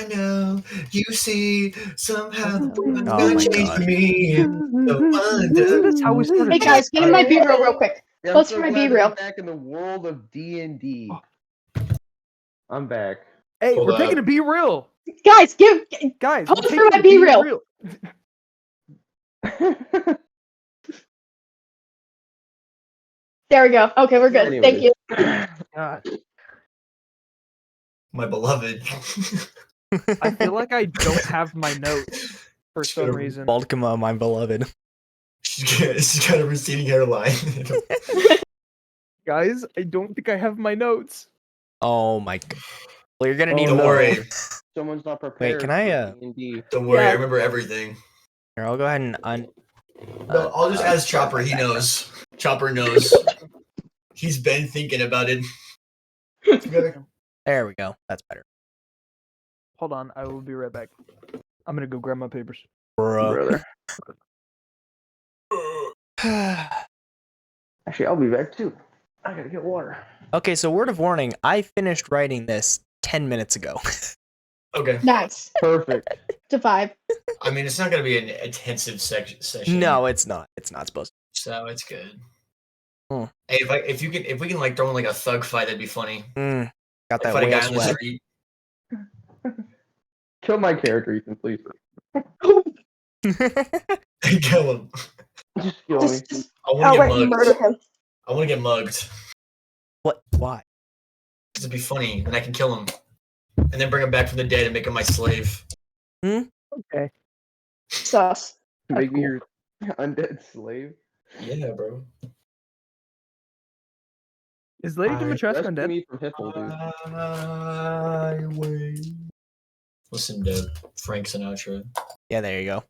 I know. You see, somehow the one's Oh gonna my change God. me. No wonder. Isn't this how we started? Hey guys, give me my B reel real quick. Yeah, Let's so try glad B to reel. back in the world of D&D. I'm back. Hey, Hold we're taking up. a be real, Guys, guys. Hold We're for taking my a be B-reel. real. there we go. Okay, we're good. Thank you. God, My beloved. I feel like I don't have my notes for some Should've- reason. Balkma, my beloved. she's got a receding hairline. Guys, I don't think I have my notes. Oh my God. Well, you're gonna need Don't more. worry. Someone's not prepared. can I, for D&D. Don't worry. Yeah. I remember everything. Here, I'll go ahead and No, I'll just ask Chopper. He knows. Chopper knows. He's been thinking about it. There we go. That's better. Hold on, I will be right back. I'm gonna go grab my papers. Bruh. Brother. Actually, I'll be back too. I gotta get water. Okay, so word of warning, I finished writing this 10 minutes ago. Okay. Nice. Perfect. To 5. I mean, it's not going to be an intensive session. No, it's not. It's not supposed So it's good. Hmm. Hey, if we can like throw in like a thug fight, that'd be funny. to. Got Like, that fight a whale guy on the sweat. street. Kill my character, Ethan, please. Kill him. Just kill me. Just I want to outright get mugged. murder him. I want to get mugged. What? Why? It'd be funny, and I can kill him, and then bring him back from the dead and make him my slave. Okay. Sus. Make me your undead slave. Yeah, bro. Is Lady I Dimitrescu Rescue undead? me from Hithel, dude. Listen to Frank Sinatra. Yeah, there you go.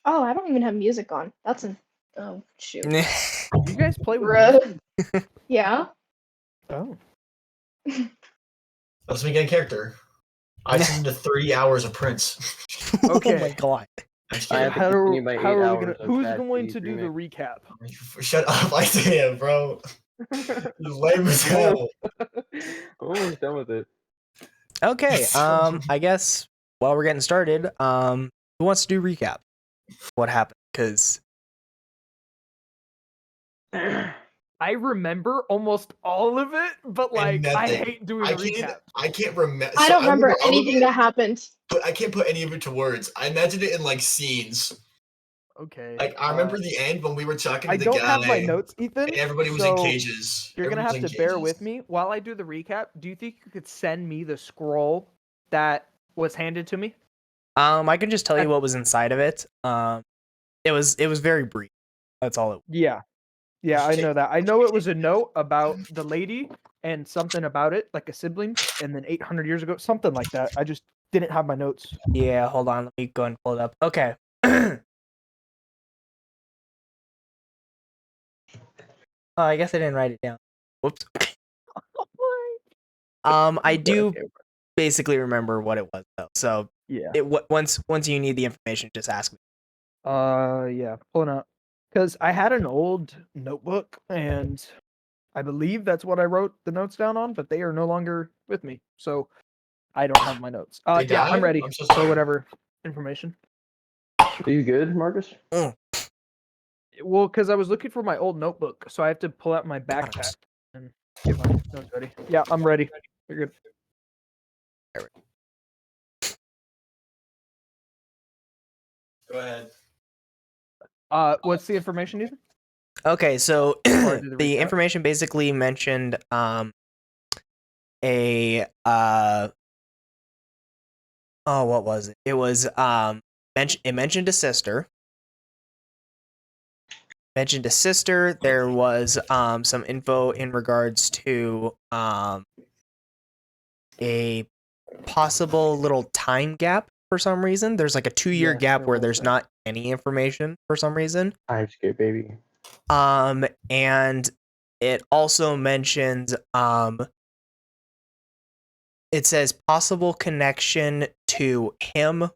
Oh, I don't even have music on. That's an. Oh, shoot. You guys play with Bruh. me? Yeah. Oh. Let's make a character. I listened to 3 hours of Prince. Okay. Oh my God. I'm just I kidding. have to How continue are, my how 8 are we hours gonna? of Who's Bad going to Seeds do the remake. recap? Shut up, Isaiah, bro. You're lame as hell. I'm almost done with it. Okay, I guess while we're getting started, who wants to do recap? What happened? Because I remember almost all of it, but like I nothing. hate doing I the can't. recap. I can't remember. I don't remember anything that happened. But I can't put any of it to words. I imagined it in like scenes. Okay. Like I remember the end when we were talking to I the don't guy, have my notes, Ethan. and everybody was in so cages. You're gonna Everybody have was to in bear cages. with me while I do the recap. Do you think you could send me the scroll that was handed to me? I can just tell you what was inside of it. It was very brief. That's all it. Yeah. Yeah, I know that. I know it was a note about the lady and something about it, like a sibling, and then 800 years ago, something like that. I just didn't have my notes. Yeah, hold on. Let me go and pull it up. Okay. Oh, I guess I didn't write it down. Whoops. I do Okay. basically remember what it was though. So Yeah. once you need the information, just ask me. Yeah, pulling up. Because I had an old notebook, and I believe that's what I wrote the notes down on, but they are no longer with me. So I don't have my notes. They Yeah, I'm died? ready I'm so for sorry. whatever information. Are you good, Marcus? Well, because I was looking for my old notebook, so I have to pull out my backpack and get my notes ready. Yeah, I'm ready. You're good. Go ahead. What's the information, Ethan? Okay, so Before I do the the recap? information basically mentioned what was it? It was it mentioned a sister. Mentioned a sister. There was some info in regards to a possible little time gap for some reason. There's like a 2-year Yes, gap there where was there's that. not any information for some reason. I escape, baby. And it also mentions it says possible connection to him ?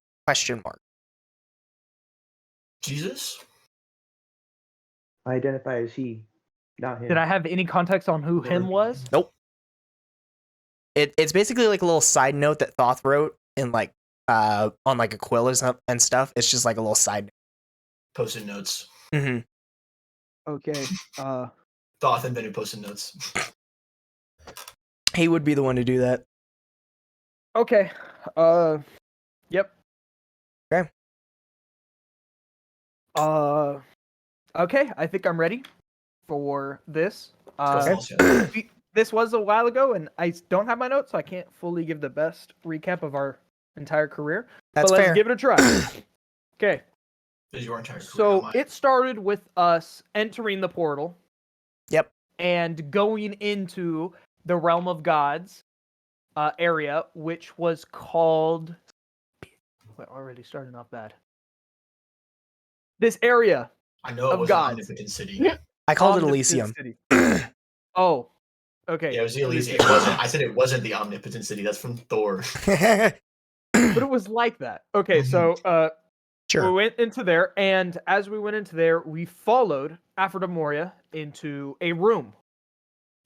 Jesus. I identify as he, not him. Did I have any context on who him was? Nope. It's basically like a little side note that Thoth wrote in like on like a quill or something and stuff. It's just like a little side. Post-it notes. Mm-hmm. Okay. Thoth invented post-it notes. He would be the one to do that. Okay. Yep. Okay. Okay. I think I'm ready for this. Okay. This was a while ago, and I don't have my notes, so I can't fully give the best recap of our entire career. That's but let's fair. give it a try. Okay. Is your entire career, So not mine. it started with us entering the portal. Yep. And going into the realm of gods area, which was called. We're already starting off bad. This area. I know it of was gods. an omnipotent city. I called it Omnipotent Elysium. City. Oh. Okay. Yeah, it was the Elysium. It wasn't. I said it wasn't the omnipotent city. That's from Thor. But it was like that. Okay, so we Sure. went into there, and as we went into there, we followed Aphrodite Moria into a room,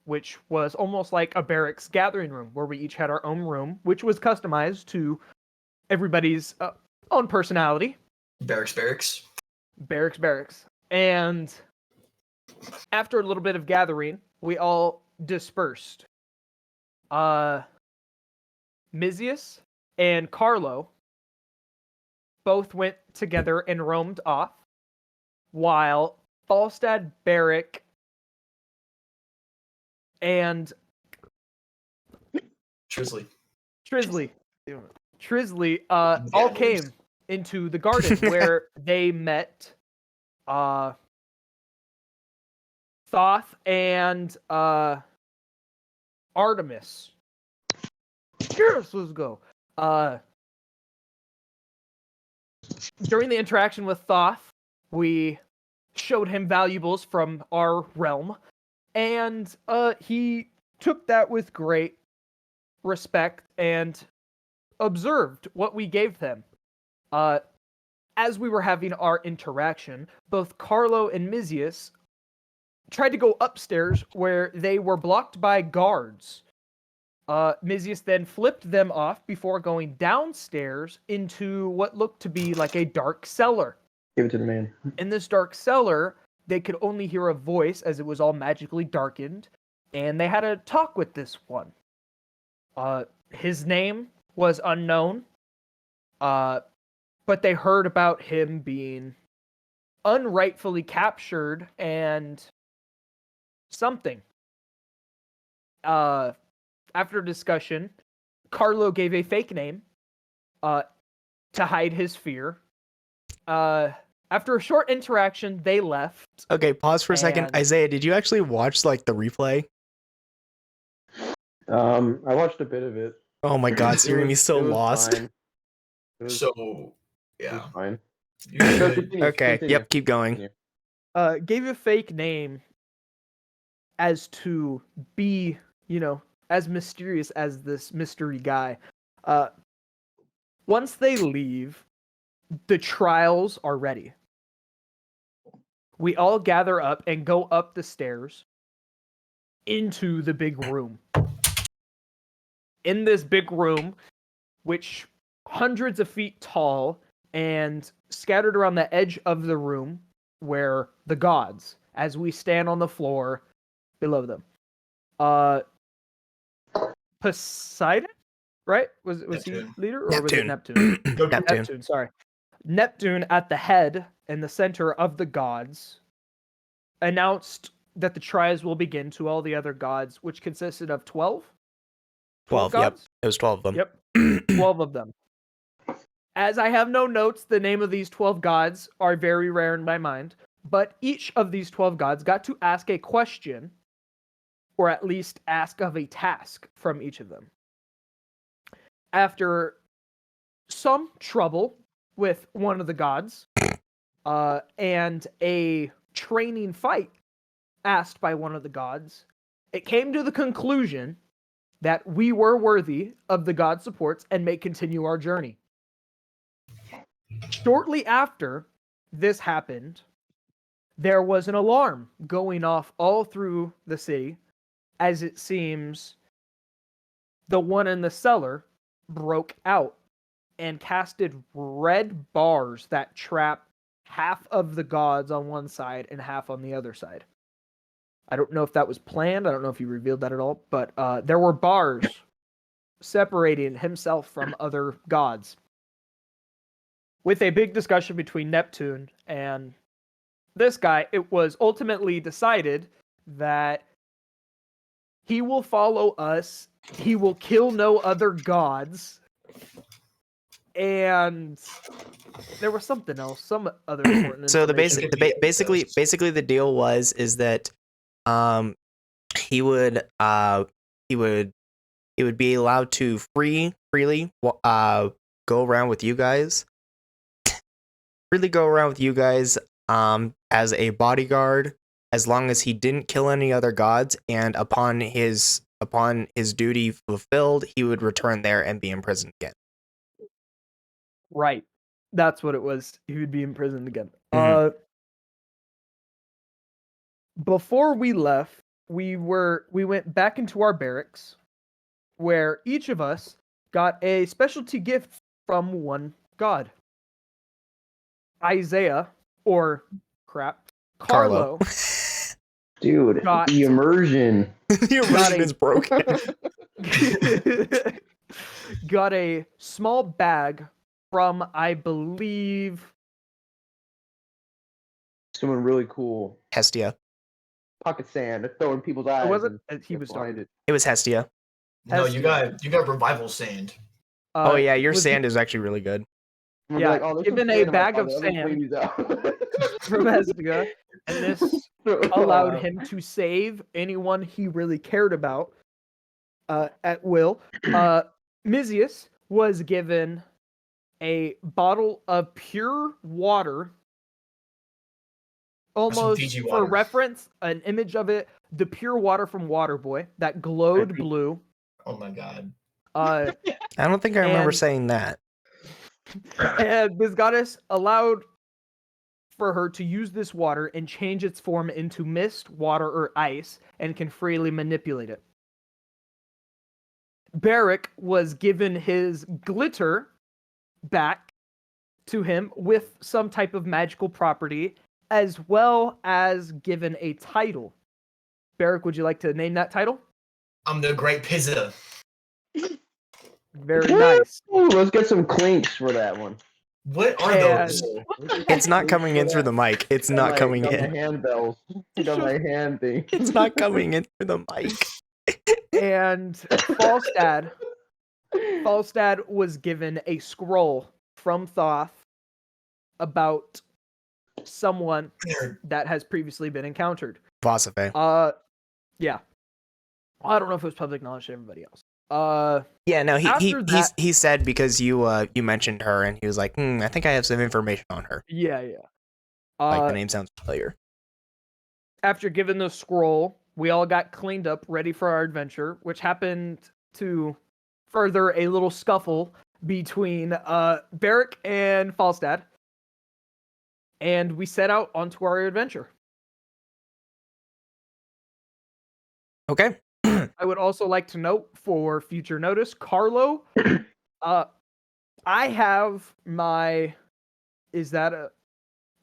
which was almost like a barracks gathering room, where we each had our own room, which was customized to everybody's own personality. Barracks. Barracks. And after a little bit of gathering, we all dispersed. Mizius and Carlo both went together and roamed off, while Falstad, Berrick, and Trislee. Trislee all came into the garden where they met Thoth and Artemis. Yes, let's go. During the interaction with Thoth, we showed him valuables from our realm, and he took that with great respect and observed what we gave them. As we were having our interaction, both Carlo and Mizius tried to go upstairs where they were blocked by guards. Mizius then flipped them off before going downstairs into what looked to be like a dark cellar. Give it to the man. In this dark cellar, they could only hear a voice as it was all magically darkened, and they had a talk with this one. His name was unknown, but they heard about him being unrightfully captured and something. After discussion, Carlo gave a fake name to hide his fear. After a short interaction, they left. Okay, pause for a second. And- Isaiah, did you actually watch like the replay? I watched a bit of it. Oh my god, It so you're gonna be was- so it was lost. fine. So, It yeah. was fine. You So should- continue, Okay, continue. yep, keep going. Gave a fake name as to be, as mysterious as this mystery guy. Once they leave, the trials are ready. We all gather up and go up the stairs into the big room. In this big room, which hundreds of feet tall and scattered around the edge of the room, where the gods, as we stand on the floor below them. Poseidon, right? Was he Neptune. leader, or was it Neptune. Neptune? Go- Neptune. Neptune, sorry. Neptune at the head and the center of the gods announced that the trials will begin to all the other gods, which consisted of 12? 12, yep. gods? It was 12 of them. Yep, 12 of them. As I have no notes, the name of these 12 gods are very rare in my mind, but each of these 12 gods got to ask a question, or at least ask of a task from each of them. After some trouble with one of the gods, and a training fight asked by one of the gods, it came to the conclusion that we were worthy of the god supports and may continue our journey. Shortly after this happened, there was an alarm going off all through the city, as it seems the one in the cellar broke out and casted red bars that trap half of the gods on one side and half on the other side. I don't know if that was planned. I don't know if he revealed that at all, but there were bars separating himself from other gods. With a big discussion between Neptune and this guy, it was ultimately decided that he will follow us, he will kill no other gods, and there was something else, some other important So the information. basically the deal is that he would be allowed to freely go around with you guys. Freely go around with you guys as a bodyguard, as long as he didn't kill any other gods, and upon his duty fulfilled, he would return there and be imprisoned again. Right. That's what it was. He would be imprisoned again. Mhm. Before we left, we went back into our barracks, where each of us got a specialty gift from one god. Isaiah, or Carlo. Dude, Got- the immersion. The immersion is broken. Got a small bag from, I believe, Someone really cool. Hestia. Pocket sand, throwing people's eyes. it wasn't. and He was find talking. it. It was Hestia. No, you got revival sand. Oh yeah, your was sand is actually really good. I'm Yeah, there's some given a sand in my bag of pocket, let me sand. clean these out. from Hestia, and this allowed him to save anyone he really cared about at will. Mizius was given a bottle of pure water. Almost Fiji for water. reference, an image of it, the pure water from Waterboy that glowed blue. Oh my god. I don't think I remember And- saying that. And this goddess allowed for her to use this water and change its form into mist, water, or ice, and can freely manipulate it. Berrick was given his glitter back to him with some type of magical property, as well as given a title. Berrick, would you like to name that title? I'm the Great Pizza. Very nice. Ooh, let's get some clinks for that one. What are And- those? It's not coming in through the mic. It's not coming got in. my handbells. Got my hand thing. It's not coming in through the mic. And Falstad was given a scroll from Thoth about someone that has previously been encountered. Philosophy. Yeah. I don't know if it was public knowledge to everybody else. Yeah, no, after that- he said because you mentioned her and he was like, I think I have some information on her. Yeah. Like the name sounds familiar. After giving the scroll, we all got cleaned up, ready for our adventure, which happened to further a little scuffle between Berrick and Falstad. And we set out onto our adventure. Okay. I would also like to note for future notice, Carlo, I have my, is that a,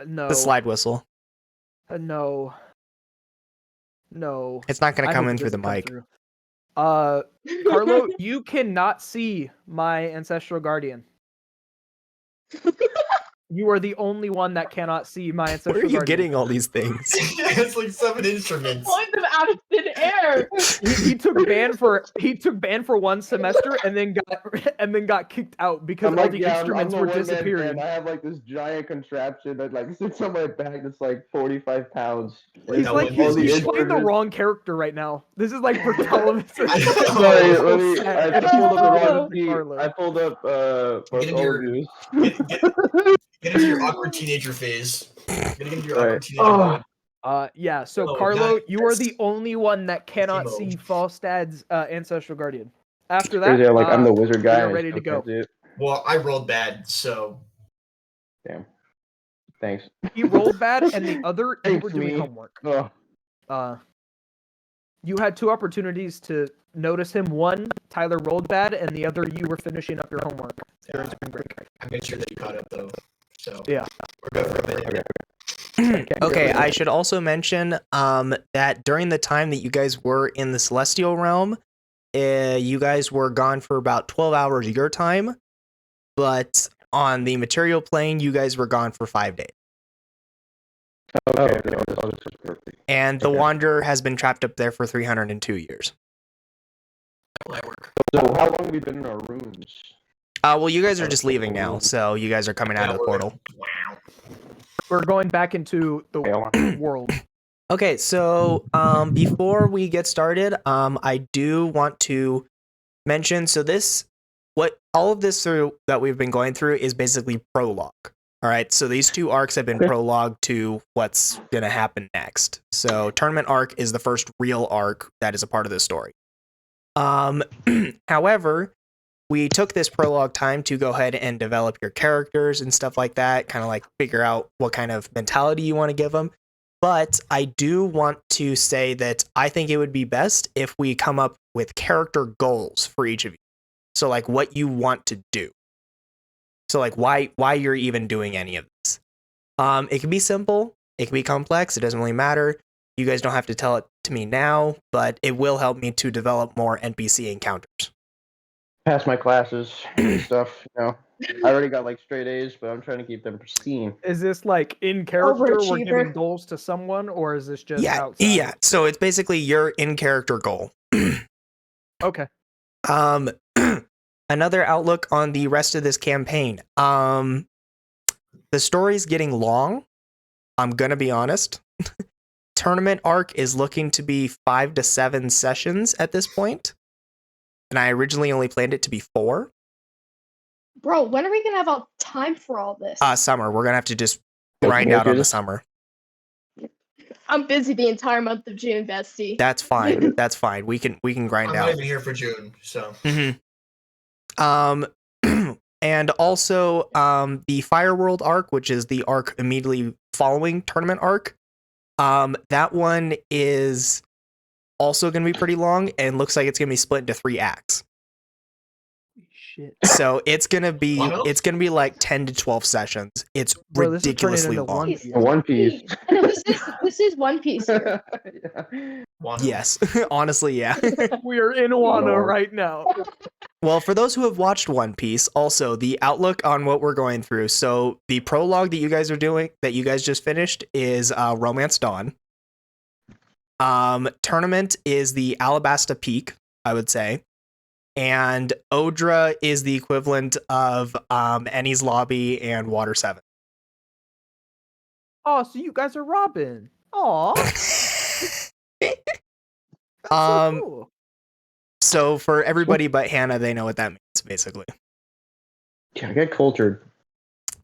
no. The slide whistle. No. It's not going I to come hope in it through the doesn't come mic. through. Carlo, you cannot see my ancestral guardian. You are the only one that cannot see my ancestral Where are guardian. you getting all these things? It's like 7 instruments. Point them out of thin air. He took ban for 1 semester and then got kicked out because all the instruments I'm were the one-man disappearing. band. I have like this giant contraption that like sits on my back that's like 45 pounds. He's That like one- he's all the playing the instruments- wrong character right now. This is like for television. Sorry, let me. sad. I And pulled he's up talking the to Carlo. I pulled up both into your- overviews. Get into your awkward teenager phase. Get into your awkward Right. teenager Oh. mode. Yeah, so Oh, Carlo, God, you are that's the only one that cannot emo. see Falstad's ancestral guardian. After that, Crazy how, like I'm the wizard guy. we are and I ready to still go. can't see it. Well, I rolled bad, so Damn. Thanks. He rolled bad, and the other you Thanks, were doing me. homework. Oh. You had 2 opportunities to notice him. One, Tyler rolled bad, and the other, you were finishing up your homework. Yeah, it's been great. I made sure that you caught up though. So Yeah. we're good for a minute. Okay, I should also mention that during the time that you guys were in the Celestial Realm, you guys were gone for about 12 hours of your time, but on the material plane, you guys were gone for 5 days. Okay, I'll just perfect. And the Okay. Wanderer has been trapped up there for 302 years. Light work. So how long have we been in our rooms? Well, you guys are just leaving now, so you guys are coming out Yeah, of the we're- portal. Wow. We're going back into the Okay, hold on. world. Okay, so before we get started, I do want to mention, so all of this that we've been going through is basically prologue. All right, so these 2 arcs have been Okay. prologue to what's going to happen next. So tournament arc is the first real arc that is a part of this story. However, we took this prologue time to go ahead and develop your characters and stuff like that, kind of like figure out what kind of mentality you want to give them. But I do want to say that I think it would be best if we come up with character goals for each of you. So like what you want to do. So like why you're even doing any of this. It can be simple, it can be complex, it doesn't really matter. You guys don't have to tell it to me now, but it will help me to develop more NPC encounters. Pass my classes and stuff. I already got like straight A's, but I'm trying to keep them pristine. Is this like in character? We're giving Overachiever. goals to someone, or is this just Yeah, outside? yeah. So it's basically your in character goal. Okay. Another outlook on the rest of this campaign. The story's getting long. I'm gonna be honest. Tournament arc is looking to be 5 to 7 sessions at this point, and I originally only planned it to be 4. Bro, when are we gonna have all time for all this? Summer. We're gonna have to just Okay, grind out on the bitches. summer. I'm busy the entire month of June, bestie. That's fine. That's fine. We can grind I'm out. not even here for June, so And also the Fireworld arc, which is the arc immediately following tournament arc. That one is also going to be pretty long and looks like it's going to be split into 3 acts. Shit. So it's going to be Wow. like 10 to 12 sessions. It's Bro, this is turning ridiculously into long. One Piece. Piece. One Piece. I know, this is One Piece here. Yeah. Wano. Yes, honestly, yeah. We are in Wano Lord. right now. Well, for those who have watched One Piece, also the outlook on what we're going through. So the prologue that you guys are doing, that you guys just finished, is Romance Dawn. Tournament is the Alabasta Peak, I would say, and Odra is the equivalent of Ennie's Lobby and Water 7. Oh, so you guys are Robin. Aw. That's Um, so cool. So for everybody but Hannah, they know what that means, basically. Yeah, get cultured.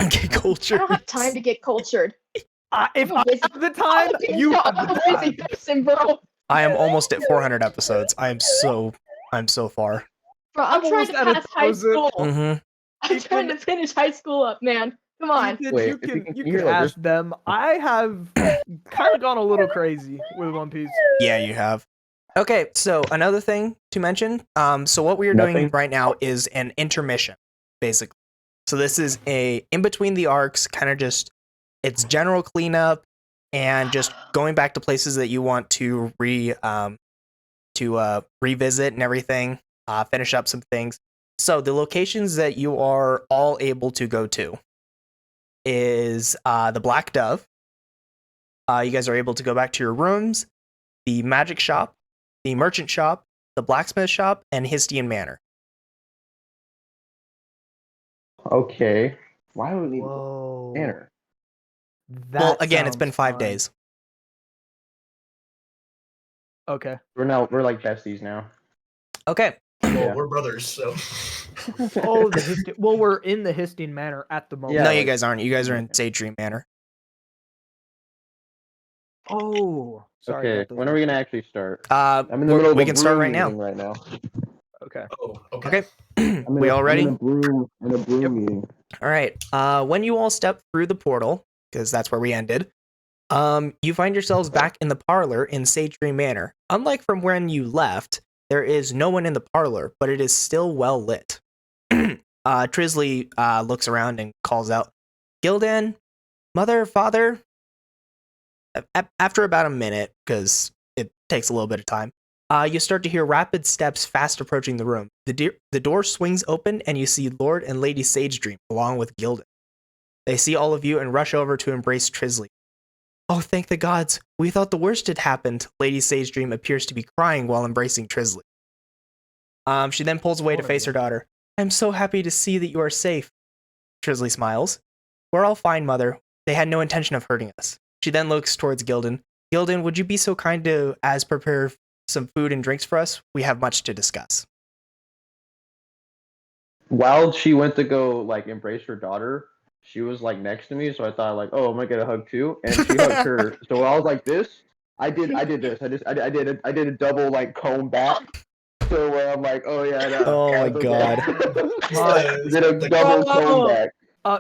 Okay, culture. I don't have time to get cultured. If I'm a I busy- have the time, you have I'm a the busy time. person, bro. I am almost at 400 episodes. I'm so far. Bro, I'm I'm trying almost at to pass high 1,000. school. Mm-hmm. I'm trying to finish high school up, man. Come on. Ethan, Wait, you if you can hear, like, ask them. I have kind of gone a little crazy with One Piece. Yeah, you have. Okay, so another thing to mention. So what we are doing Nothing. right now is an intermission, basically. So this is a in between the arcs, kind of just it's general cleanup and just going back to places that you want to revisit and everything. Finish up some things. So the locations that you are all able to go to is the Black Dove. You guys are able to go back to your rooms, the Magic Shop, the Merchant Shop, the Blacksmith Shop, and Histian Manor. Okay. Why would we need Whoa. banner? Well, again, it's sounds been 5 fun. days. Okay. We're like besties now. Okay. Well, Yeah. we're brothers, so Oh, well, we're in the Histine Manor at the moment. Yeah, no, you like- guys aren't. You guys are in Sagedream Manor. Oh, sorry. Okay. about those When are we gonna actually start? I'm I'm in the middle of we a can start broom right now. meeting right now. Okay. oh, okay. Okay. I'm in We a- all I'm ready? in a broom meeting. All right. When you all step through the portal, because that's where we ended, you find yourselves back in the parlor in Sagedream Manor. Unlike from when you left, there is no one in the parlor, but it is still well lit. Trislee looks around and calls out, Gildan, mother, father. After about a minute, because it takes a little bit of time, you start to hear rapid steps fast approaching the room. The door swings open and you see Lord and Lady Sagedream along with Gildan. They see all of you and rush over to embrace Trislee. Oh, thank the gods. We thought the worst had happened. Lady Sagedream appears to be crying while embracing Trislee. She then pulls away to face her daughter. I'm so happy to see that you are safe. Trislee smiles. We're all fine, mother. They had no intention of hurting us. She then looks towards Gildan. Gildan, would you be so kind to prepare some food and drinks for us? We have much to discuss. While she went to go like embrace her daughter, she was like next to me, so I thought like, oh, I'm gonna get a hug too, and she hugged her. So I was like this. I did this. I did a double like comb back. So where I'm like, oh yeah. No, Oh my god. did a double comb back.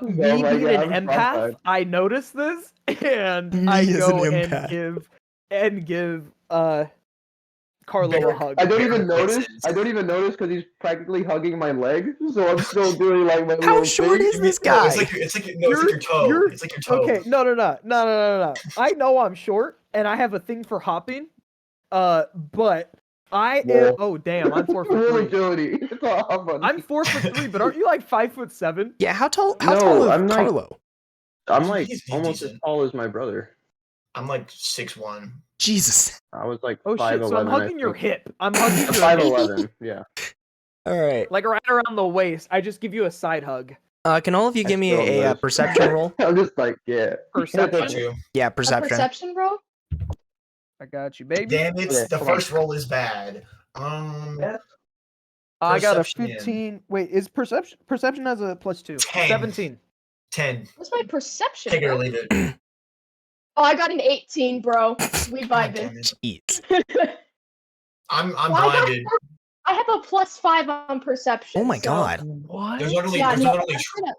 Me So I'm like, being yeah, an I'm empath, fine. I notice this, and Me I as go an and empath. give Carlo a Berrick, hug. I don't even Makes notice. sense. I don't even notice because he's practically hugging my leg. So I'm still doing like my How little short thing. is this No, guy? it's like your toe. You're- It's like your toe. Okay, no. I know I'm short, and I have a thing for hopping. But I am. Well, Oh damn, I'm 4 Real foot 3. agility. It's all fun. I'm 4 foot 3, but aren't you like 5'7"? Yeah, how tall No, is I'm like- Carlo? I'm like He's almost as decent. tall as my brother. I'm like 6'1". Jesus. I was like Oh 5'11". shit, so I'm hugging your hip. I'm hugging your hip. 5'11". Yeah. Alright. Like right around the waist. I just give you a side hug. Can all of you I give me still a notice. perception roll? I'm just like, yeah. Got Perception? you. Yeah, A perception. perception, bro? I got you, baby. Damn it! Okay, The come on. first roll is bad. I got a Perception. 15. Wait, is perception has a +2? 10. 17. 10. What's my perception? Take it or bro? leave it. Oh, I got an 18, bro. We God damn vibing. it. Jeez. I'm Well, I got blinded. I have a +5 on perception. Oh my so- god. What? There's not only Yeah, there's no, not only that's kinda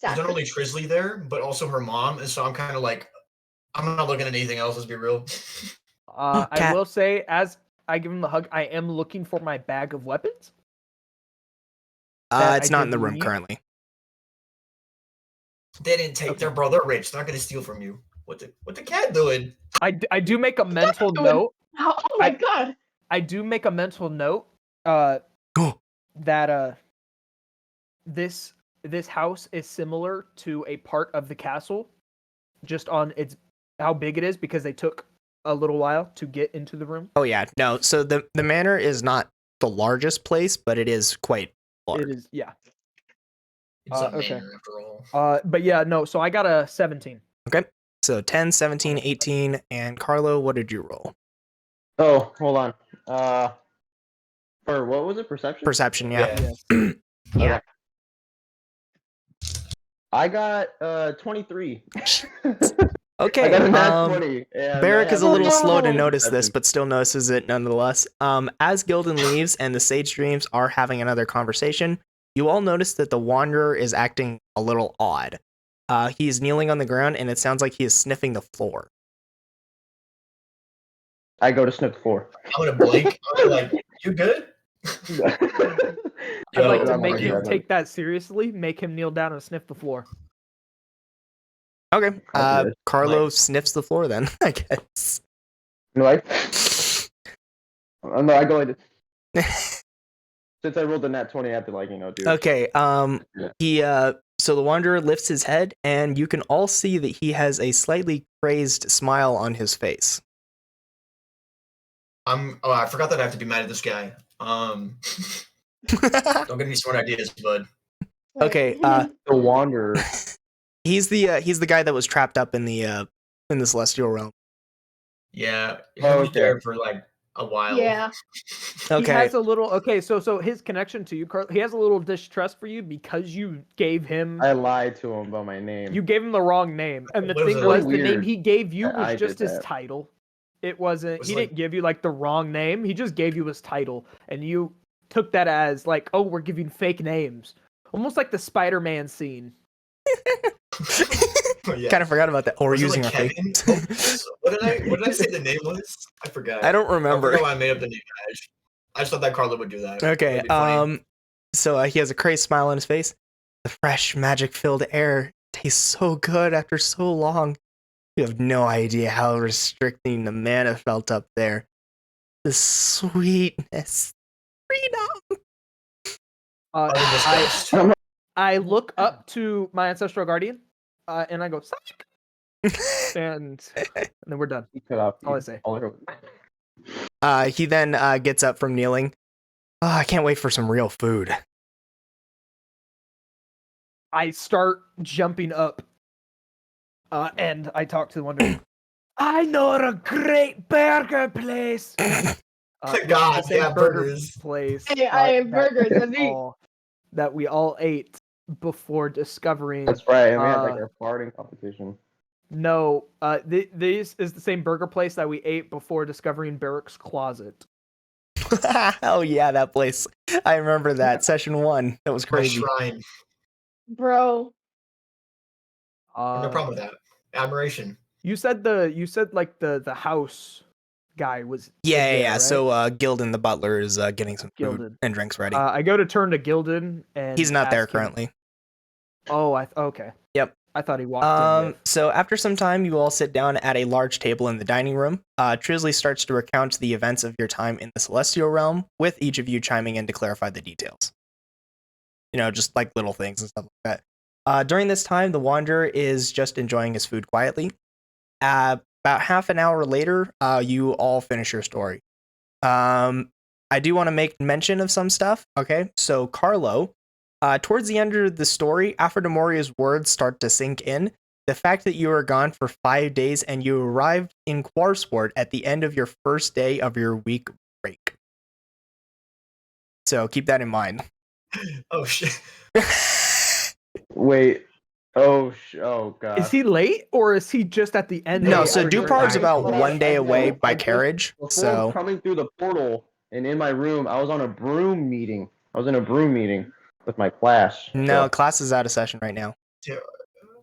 there's stats. not only Trislee there, but also her mom, and so I'm kind of like, I'm not looking at anything else. Let's be real. I Cat. will say, as I give him the hug, I am looking for my bag of weapons. That It's I not did in the room leave. currently. They didn't take their brother rich. They're not gonna steal from you. What the cat doing? I do make a mental doing? note. Oh my god. I do make a mental note. Go. That this house is similar to a part of the castle, just on its how big it is because they took a little while to get into the room. Oh yeah, no. So the manor is not the largest place, but it is quite large. It is, yeah. It's a okay. manor after all. But yeah, no. So I got a 17. Okay. So 10, 17, 18, and Carlo, what did you roll? Oh, hold on. Or what was it? Perception? Perception, yeah. Yeah. Yeah. I got 23. Okay. I got a nat 20. and Barrick I is have a little no. slow to notice this, perception. but still notices it nonetheless. As Gildan leaves and the Sagedreams are having another conversation, you all notice that the Wanderer is acting a little odd. He's kneeling on the ground, and it sounds like he is sniffing the floor. I go to sniff the floor. I'm gonna blink. I'm like, you good? I'd like to Yo, make him yeah, take that seriously. Make him kneel down and sniff the floor. Okay. I'll do it. Carlo sniffs the floor then, I guess. No, no, I go like this. Since I rolled the nat 20, I have to like, do it. Okay. He so the Wanderer lifts his head, and you can all see that he has a slightly crazed smile on his face. I forgot that I have to be mad at this guy. Don't give me smart ideas, bud. Okay, The Wanderer. he's the guy that was trapped up in the Celestial Realm. Yeah, he Oh, was okay. there for like a while. Yeah. He Okay. has a little. Okay, so his connection to you, Carl. He has a little distrust for you because you gave him. I lied to him about my name. You gave him the wrong name, and the What was thing it? was, the Weird name he gave you that was I just did his that. title. It wasn't. Was He like- didn't give you like the wrong name. He just gave you his title, and you took that as like, oh, we're giving fake names, almost like the Spider-Man scene. Yeah. Kind of forgot about that. Or Was it using like our fake. Kevin? What did I say the name was? I forgot. I don't I remember. forgot why I made up the name. I just thought that Carlo would do that. Okay. That'd be funny. So he has a crazy smile on his face. The fresh, magic-filled air tastes so good after so long. You have no idea how restricting the mana felt up there. The sweetness, freedom. Utter disgust. I look up to my ancestral guardian, and I go, "Psych!" and then we're done. He cut off. All I say. He then gets up from kneeling. Oh, I can't wait for some real food. I start jumping up, and I talk to the wonder. I know a great burger place. God, the same yeah, burgers. place. Hey, I have burgers and meat. That we all ate before discovering. That's right. And we had like our farting competition. No, this is the same burger place that we ate before discovering Berrick's closet. Oh yeah, that place. I remember that session 1. That was My crazy. shrine. Bro. No problem with that. Admiration. You said like the house guy was. Yeah. Right? So Gildan the butler is getting some food Gildan. and drinks ready. I go to turn to Gildan, and He's not there ask him- currently. Oh, okay. Yep. I thought he walked in. With... So after some time, you all sit down at a large table in the dining room. Trislee starts to recount the events of your time in the Celestial Realm, with each of you chiming in to clarify the details. You know, just like little things and stuff like that. During this time, the Wanderer is just enjoying his food quietly. About half an hour later, you all finish your story. I do want to make mention of some stuff. Okay, so Carlo, towards the end of the story, after Demoria's words start to sink in, the fact that you were gone for 5 days and you arrived in Quarsport at the end of your first day of your week break. So keep that in mind. Oh shit. Wait. Oh god. Is he late or is he just at the end? No, of so your Dupar's time? about 1 day away by I just- carriage. Before So coming through the portal and in my room, I was on a broom meeting. I was in a broom meeting with my class. no, class is out of session right now. Dude,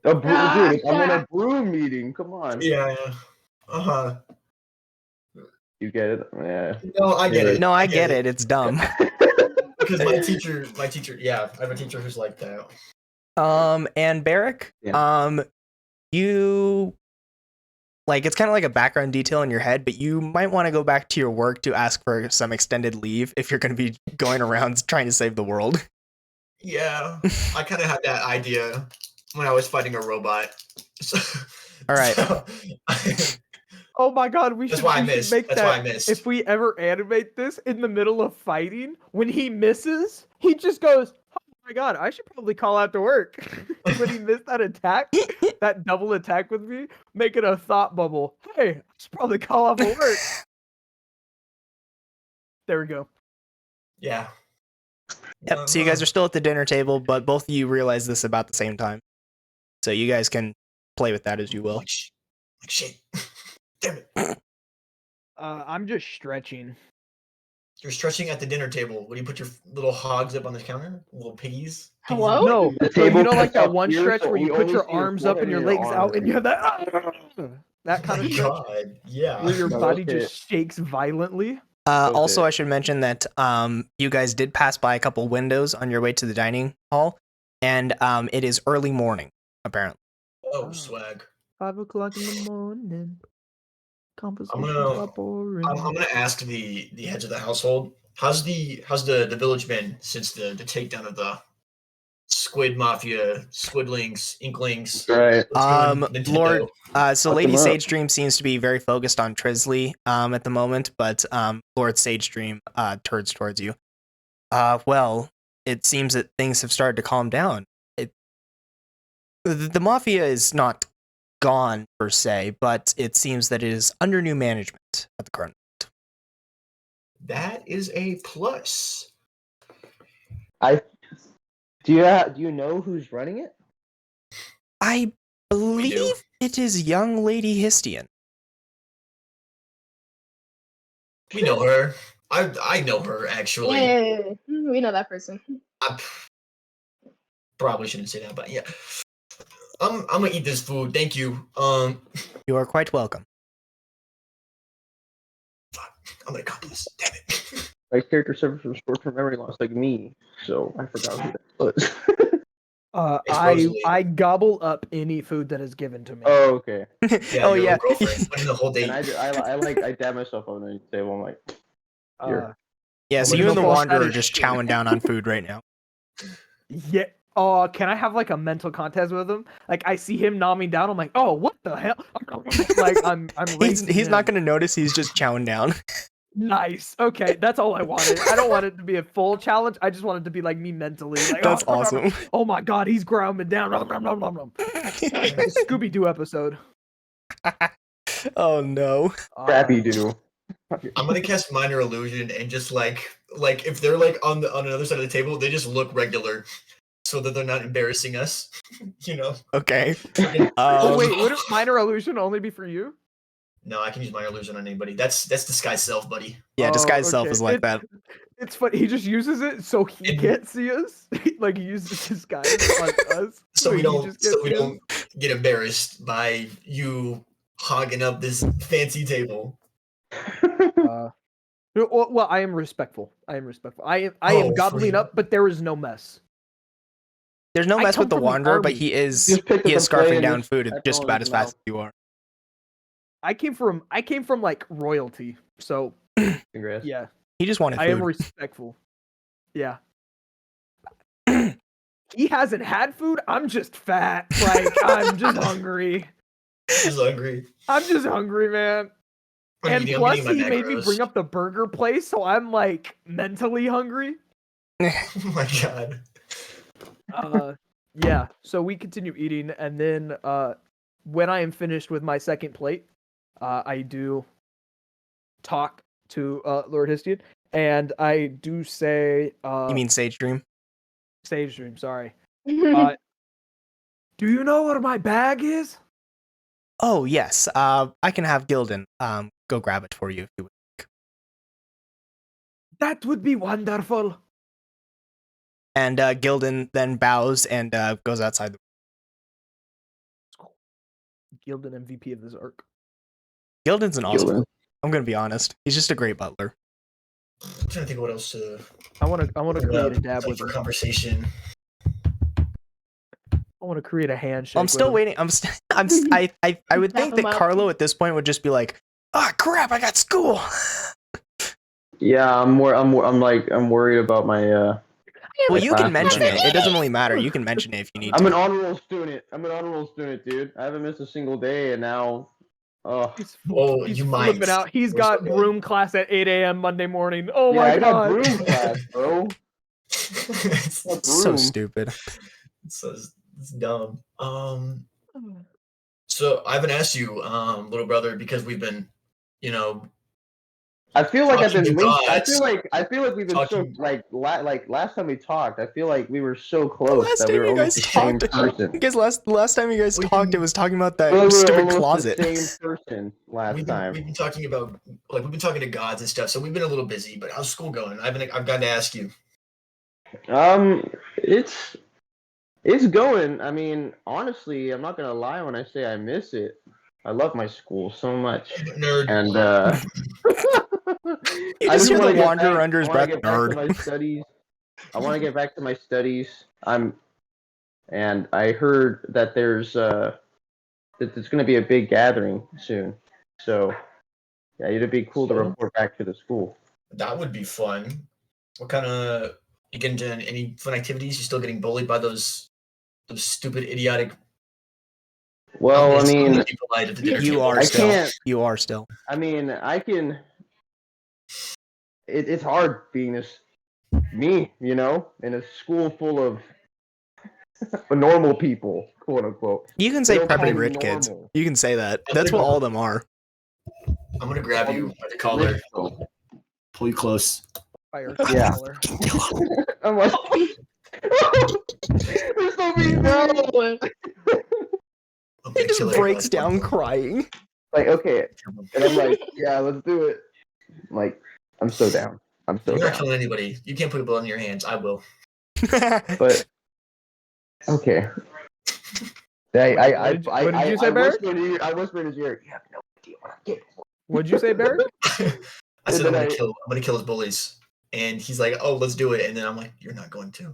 I'm in a broom meeting. Come on. Yeah. Uh-huh. You get it? Yeah. No, I get it. No, I get it. It's dumb. Because my teacher, yeah, I have a teacher who's like that. And Berrick, you like it's kind of like a background detail in your head, but you might want to go back to your work to ask for some extended leave if you're going to be going around trying to save the world. Yeah, I kind of had that idea when I was fighting a robot. So, All right. so- Oh my god, we that's should, why I we should missed. make That's that. why I missed. If we ever animate this in the middle of fighting, when he misses, he just goes, "Oh my god, I should probably call out to work." When he missed that attack, that double attack with me, make it a thought bubble. Hey, I should probably call off of work. There we go. Yeah. Yep. So you guys are still at the dinner table, but both of you realize this about the same time. So you guys can play with that as you will. Like shit. Damn it. I'm just stretching. You're stretching at the dinner table. What do you put your little hogs up on the counter? Little piggies? Piggies Hello? No, The so you table know, like cuts that out one here, stretch so where you we put only your see your arms up forehead and your and legs your out, arms. and you have that that Oh kind my of stretch god. Yeah. where your No, body okay. just shakes violently. Also, Okay. I should mention that you guys did pass by a couple windows on your way to the dining hall, and it is early morning, apparently. Oh, swag. 5 o'clock in the morning. Conversations gonna- are boring. I'm gonna ask the heads of the household. How's the village been since the takedown of the squid mafia, squidlings, inklings? Right. What's going on, Nintendo? Lord, so Fuck Lady them up. Sagedream seems to be very focused on Trislee at the moment, but Lord Sagedream turns towards you. Well, it seems that things have started to calm down. The mafia is not gone per se, but it seems that it is under new management at the current. That is a plus. Do you know who's running it? I believe it is young Lady Histian. We know her. I know her actually. Yeah, we know that person. I probably shouldn't say that, but yeah. I'm gonna eat this food. Thank you. You are quite welcome. I'm gonna cut this. Damn it. My character suffers from short-term memory loss, like me. So I forgot who that was. Supposedly. I gobble up any food that is given to me. Oh, okay. Yeah, Oh your yeah. girlfriend putting the whole date. And I dab myself on the table. I'm like, here. Yeah, so Well, you and the no false, Wanderer that are is just shit. chowing down on food right now. Yeah. Can I have like a mental contest with him? Like I see him nomming down, I'm like, oh, what the hell? Like I'm He's racing not him. gonna notice. He's just chowing down. Nice. Okay, that's all I wanted. I don't want it to be a full challenge. I just want it to be like me mentally. Like, That's oh, awesome. Oh my god, he's ground me down. Like the Scooby-Doo episode. Oh no. Crappy do. I'm gonna cast minor illusion and just like if they're like on another side of the table, they just look regular, so that they're not embarrassing us. You know. Okay. Oh wait, would minor illusion only be for you? No, I can use minor illusion on anybody. That's disguise self, buddy. Yeah, disguise Oh, self okay. is like that. It's funny. He just uses it so he can't see us. Like he uses disguise on us. So we he don't just can't see us. get embarrassed by you hogging up this fancy table. Well, I am respectful. I am Oh, am for gobbling you. up, but there is no mess. There's no I mess come with the from the Wanderer, but army. he is Just picked up a plate scarfing and down just food had just it about in as his fast mouth. as you are. I came from like royalty. So Congrats. yeah, He just wanted I am food. respectful. Yeah. He hasn't had food. I'm just fat. Like I'm just hungry. He's hungry. I'm just hungry, man. I'm And eating plus, my he made me macros. bring up the burger place, so I'm like mentally hungry. Oh my god. Yeah. So we continue eating, and then when I am finished with my second plate, I do talk to Lord Histian, and I do say, You mean Sage Dream? Sage Dream. Sorry. Do you know where my bag is? Oh yes. I can have Gildan go grab it for you if you would. That would be wonderful. And Gildan then bows and goes outside. Gildan MVP of this arc. Gildan's an awesome. Gildan. I'm gonna be honest. He's just a great butler. I'm trying to think of what else to I want to create a dab like with for him. conversation. I want to create a handshake. I'm still with him. waiting. I would Dap think that him up. Carlo at this point would just be like, "Ah, crap! I got school." Yeah, I'm worried about my Well, my you can classes mention right it. now. It doesn't really matter. You can mention it if you need I'm to. an honor roll student. Dude. I haven't missed a single day, and now, He's, Oh, he's you flipping might. out. He's We're got so good. broom class at 8 a.m. Monday morning. Oh yeah, my I got god. broom class, bro. it's, What So broom? stupid. it's dumb. So I haven't asked you, little brother, because we've been, you know, I feel like I've Talking been to linked. I gods. feel like we've been Talking- so like last time we talked. I feel like we were so close last that time we were you almost guys the same talked- person. Because last time you guys We talked, can- it was talking about We that were stupid almost closet. the same person last we've time. been talking about we've been talking to gods and stuff. So we've been a little busy. But how's school going? I've got to ask you. It's going. I mean, honestly, I'm not gonna lie when I say I miss it. I love my school so much, Nerd. and You I just hear wanna the get Wanderer back- under his I wanna breath, get back to nerd. my studies. I want to get back to my studies. And I heard that there's that there's going to be a big gathering soon. So yeah, it'd be cool to So? report back to the school. That would be fun. What kind of you get into any fun activities? You still getting bullied by those stupid, idiotic. Well, I I'm gonna mean, be polite at the dinner You table. are I still. can't. You are still. I mean, I can. It's hard being me, you know, in a school full of normal people, quote unquote. You can say They don't call preppy me rich kids. normal. You can say that. I'm That's gonna what go- all of them are. I'm gonna grab you by the collar, pull you close. Fire Yeah. color. I'm like, they're so mean now. I'm He gonna just kill breaks everyone. down crying. Like, okay, and I'm like, yeah, let's do it. I'm like, I'm so down. I'm so You're not down. killing anybody. You can't put a bullet in your hands. I will. But okay. What did you say, Barrett? I whispered in his ear. You have no idea what I'm getting. What'd you say, Barrett? I said then I'm gonna kill his bullies. and he's like, "Oh, let's do it." And then I'm like, "You're not going to.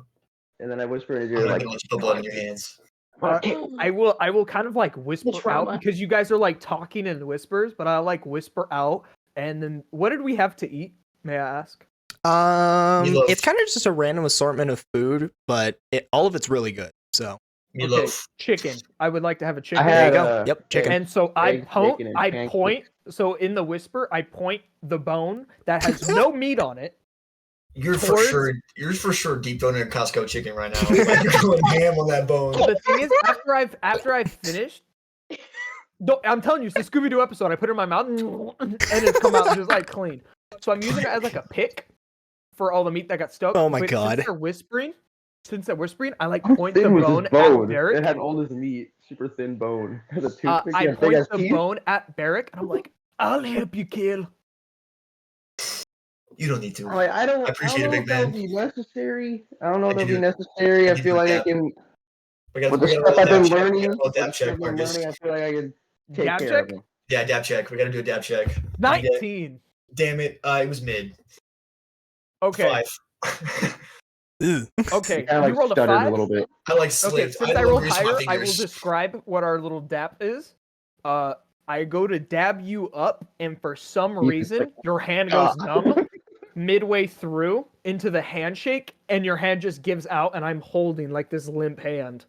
And then I whisper in I'm your ear not like, gonna let you put blood on your hands." I will kind of like whisper out trauma. because you guys are like talking in whispers, but I like whisper out. And then, what did we have to eat? May I ask? Meatloaf. It's kind of just a random assortment of food, but all of it's really good. So Meatloaf. Okay, chicken. I would like to have a chicken. I there had, you go. Yep, chicken. And so I eggs, bacon, and I pancakes. point. So in the whisper, I point the bone that has no meat on it. You're for Towards- sure. You're for sure deep throating a Costco chicken right now. Like, you're going ham on that bone. The thing is, after I've finished, I'm telling you, it's a Scooby Doo episode. I put it in my mouth, and it's come out just like clean. So I'm using it as like a pick for all the meat that got stuck. Oh my but God. Since they're whispering, I like point the Thin was bone his at bone. Berrick. It had all this meat, super thin bone. It has a toothpick. I yeah, big point ass the teeth. bone at Berrick, and I'm like, "I'll help you kill." You don't need to. I'm like, I don't appreciate know it, if big that would man. be necessary. I don't know if I that would be do- necessary. I I do feel like I that. can. We got With the to stuff I've been learning, roll a with the dab stuff check, I've been Marcus. learning, I feel like I can take Dab care check? of them. Yeah, dab check. We got to do a dab check. 19. Damn it. It was mid. Okay. 5. Ew. Okay. Kind of You rolled like a stuttered 5. a little bit. I like Okay, slipped. since had I to rolled grease my higher, I will fingers. describe what our little dap is. I go to dab you up, and for some reason, your hand goes numb midway through into the handshake, and your hand just gives out, and I'm holding like this limp hand.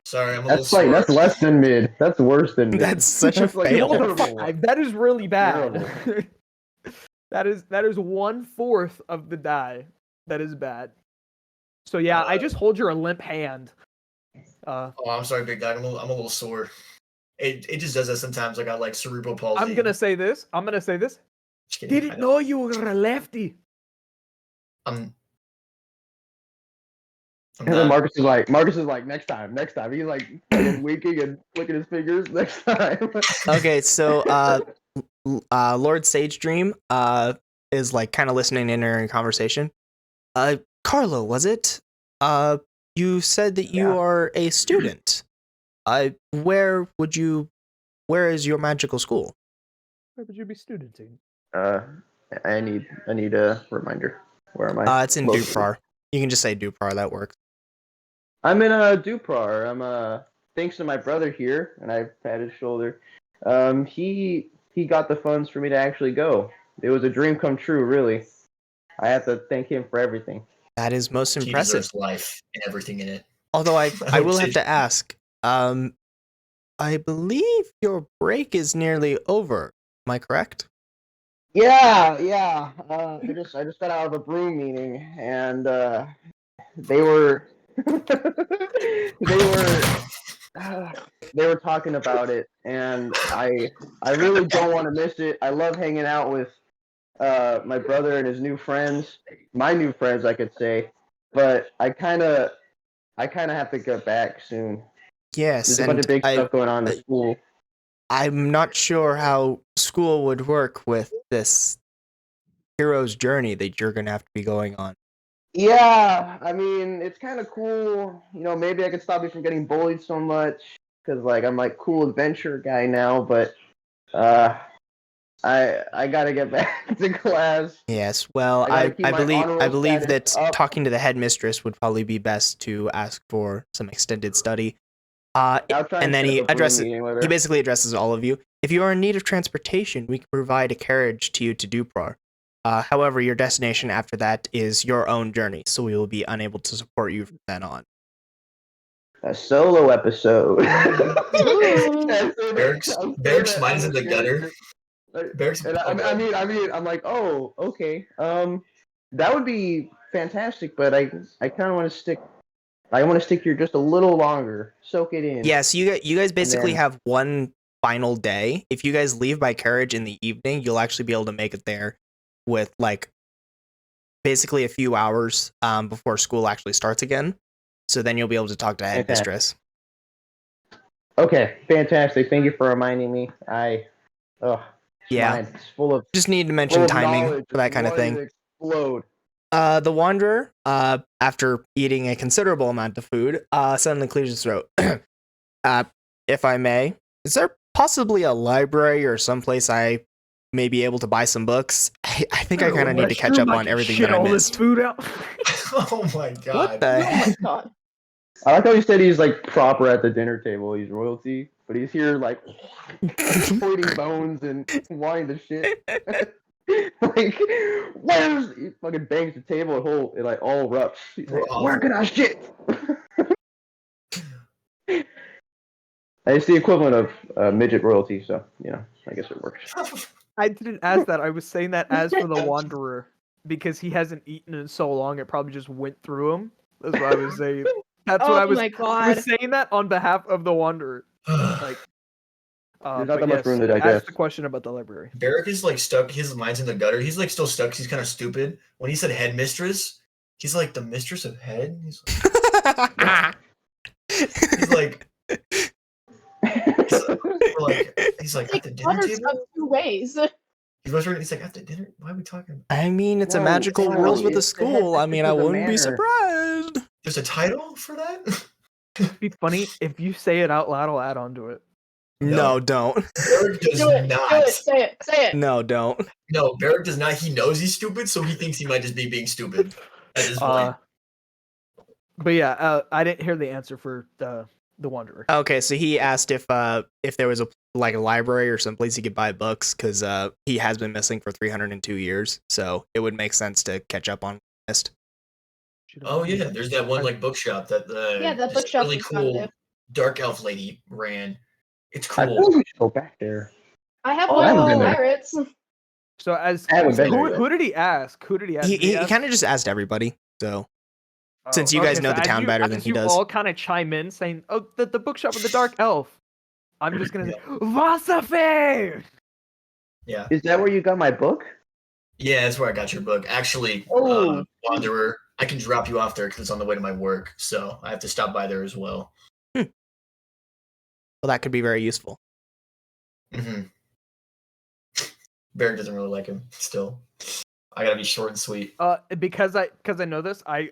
Sorry, I'm a little That's like sore. that's less than mid. That's worse than mid. That's such a That's like fail. horrible. 5. That is really bad. Terrible. that is 1/4 of the die. That is bad. So yeah, I just hold your limp hand. Oh, I'm sorry, big dog. I'm a little sore. It just does that sometimes. I got like cerebral palsy. I'm gonna say this. Just kidding, I Didn't know you were a lefty. I'm And then not. Marcus is like, next time. He's like winking and flicking his fingers. Next time. Okay, so Lord Sagedream is like kind of listening in our conversation. Carlo, was it? You said that you Yeah. are a student. Where is your magical school? Where would you be studenting? I need a reminder. Where am I? It's in Located? Duprar. You can just say Duprar, that works. I'm in Duprar. I'm thanks to my brother here, and I pat his shoulder. He got the funds for me to actually go. It was a dream come true, really. I have to thank him for everything. That is most He impressive. deserves life and everything in it. Although I Lord will have Sage- to ask, I believe your break is nearly over. Am I correct? Yeah. I just got out of a broom meeting, and they were they were talking about it, and I really don't want to miss it. I love hanging out with my brother and his new friends, my new friends, I could say, but I kind of have to get back soon. Yes, There's a bunch and of big stuff going on in school. I'm not sure how school would work with this hero's journey that you're going to have to be going on. Yeah, I mean, it's kind of cool. You know, maybe I could stop me from getting bullied so much because, like, I'm like cool adventure guy now. But I gotta get back to class. Yes, well, I I gotta keep my honor roll believe that status up. talking to the headmistress would probably be best to ask for some extended study. I'll try And then set he up a broom addresses meeting with her. he basically addresses all of you. If you are in need of transportation, we can provide a carriage to you to Duprar. However, your destination after that is your own journey, so we will be unable to support you from then on. A solo episode. Berrick's mind is in the gutter. Berrick's And I mean, I'm like, oh, okay. That would be fantastic, but I kind of want to stick. I want to stick here just a little longer, soak it in. Yeah, so you guys basically then- have one final day. If you guys leave by carriage in the evening, you'll actually be able to make it there with like basically a few hours before school actually starts again. So then you'll be able to talk to headmistress. Okay, fantastic. Thank you for reminding me. Yeah. It's full of Just need to full mention of timing knowledge, for that kind of wanting thing. to explode. The Wanderer, after eating a considerable amount of food, suddenly clears his throat. If I may, is there possibly a library or someplace I may be able to buy some books. I think I kind of need to catch Restroom, up I on can everything shit that I all this missed. food out. Oh my god. What the Oh my heck? god. I like how he said he's like proper at the dinner table. He's royalty, but he's here like pointing bones and wanting the shit. Like, where's he fucking bangs the table and it like all erupts. He's like, We're where awful. can I shit? It's the equivalent of midget royalty, so I guess it works. I didn't ask that. I was saying that as for the Wanderer because he hasn't eaten in so long. It probably just went through him. That's what I was saying. That's what Oh I was. my I god. was saying that on behalf of the Wanderer. Like, There's not but that much yes, room to ask digest. the question about the library. Berrick is like stuck. His mind's in the gutter. He's like still stuck. He's kind of stupid. When he said headmistress, he's like the mistress of head. He's like he's like at the dinner Water's table. up 2 ways. He's like at the dinner. Why are we talking? I mean, it's a Whoa, magical whoa, world with a it's the school. I mean, I headmistress of the wouldn't be manor. surprised. There's a title for that. It'd be funny if you say it out loud. I'll add on to it. No, don't. Berrick does Do it. not. Do it. Say it. Say it. No, don't. No, Berrick does not. He knows he's stupid, so he thinks he might just be being stupid at this point. But yeah, I didn't hear the answer for the Wanderer. Okay, so he asked if there was a library or someplace he could buy books because he has been missing for 302 years, so it would make sense to catch up on list. Oh yeah, there's that one like bookshop that Yeah, that this bookshop really was cool founded. dark elf lady ran. It's I feel cool. like we should go back there. I have Oh, one I haven't of been the there. pirates. So as I haven't been there yet. who did he ask? Who did he ask? He Did he he ask- kind of just asked everybody. So Oh, since you guys know so the as town better than as he you does. all kind of chime in saying, "Oh, the bookshop with the dark elf." I'm just gonna say, "Vasafe!" Yeah. Is that where you got my book? Yeah, that's where I got your book. Actually, Oh. Wanderer, I can drop you off there because it's on the way to my work, so I have to stop by there as well. Well, that could be very useful. Mm-hmm. Berrick doesn't really like him still. I gotta be short and sweet. Because I know this, I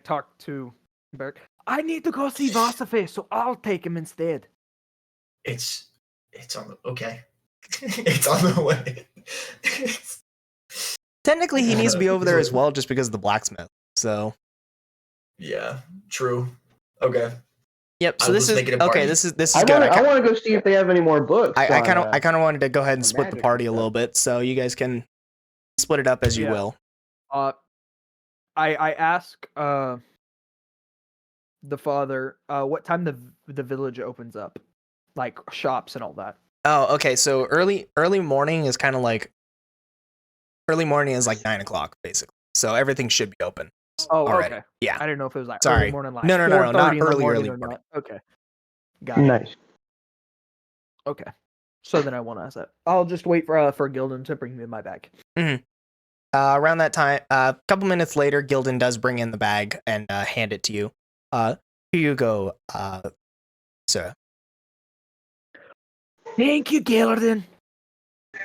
talked to Berrick. I need to go see Vasafe, so I'll take him instead. It's on the okay. It's on the way. Technically, he needs to be over there as well, just because of the blacksmith. So Yeah, true. Okay. yep. I So will this just is make it a party. okay. This is I good. want to go see if they have any more books. I on, kind of wanted to go ahead and on split the magic party a and little stuff. bit, so you guys can split it up as you Yeah. will. I ask the father what time the village opens up, like shops and all that. Oh, okay. So early morning is kind of like early morning is like 9 o'clock basically. So everything should be open. Oh, already. okay. Yeah. I didn't know if it was like Sorry. early morning, like No, not 4:30 in the early morning or morning. not. Okay, got it. Nice. Okay, so then I won't ask that. I'll just wait for Gildan to bring me my bag. Around that time, a couple minutes later, Gildan does bring in the bag and hand it to you. Here you go, sir. Thank you, Gildan.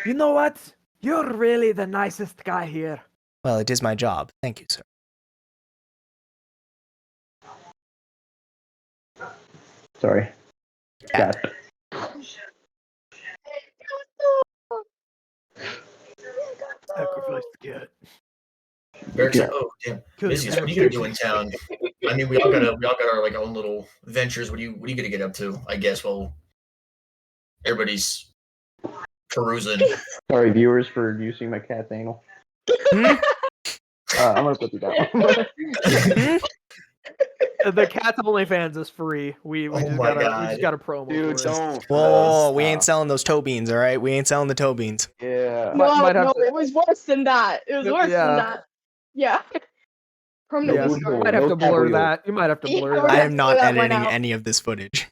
You know what? You're really the nicest guy here. Well, it is my job. Thank you, sir. Sorry. Cat. Cat. Sacrifice the cat. Berrick's Yeah. like, oh damn, Mizius, what are you gonna do in town? I mean, we all got our like own little ventures. What are you gonna get up to? I guess. Well, everybody's perusing. Sorry, viewers, for using my cat's anal. Hmm? I'm gonna put you down. The cat's OnlyFans is free. We Oh just my got God. a promo. Dude, for it. don't. Whoa, we Stop. ain't selling those toe beans, all right? We ain't selling the toe beans. Yeah. Might No, have no, to- it was worse than that. It was Yeah. worse than that. Yeah. Permanently Yeah, No you scarred. might have no to blur taboo. that. You might have to Yeah, blur we're that. I gonna am not throw that one editing out. any of this footage.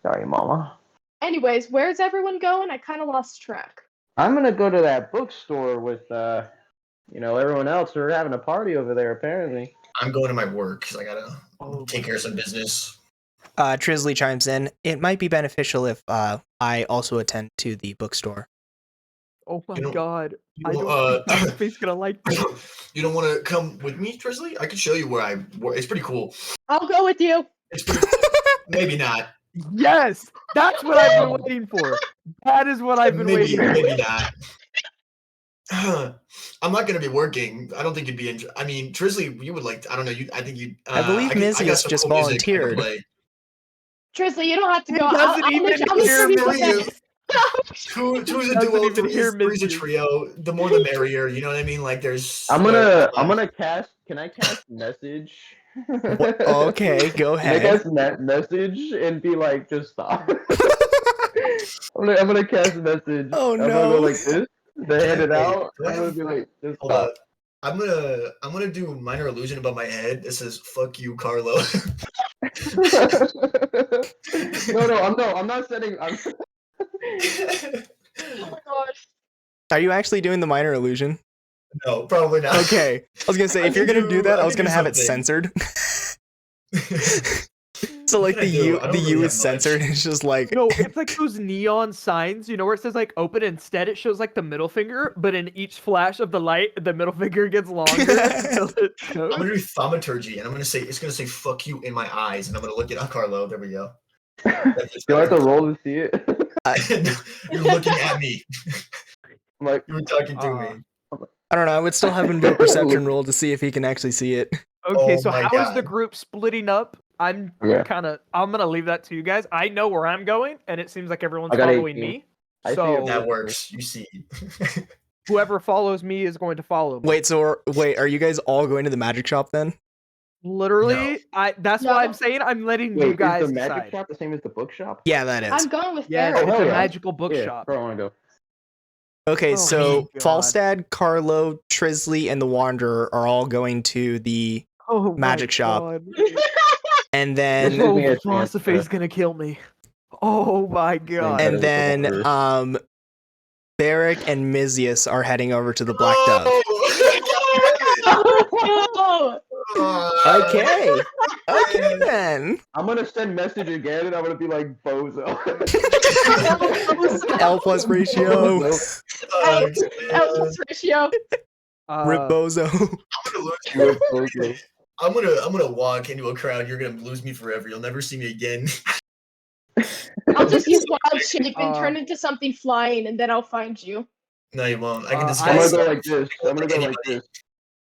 Sorry, Mama. Anyways, where's everyone going? I kind of lost track. I'm gonna go to that bookstore with everyone else. We're having a party over there apparently. I'm going to my work because I gotta Oh take care of some business. Trislee chimes in. It might be beneficial if I also attend to the bookstore. Oh my You know- god. I know, don't think Vasafi's gonna like this. You don't want to come with me, Trislee? I can show you where I work. It's pretty cool. I'll go with you. It's pretty, maybe not. Yes, that's what I've been waiting for. That is what I've been maybe, waiting for. maybe not. I'm not gonna be working. I don't think you'd be. I mean, Trislee, you would like. I don't know. I think you. I believe I got Mizius some just cool music I can volunteered. play. Trislee, you don't have to He go. doesn't even I'll hear distribute the Mizius. things. Two's a Doesn't duo, even hear three's a Mizius. trio. The more the merrier. You know what I mean? Like there's. I'm gonna cast. Can I cast message? Okay, go Can I ahead. cast message and be like, just stop. I'm gonna cast message. Oh, I'm gonna no. go like this. Then hand it Wait, out. do I I'm gonna have- be like, just Hold stop. up. I'm gonna do minor illusion above my head. It says "fuck you, Carlo." I'm not setting. Oh my gosh. Are you actually doing the minor illusion? No, probably not. Okay. I was gonna say, I if you're can gonna do that, I I was can gonna do have it something. censored. So like What can the I do? U I don't the really U have is censored. much. It's just like No, it's like those neon signs, you know, where it says like open. Instead, it shows like the middle finger, but in each flash of the light, the middle finger gets longer until it I'm goes. gonna do thaumaturgy, and I'm gonna say it's gonna say "fuck you" in my eyes, and I'm gonna look at Carlo. There we go. Do I have to roll to see it? You're looking at me. I'm like, You were talking to me. I don't know. I would still have him do a perception roll to see if he can actually see it. Okay, Oh so my how is the God. group splitting up? I'm Yeah. I'm gonna leave that to you guys. I know where I'm going, and it seems like everyone's I got following 18. me. I see So it. That works. You see. whoever follows me is going to follow me. Wait, are you guys all going to the magic shop then? Literally, that's No. why I'm saying I'm letting you Wait, guys is the magic decide. shop the same as the bookshop? Yeah, that is. I'm going with Yes, Barrick. it's hell a yeah. magical Yeah, bookshop. where I want to go. Okay, Oh so my God. Falstad, Carlo, Trislee, and the Wanderer are all going to the Oh magic my shop. God. and This then gives me a chance Philosophy's to- gonna kill me. Oh my God. and better with the then Wanderer. Berrick and Mizius are heading over to the Black Dove. Oh, Okay. Okay then. I'm gonna send message again, and I'm gonna be like bozo. L plus ratio. Bozo. L ratio. Rip bozo. Bozo. I'm gonna walk into a crowd. You're gonna lose me forever. You'll never see me again. I'll just use wild shape and Uh, turn into something flying, and then I'll find you. No, you won't. I can I'm I'm disguise. gonna go I- like this. I'm gonna go like this.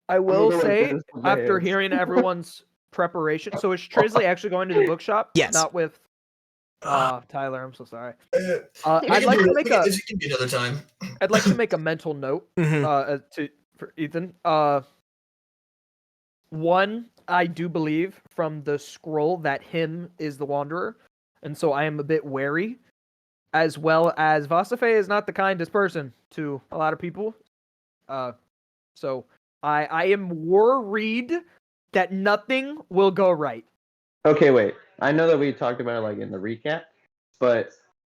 I will gonna go like say, this with my after hands. hearing everyone's preparation, so is Trislee actually going to the bookshop? Yes. Not with Tyler. I'm so sorry. We I'd can like do to it. make This can be another time. I'd like to make a mental note Mhm. for Ethan. One, I do believe from the scroll that him is the Wanderer, and so I am a bit wary. As well as Vasafe is not the kindest person to a lot of people. So I am worried that nothing will go right. Okay, wait. I know that we talked about it like in the recap, but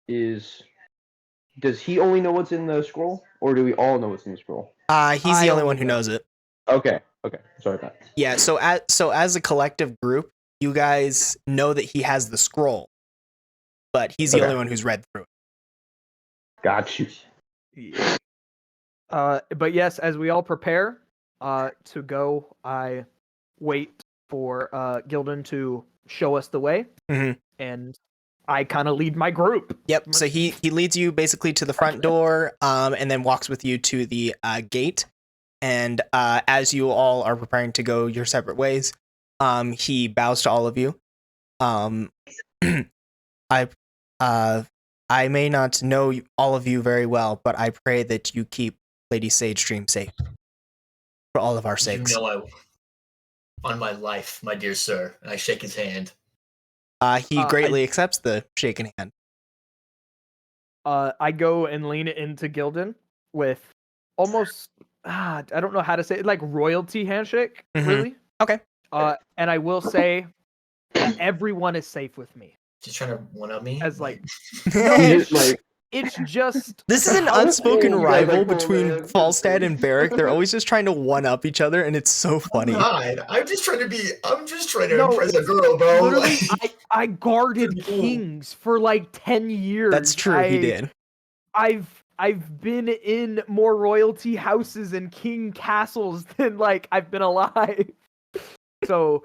does he only know what's in the scroll, or do we all know what's in the scroll? He's the I only only one who know. knows it. Okay. Sorry about that. Yeah, so as a collective group, you guys know that he has the scroll, but he's the Okay. only one who's read through it. Got you. But yes, as we all prepare to go, I wait for Gildan to show us the way, and I kind of lead my group. Yep. So he leads you basically to the front door, and then walks with you to the gate. And as you all are preparing to go your separate ways, he bows to all of you. I may not know all of you very well, but I pray that you keep Lady Sagedream safe for all of our sakes. You know on my life, my dear sir. And I shake his hand. He greatly accepts the shaken hand. I go and lean it into Gildan with almost I don't know how to say it, like royalty handshake, really. Okay. And I will say that everyone is safe with me. Just trying to one up me. As like Just, like, it's just This is an How unspoken cool, you guys are rival cool, between man. Falstad and Berrick. They're always just trying to one up each other, and it's so funny. God, I'm just trying to No, impress a girl, bro. literally Like, I guarded Cool. kings for like 10 years. That's true. He did. I've been in more royalty houses and king castles than like I've been alive. So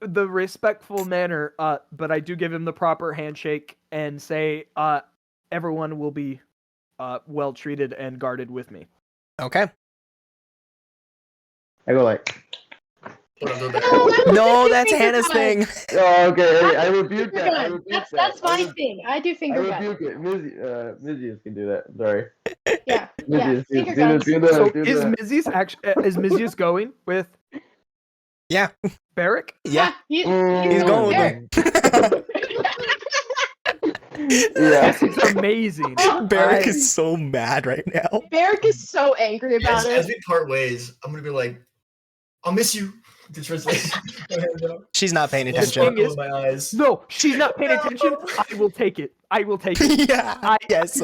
the respectful manner, but I do give him the proper handshake and say, everyone will be well treated and guarded with me. Okay. I go like, Hold on, go back. No, do that's finger Hannah's guns. thing. oh, okay, hey, I That's rebuke finger that. I guns. rebuke That's that. my thing. I do I finger guns. rebuke it. Mizius can do that. Sorry. Yeah. Mizius, Finger do guns. the, So do is the. Mizius is Mizius going with Yeah. Berrick? Yeah. He's He's going with there. them. Yeah. This is amazing. Barrick is so mad right now. Barrick is so angry about As it. we part ways, I'm gonna be like, I'll miss you. To Trislee. She's not paying Little attention. sparkle in my eyes. No, she's not paying attention. I will take it. I will take it. Yeah. Yes.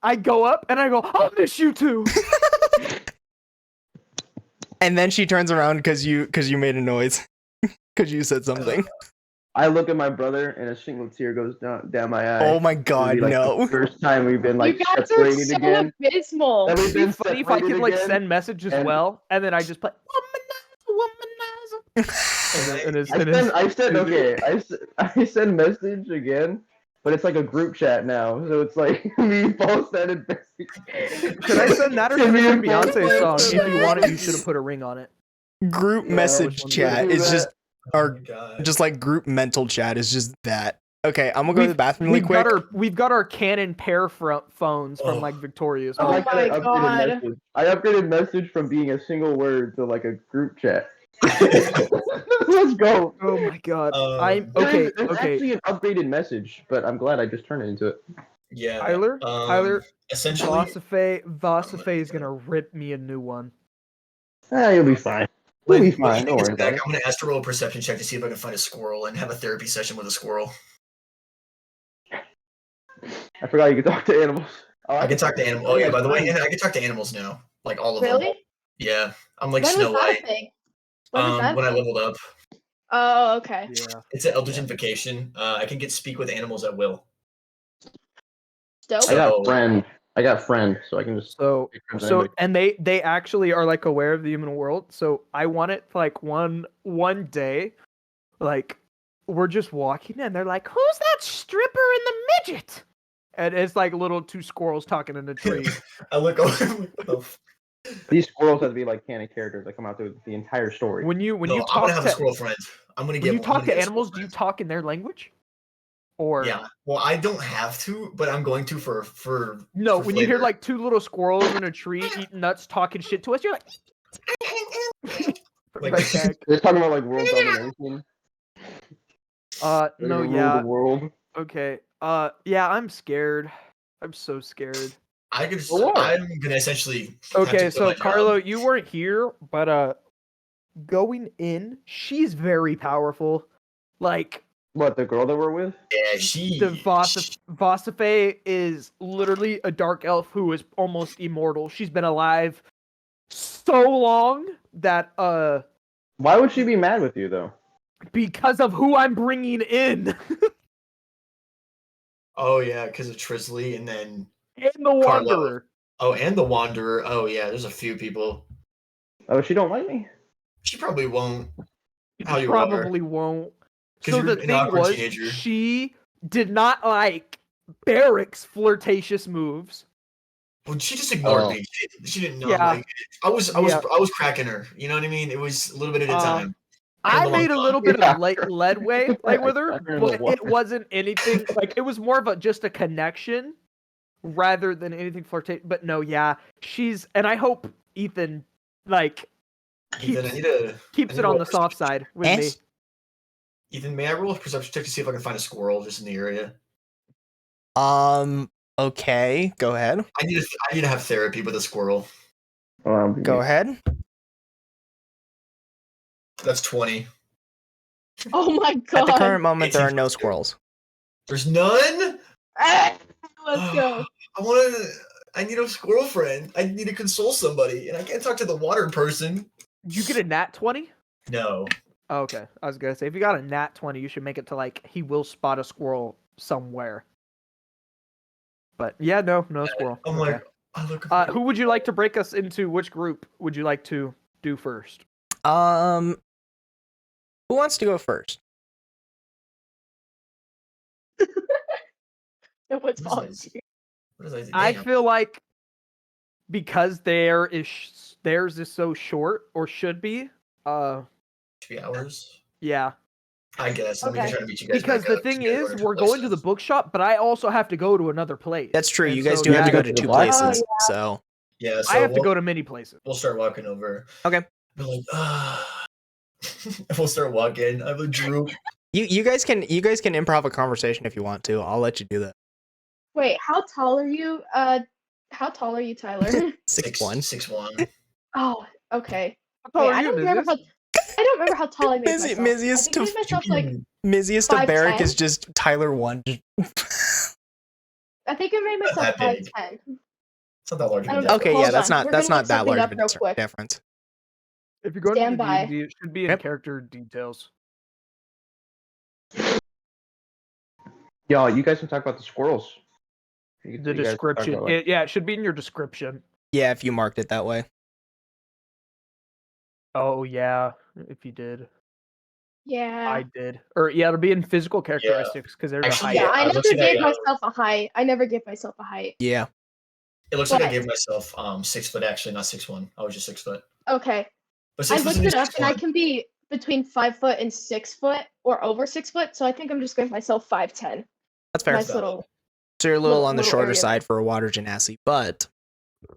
I go up and I go, I'll miss you too. And then she turns around because you made a noise. Because you said something. I look at my brother and a single tear goes down my eye. Oh my It'll god, be, like, no. The first time we've been like You guys are separated so again. abysmal. That we've It'd been be funny if I separated could like again. send messages as and- well, and then I just play womanizer. I send message again, but it's like a group chat now. So it's like me, Falstad, and Berrick. Should I send that or should I Me send and Beyonce's song? Falstad. If you want it, you should have put a ring on it. Group Yeah, message which one chat do is that? just Oh our my God. just like group mental chat is just that. Okay, I'm gonna go to the bathroom really quick. We've got our Canon pair phones from Oh. like Victoria's. Oh like my that upgraded God. message. I upgraded message from being a single word to like a group chat. Let's go. Oh my god. Um, I'm okay. There's Okay. actually an upgraded message, but I'm glad I just turned it into it. Yeah. Tyler, Essentially, Vasafe is gonna rip me a new one. You'll be fine. You'll be fine. Don't worry about it. I'm gonna ask to roll a perception check to see if I can find a squirrel and have a therapy session with a squirrel. I forgot you could talk to animals. Oh, I can talk to animals. Oh yeah, by the way, I can talk to animals now, like all of them. Really? Yeah, I'm like When Snow was that a White. thing? When was that? When I leveled up, Oh, okay. Yeah. it's an Eldritch Invocation. I can get speak with animals at will. Dope. I got friend, so I can just. So pick friends so anybody. and they actually are like aware of the human world. So I want it like one day, like we're just walking and they're like, "Who's that stripper in the midget?" And it's like little two squirrels talking in a tree. I look over. These squirrels have to be like canon characters that come out through the entire story. When you I'm talk gonna have a to squirrel friend. I'm gonna when get. you I'm talk gonna to get a animals, squirrel do you talk in their language? Or friend. Yeah. Well, I don't have to, but I'm going to for. no, for when you hear flavor. like two little squirrels in a tree eating nuts talking shit to us, you're like, Like- right back. They're talking about like world domination. They're No, gonna rule yeah. the world. Okay. Yeah, I'm scared. I'm so scared. I could. Just, For what? I'm gonna essentially. have to Okay, quit so my job. Carlo, you weren't here, but going in, she's very powerful. Like What, the girl that we're with? Yeah, she. the Vasafe is literally a dark elf who is almost immortal. She's been alive so long that Why would she be mad with you though? because of who I'm bringing in Oh yeah, because of Trislee, and then and the Wanderer. and the Wanderer. Oh yeah, there's a few people. Oh, she don't like me? She probably won't. How you Probably won't. 'Cause So you're the an thing awkward was, teenager. she did not like Berrick's flirtatious moves. Well, she just ignored Oh. me. She didn't know. Yeah. Like, I was cracking her. You know what I mean? It was a little bit at a time. I And the made a long little bit Yeah. of leadway like with her, I heard but the it one. wasn't anything like it was more of just a connection rather than anything flirtatious. But no, yeah, she's and I hope Ethan like Ethan, I keeps, need a. keeps I need it to on roll the a soft side with me. Yes. Ethan, may I roll a perception check to see if I can find a squirrel just in the area? Okay, go ahead. I need to have therapy with a squirrel. Go ahead. That's 20. Oh my god. At the current moment, there are 18. no squirrels. There's none. Ah, let's go. I need a squirrel friend. I need to console somebody, and I can't talk to the water person. You get a nat 20? No. Oh, okay, I was gonna say if you got a nat 20, you should make it to like he will spot a squirrel somewhere. But yeah, no squirrel. I'm Okay. like, I look. Who would you like to break us into? Which group would you like to do first? Who wants to go first? No one's What is this? volunteering. What is this? I Damn. feel like because theirs is so short, or should be. 3 hours. Yeah. I guess. And we can Okay. try to meet you guys. Because back the up, thing you guys is, go to we're going to the places. bookshop, but I also have to go to another place. That's true. And You guys so, do have yeah, to go go to to 2 the black- places. Oh, So Yeah, so I have to we'll, go to many places. we'll start walking over. okay. Be like, we'll start walking. I have a droop. You guys can improv a conversation if you want to. I'll let you do that. Wait, how tall are you? How tall are you, Tyler? 6'1". 6'1". Oh, okay. How tall Wait, are I you, don't remember Mizius? I don't remember how tall I made Mizius- myself. Mizius I think I made myself like Mizius to 5'10"? Berrick is just Tyler 1. I think I made myself that big. 5'10". It's not that large of I a don't difference. know. Okay, yeah, Hold that's on, not we're that's gonna not look that something large up of real a quick. difference. If you're going Stand to by. D&D, it should be in Yep. character details. Y'all, you guys can talk about the squirrels. The You guys can talk description. about, like- Yeah, it should be in your description. Yeah, if you marked it that way. Oh, yeah, if you did. Yeah. I did. Or, yeah, it'll be in physical characteristics, because there's Actually, a height. Yeah, I it never looks like gave I, myself a height. I never gave myself a height. Yeah. It looks like I What? gave myself 6 foot actually, not 6'1". I was just 6 foot. Okay. But I 6 foot's looked new it up and I 6'1". can be between 5 foot and 6 foot or over 6 foot, so I think I'm just giving myself 5'10". That's fair. Nice valid. little. So you're a little on the little shorter area side for a water genasi, but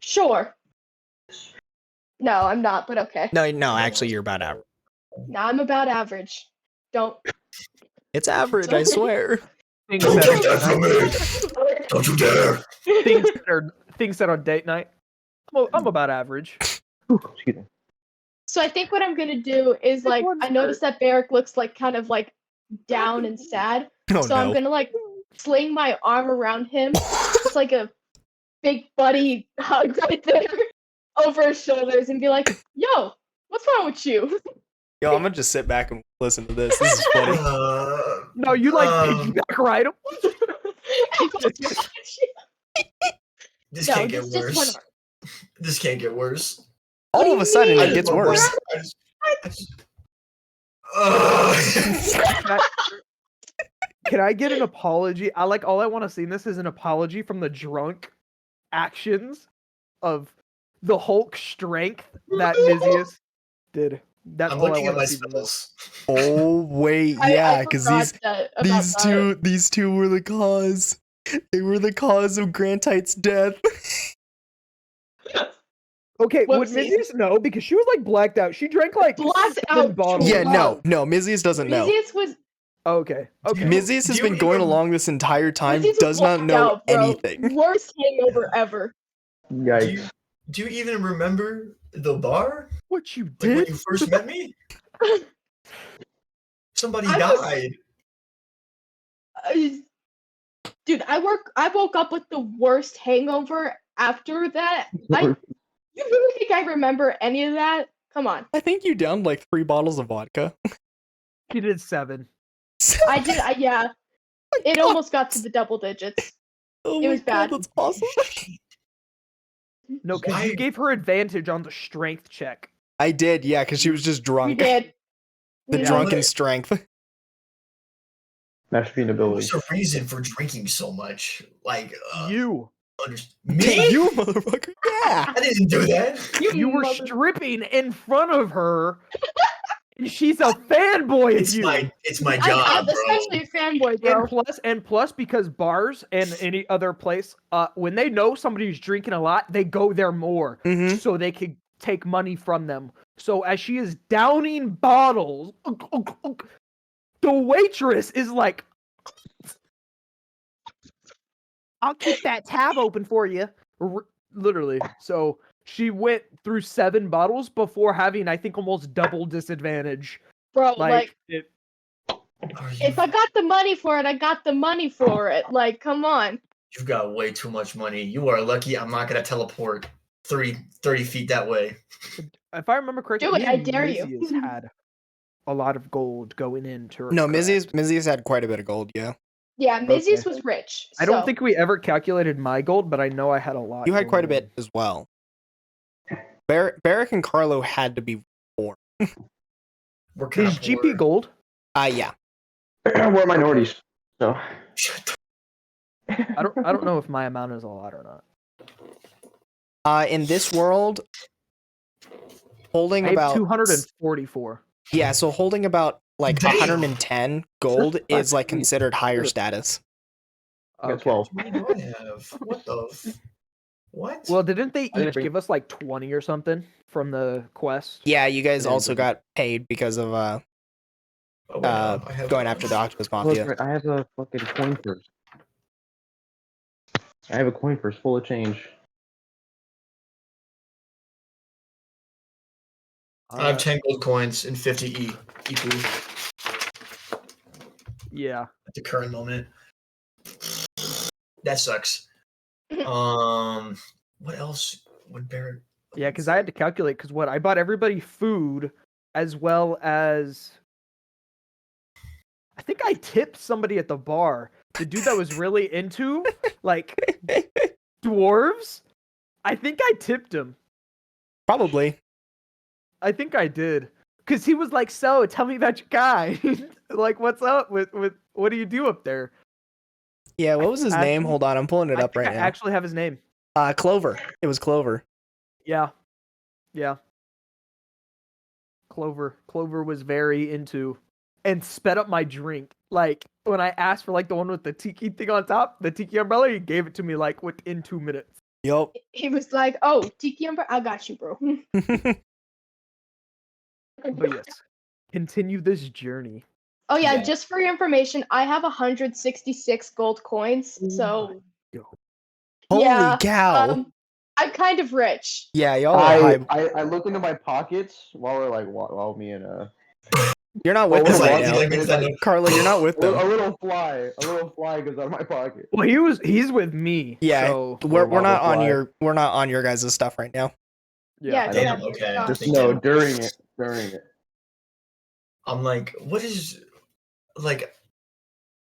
Sure. No, I'm not, but okay. no, actually you're about average. No, I'm about average. Don't. It's average, I swear. Things Don't that take that are from me! Don't you dare! things that on date night. I'm about average. Excuse me. So I think what I'm gonna do is like one's I noticed that Berrick looks like kind of like down and sad. Oh So I'm no. gonna like sling my arm around him. It's like a big buddy hug right there over his shoulders and be like, yo, what's wrong with you? Yo, I'm gonna just sit back and listen to this. This is funny. No, you like Um, piggyback ride him. This No, can't get just one worse. arm. This can't get worse. What do All you of a sudden mean? it gets worse. Can I get an apology? All I want to see in this is an apology from the drunk actions of the Hulk strength that Mizius did. That's I'm all I looking at want my to see from this. spells. Oh wait, I yeah, because forgot about these two were the cause. They were the cause of Grantite's death. Okay, would Whoopsies. Mizius know? Because she was like blacked out. She drank like Blacked 7 out bottles. Yeah, Wow. no, Mizius doesn't know. Mizius was Okay. Okay. Mizius has do been you going even- along this entire time, Mizius was does not blacked know out, bro. anything. Worst hangover ever. Yikes. Do you even remember the bar? What you Like when did? you first met me? Somebody I was- died. Dude, I woke up with the worst hangover after that. You really think I remember any of that? Come on. I think you downed like 3 bottles of vodka. She did 7. I did. Yeah. It almost got to the double digits. Oh It my was bad. God, that's awesome. No, because Why- you gave her advantage on the strength check. I did, yeah, because she was just We drunk. did. The We Yeah. drunken But- strength. Match being ability. What's the reason for drinking so much? Like, You. me? You motherfucker. Yeah. I didn't do that. You were mother- stripping in front of her. And she's a fanboy of It's you. my I'm job, bro. essentially a fanboy, bro. And plus, because bars and any other place, when they know somebody's drinking a lot, they go there more Mm-hmm. so they can take money from them. So as she is downing bottles, the waitress is like, "I'll keep that tab open for you." Literally. So she went through 7 bottles before having, I think, almost double disadvantage. Bro, Like, like Are you- if I got the money for it, I got the money for it. Like, come on. You've got way too much money. You are lucky I'm not going to teleport 30 feet that way. if I remember correctly, Do it, me I and dare you. Mizius had a lot of gold going into her. No, correct? Mizius had quite a bit of gold, yeah. Yeah, Mizius Okay. was rich. I don't so- think we ever calculated my gold, but I know I had a lot. You had going quite a in. bit as well. Berrick and Carlo had to be 4. We're kind Is of GP gold? Yeah. We're minorities, so Shut I don't know if my amount is a lot or not. In this world, holding I have about 244. yeah, so holding about like Damn. 110 gold is like considered higher status. I got Okay. 12. How many do I have? What the? What? Well, didn't they I didn't each bring- give us like 20 or something from the quest? Yeah, you guys Yeah, also but- got paid because of Oh, wait, no, I have going after the Octopus Oh, Mafia. that's right. I have a fucking coin purse. I have a coin purse full of change. I have 10 gold coins and 50 EP Yeah. at the current moment. That sucks. What else would Barrett? Yeah, because I had to calculate because what I bought everybody food as well as I think I tipped somebody at the bar. The dude that was really into like dwarves. I think I tipped him. Probably. I think I did. Cause he was like, so tell me about your guy. Like, what's up with what do you do up there? Yeah, what was his name? Actually- Hold on, I'm pulling it I up think right I now. actually have his name. Clover. It was Clover. Yeah. Yeah. Clover was very into and sped up my drink. Like when I asked for like the one with the tiki thing on top, the tiki umbrella, he gave it to me like within 2 minutes. Yup. He was like, "Oh, Tiki Umber, I got you, bro." But yes, continue this journey. Oh yeah, Yeah. just for your information, I have 166 gold coins. So Holy yeah, cow. I'm kind of rich. Yeah, y'all are high. I look into my pockets while me and You're not with Oh, them it's right like- now. it's Makes like- that Carlo, you're not with a them. little fly goes out of my pocket. Well, he's with me. Yeah, So we're not on Fly. we're not on your guys' stuff right now. Yeah, I Damn, yeah, okay. yeah. Just Thank no you. during it. I'm like, what is like?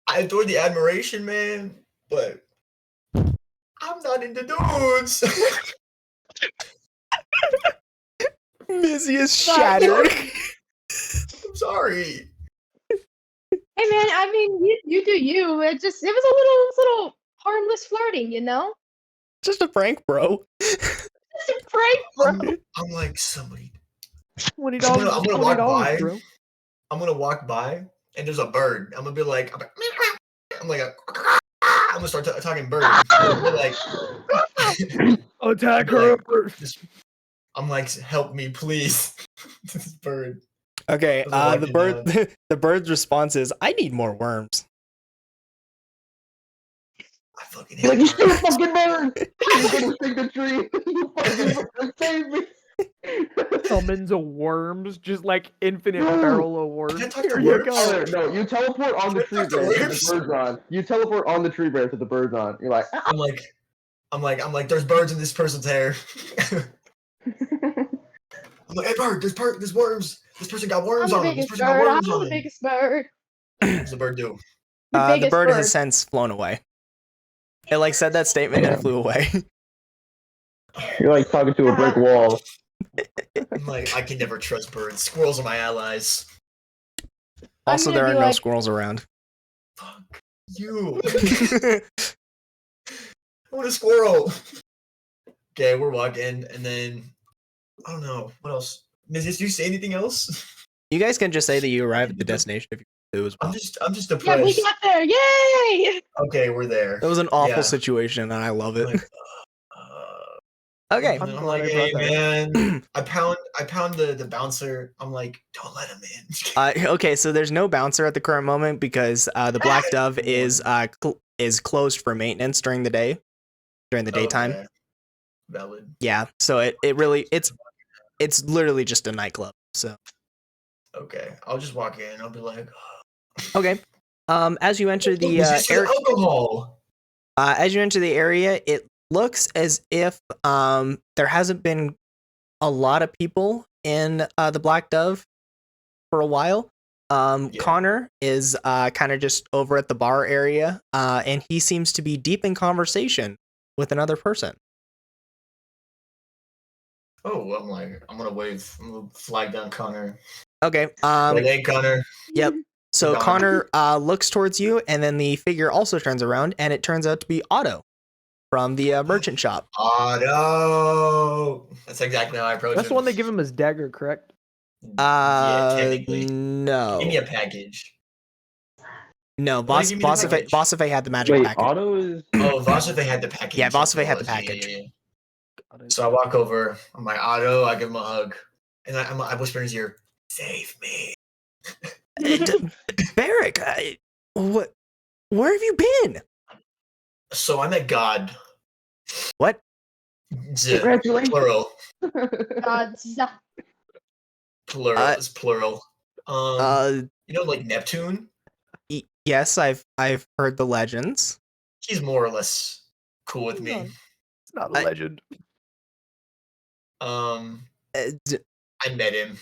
I adore the admiration, man, but I'm not into dudes. Mizius Sorry. shattered. I'm sorry. Hey man, I mean, you do you. It was a little harmless flirting, you know? Just a prank, bro. Just a prank, bro. I'm like somebody. $20. I'm gonna walk by. bro. I'm gonna walk by, and there's a bird. I'm gonna be like, I'm gonna start talking bird. I'm gonna be like, Attack Like- her. I'm like, help me, please. This bird. Okay, Doesn't like the it bird the bird's response is, I need more worms. I fucking He's like, hate you stupid birds. fucking bird! You're gonna stick the tree! You fucking bird, save me! Summons of worms, just like infinite No. barrel of worms. Can I talk to Here you worms? go. No, you teleport on the tree Talk to branch with worms. the birds on. You teleport on the tree branch with the birds on. You're like, I'm like, there's birds in this person's hair. I'm like, hey, bird, there's worms. This person got I'm worms the on him. This biggest person got bird. I'm worms on the him. biggest bird. What does the bird do? The The biggest bird has since flown away. It like said that statement and flew away. you're like talking to a brick wall. I'm like, I can never trust birds. Squirrels are my allies. Also, gonna there are be no like- squirrels around. Fuck you. I want a squirrel. Okay, we're walking, and then I don't know what else. Mizius, do you say anything else? You guys can just say that you arrived at the destination if you do as well. I'm just Yeah, we depressed. got there. Yay! Okay, we're there. That was an awful Yeah. situation, and I love I'm it. like, Okay. and then I'm I'm glad like, I hey brought that man, I pound the bouncer. I'm like, don't let him in. Okay, so there's no bouncer at the current moment because the Black Dove is closed for maintenance during the day, during the daytime. Okay. Valid. Yeah, so it really it's literally just a nightclub. So Okay, I'll just walk in. I'll be like, okay, as you enter the Mizius, there's alcohol. as you enter the area, it looks as if there hasn't been a lot of people in the Black Dove for a while. Yeah. Connor is kind of just over at the bar area, and he seems to be deep in conversation with another person. Oh, I'm like, I'm gonna wave. I'm gonna flag down Connor. Okay. Like, hey, Connor. Yep. So Gone. Connor looks towards you, and then the figure also turns around, and it turns out to be Otto from the merchant shop. Otto. That's exactly how I approach That's him. the one they give him his dagger, correct? Yeah, technically. No. Give me a package. No, Why give me the package? Vosifay had the magic Wait, package. Otto is. Oh, Vosifay had the package. Yeah, That's what Vosifay had the it was. package. Yeah. Got it. So I walk over. I'm like, Otto. I give him a hug, and I whisper in his ear, "Save me." Berrick, what? Where have you been? So I met God. What? Congratulations. Plural. Gods. Plural. It's plural. You know, like Neptune. Yes, I've heard the legends. He's more or less cool with me. It's not a legend. I met him,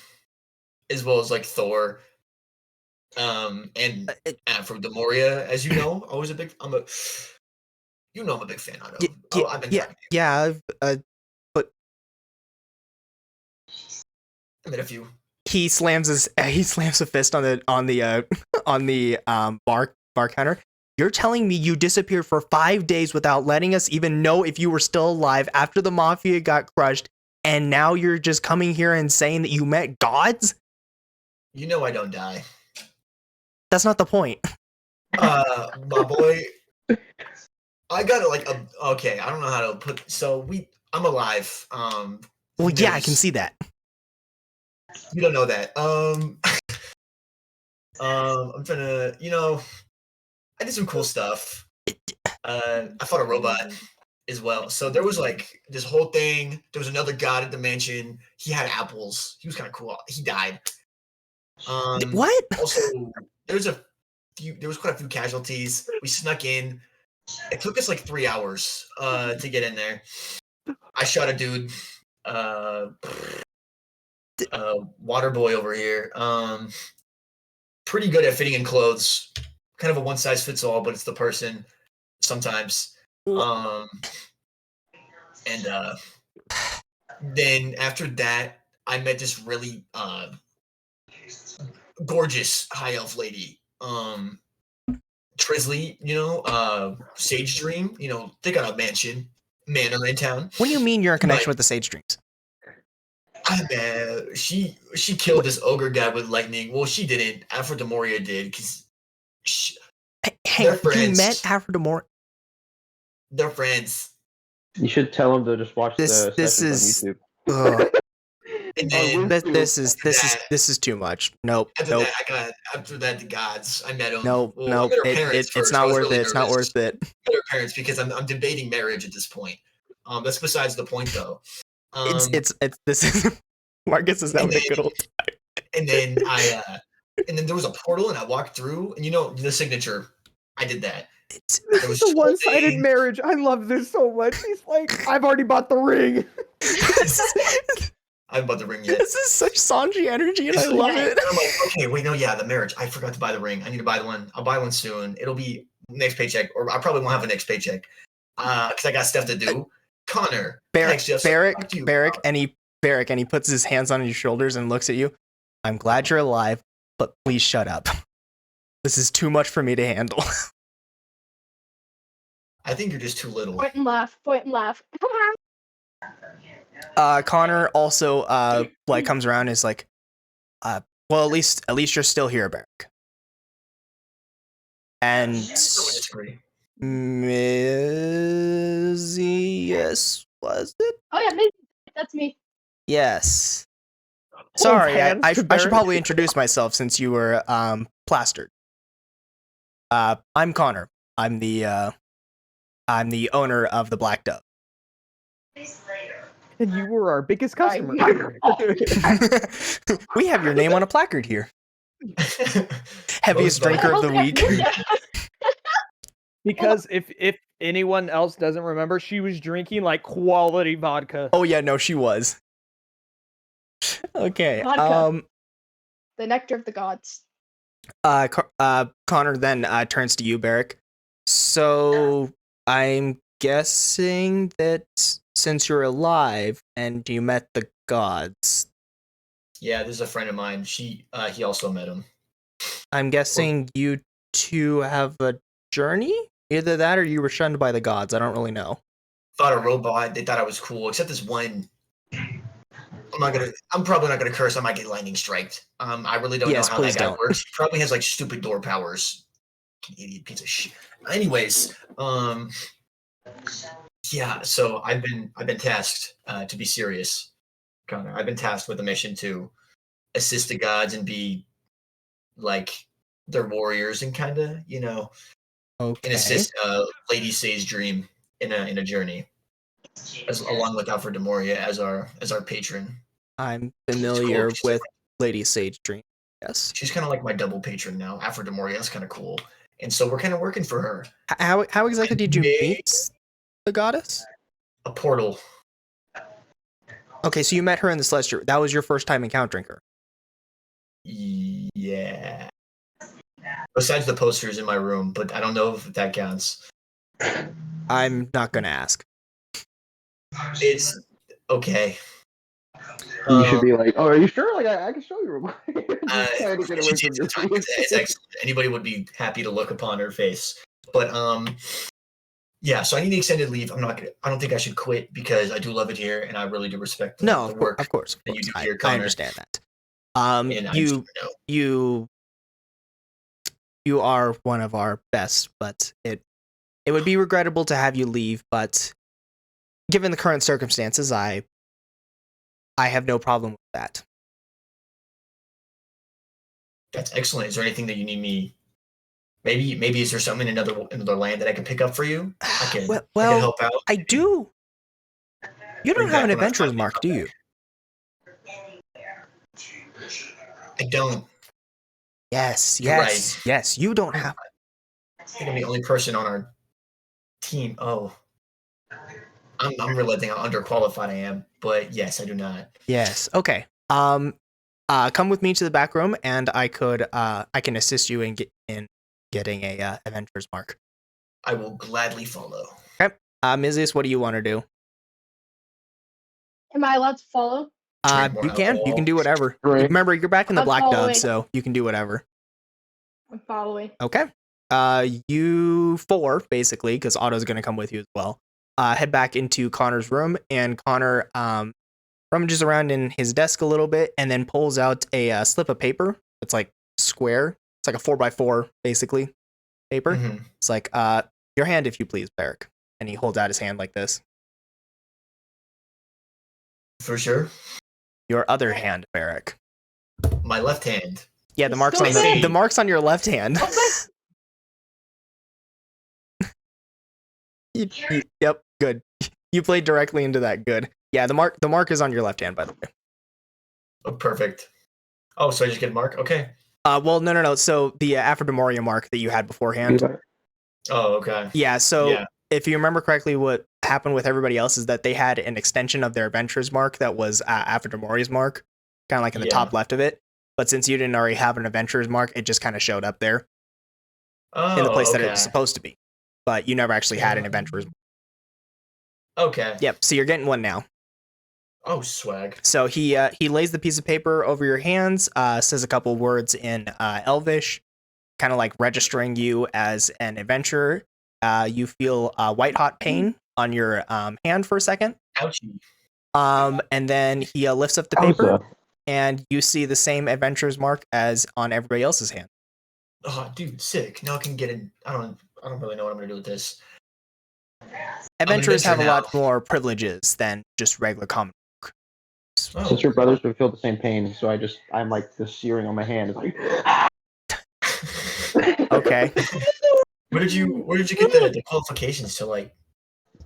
as well as like Thor, and Aphrodite, as you know. I'm a big fan. Otto. I've been talking to you. Yeah. But I met a few. he slams a fist on the bar counter. You're telling me you disappeared for 5 days without letting us even know if you were still alive after the mafia got crushed, and now you're just coming here and saying that you met gods? You know I don't die. That's not the point. My boy. I got okay. I don't know how to put. I'm alive. Well, yeah, I can see that. You don't know that. I'm trying to. I did some cool stuff. I fought a robot as well. So there was like this whole thing. There was another god at the mansion. He had apples. He was kind of cool. He died. What? Also, there was quite a few casualties. We snuck in. It took us like 3 hours to get in there. I shot a dude. Water boy over here. Pretty good at fitting in clothes. Kind of a one size fits all, but it's the person sometimes. Then after that, I met this really gorgeous high elf lady. Trislee, Sagedream, they got a manor in town. What do you mean you're in connection with the Sage Dreams? She killed this ogre guy with lightning. Well, she didn't. Aphrodite did, because Hey, you met Aphrodite? They're friends. You should tell him to just watch This sessions is on YouTube. And then this is too much. Nope. after that, the gods. I met them. Nope. Well, I met her parents It's first. not I was worth really it. It's not nervous. worth it. I met her parents because I'm debating marriage at this point. That's besides the point, though. It's this is Marcus is having a good old time. And then and then there was a portal, and I walked through, and the signature. I did that. This There is was a one-sided thing. marriage. I love this so much. He's like, I've already bought the ring. I haven't bought the ring yet. This is such Sanji energy, and I love And it. I'm like, okay, wait, no, yeah, the marriage. I forgot to buy the ring. I need to buy one. I'll buy one soon. It'll be next paycheck, or I probably won't have a next paycheck, because I got stuff to do. Connor, thanks, Jeff. Fuck you. Berrick, and he puts his hands on your shoulders and looks at you. I'm glad you're alive, but please shut up. This is too much for me to handle. I think you're just too little. Point and laugh. Point and laugh. Connor also comes around and is like, well, at least you're still here, Berrick. And Disagree. Mizius, was it? Oh yeah, maybe that's me. Yes. Sorry, hands I to should Berrick. probably introduce myself since you were plastered. I'm Connor. I'm the owner of the Black Dove. And you were our biggest customer. We have your name on a placard here. Heaviest drinker of the week. Because if anyone else doesn't remember, she was drinking like quality vodka. Oh yeah, no, she was. Okay. Vodka. The nectar of the gods. Connor then turns to you, Berrick. So I'm guessing that since you're alive and you met the gods, Yeah, this is a friend of mine. He also met him. I'm guessing you two have a journey? Either that or you were shunned by the gods. I don't really know. Thought a robot. They thought I was cool, except this one. I'm probably not gonna curse. I might get lightning striked. I really don't Yes, know how please that guy don't. works. He probably has like stupid door powers. Idiot piece of shit. Anyways, yeah. So I've been tasked to be serious, Connor. I've been tasked with a mission to assist the gods and be like their warriors and kind of and Okay. assist Lady Sagedream in a journey, along with Alfred de Moria as our patron. I'm familiar She's with Lady Sagedream. Yes. She's kind of like my double patron now. Alfred de Moria, that's kind of cool. And so we're kind of working for her. How exactly did you meet the goddess? A portal. Okay, so you met her in the Celestial. That was your first time encountering her. Yeah. Besides the posters in my room, but I don't know if that counts. I'm not gonna ask. It's okay. You should be like, oh, are you sure? Like, I can show you real quick. Trying to get away She from takes the time. this. It's excellent. Anybody would be happy to look upon her face. But yeah. So I need extended leave. I don't think I should quit because I do love it here and I really do respect the work. Of course. that you do here, I Connor. understand that. And I just know. You are one of our best, but it would be regrettable to have you leave. But given the current circumstances, I have no problem with that. That's excellent. Is there anything that you need me? Maybe is there something in another land that I can pick up for you? I can help out. I do. You don't Bring have back an when I adventurer's finally mark, come do back. you? I don't. Yes, You're yes, yes. You don't have. I think I'm the only person on our team. Oh, I'm realizing how underqualified I am. But yes, I do not. Yes. Okay. Come with me to the back room, and I can assist you in getting a adventurer's mark. I will gladly follow. Okay. Mizius, what do you want to do? Am I allowed to follow? Drink more You can alcohol. do whatever. Drink. Remember, you're back in the I'm Black Dove, following. so you can do whatever. I'm following. Okay. You four, basically, because Otto's going to come with you as well, head back into Connor's room, and Connor rummages around in his desk a little bit and then pulls out a slip of paper. It's like square. It's like a 4x4, basically, paper. Mhm. It's like, your hand, if you please, Berrick. And he holds out his hand like this. For sure. Your other hand, Berrick. My left hand. Yeah, the marks on Stupid. the marks on your left hand. Yep, good. You played directly into that. Good. Yeah, the mark is on your left hand, by the way. Oh, perfect. Oh, so I just get a mark? Okay. Well, no. So the Alfred de Moria mark that you had beforehand. Oh, okay. Yeah. So Yeah. if you remember correctly, what happened with everybody else is that they had an extension of their adventurer's mark that was Alfred de Moria's mark, kind of like in the top left of it. But since you didn't already have an adventurer's mark, it just kind of showed up there Oh, in the place that okay. it was supposed to be. But you never actually had an adventurer's mark. Okay. Yep. So you're getting one now. Oh, swag. So he lays the piece of paper over your hands, says a couple words in Elvish, kind of like registering you as an adventurer. You feel white hot pain on your hand for a second. Ouchie. And then he lifts up the paper, and you see the same adventurer's mark as on everybody else's hand. Oh, dude, sick. Now I can get in. I don't really know what I'm gonna do with this. Adventurers have a adventurer lot more privileges than just regular common. Oh. Since your brothers would feel the same pain, so I'm like the searing on my hand. It's like, Okay. Where did you get the qualifications to like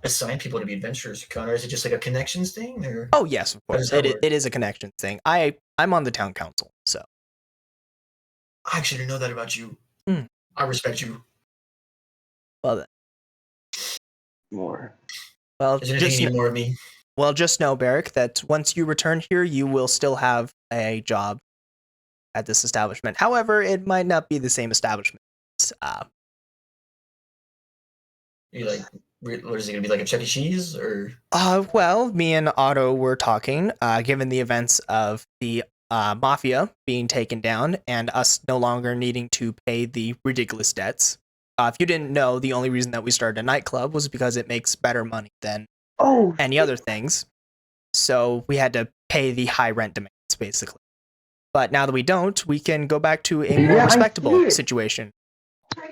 assign people to be adventurers, Connor? Is it just like a connections thing, or? Oh yes, of How does course. that work? It is a connection thing. I'm on the town council, so. I actually didn't know that about you. Hmm. I respect you. Well, more. Is there anything you need more of me? just know, Berrick, that once you return here, you will still have a job at this establishment. However, it might not be the same establishment. You like, what is it gonna be, like a Chuck E. Cheese or? Well, me and Otto were talking. Given the events of the Mafia being taken down and us no longer needing to pay the ridiculous debts. If you didn't know, the only reason that we started a nightclub was because it makes better money than any other things. So we had to pay the high rent demands, basically. But now that we don't, we can go back to a more respectable situation.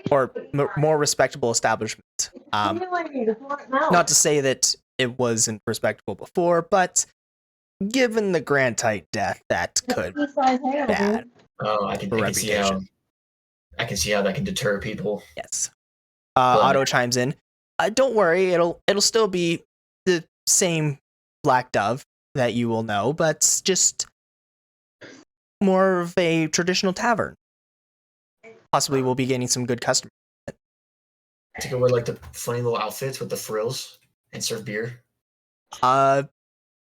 Or more respectable establishment. Not to say that it wasn't respectable before, but given the Grantite death, that could be bad. Oh, I can see how that can deter people. Yes. Otto chimes in. Don't worry, it'll still be the same Black Dove that you will know, but just more of a traditional tavern. Possibly we'll be getting some good customers. To go wear like the funny little outfits with the frills and serve beer.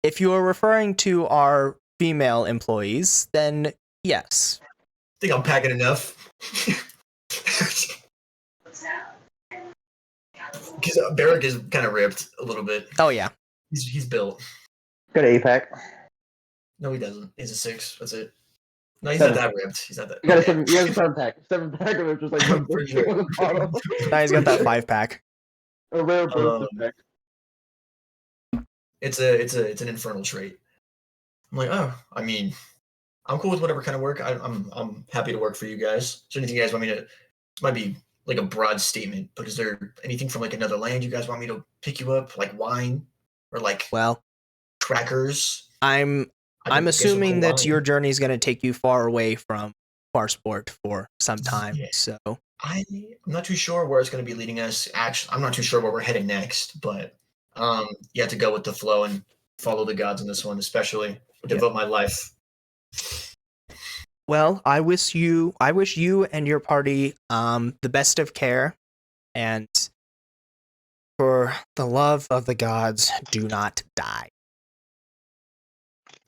If you are referring to our female employees, then yes. I think I'm packing enough. Because Berrick is kind of ripped a little bit. Oh yeah. He's built. Got an 8-pack. No, he doesn't. He's a 6. That's it. No, he's not that ripped. He's not that. You got a 7. You have a 7-pack. 7-pack of it, just like I'm pretty sure. Now he's got that 5-pack. A rare birth pack. It's an infernal trait. I'm like, oh, I mean, I'm cool with whatever kind of work. I'm happy to work for you guys. Is there anything you guys want me to? This might be like a broad statement, but is there anything from like another land you guys want me to pick you up, like wine or like crackers? I'm assuming that your journey is going to take you far away from Quarsport for some time. Yeah. So I'm not too sure where it's going to be leading us. Actually, I'm not too sure where we're headed next, but you have to go with the flow and follow the gods in this one, especially devote my life. Well, I wish you and your party the best of care, and for the love of the gods, do not die.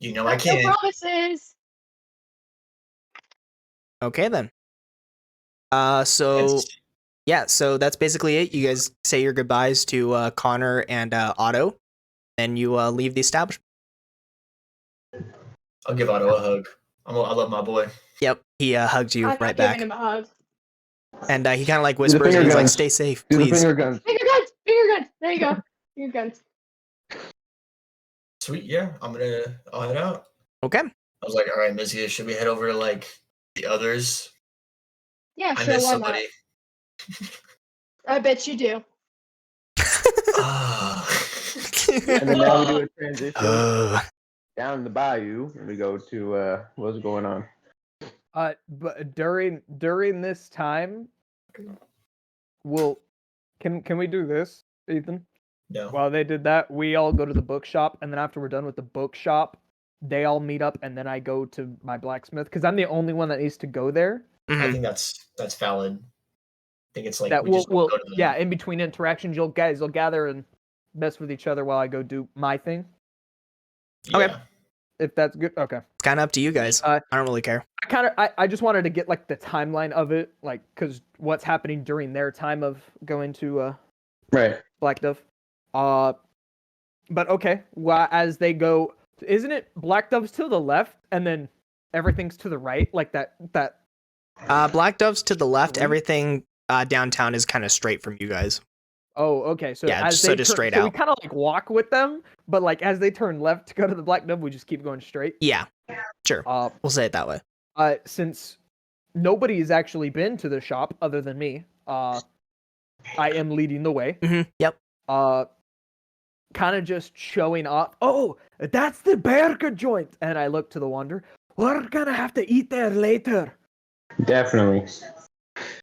You know I can't. No promises. Okay then. So that's basically it. You guys say your goodbyes to Connor and Otto, then you leave the establishment. I'll give Otto a hug. I love my boy. Yep, he hugged you I'm right not back, giving him a hug. and he kind of like whispers, and he's like, "Stay safe, Do the please." finger guns. Finger guns. Finger guns. There you go. Finger guns. Sweet, yeah. I'll head out. Okay. I was like, all right, Mizius, should we head over to like the others? Yeah, I sure. miss Why somebody. not? I bet you do. And then now we do a transition down the bayou, and we go to what's going on. But during this time, can we do this, Ethan? No. While they did that, we all go to the bookshop, and then after we're done with the bookshop, they all meet up, and then I go to my blacksmith because I'm the only one that needs to go there. I think that's valid. I think it's like That we just go to them. yeah. In between interactions, you'll gather and mess with each other while I go do my thing. Okay. Yeah. If that's good, okay. It's kind of up to you guys. I don't really care. I just wanted to get like the timeline of it, like because what's happening during their time of going to Right. Black Dove. But okay. Well, as they go, isn't it Black Dove's to the left and then everything's to the right, like that? Black Dove's to the left. Everything downtown is kind of straight from you guys. Oh, okay. So yeah, as just straight so out. we kind of like walk with them, but like as they turn left to go to the Black Dove, we just keep going straight. Yeah, sure. We'll say it that way. Since nobody has actually been to the shop other than me, I am leading the way. Mm-hmm. Yep. Kind of just showing off. Oh, that's the burger joint. And I look to the Wanderer. We're gonna have to eat there later. Definitely.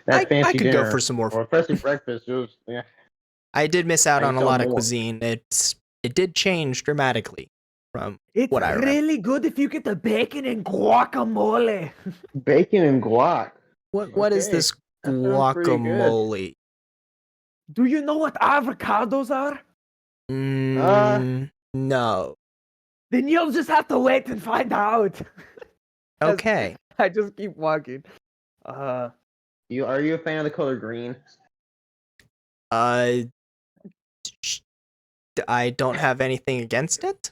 That fancy I could dinner, go for some more. or especially breakfast. It was, yeah. I did miss out I on a don't lot of know. cuisine. It did change dramatically from It's what I remember. really good if you get the bacon and guacamole. Bacon and guac. What is Okay, this that sounds pretty good. guacamole? Do you know what avocados are? No. Then you'll just have to wait and find out. Okay. I just keep walking. Are you a fan of the color green? I don't have anything against it.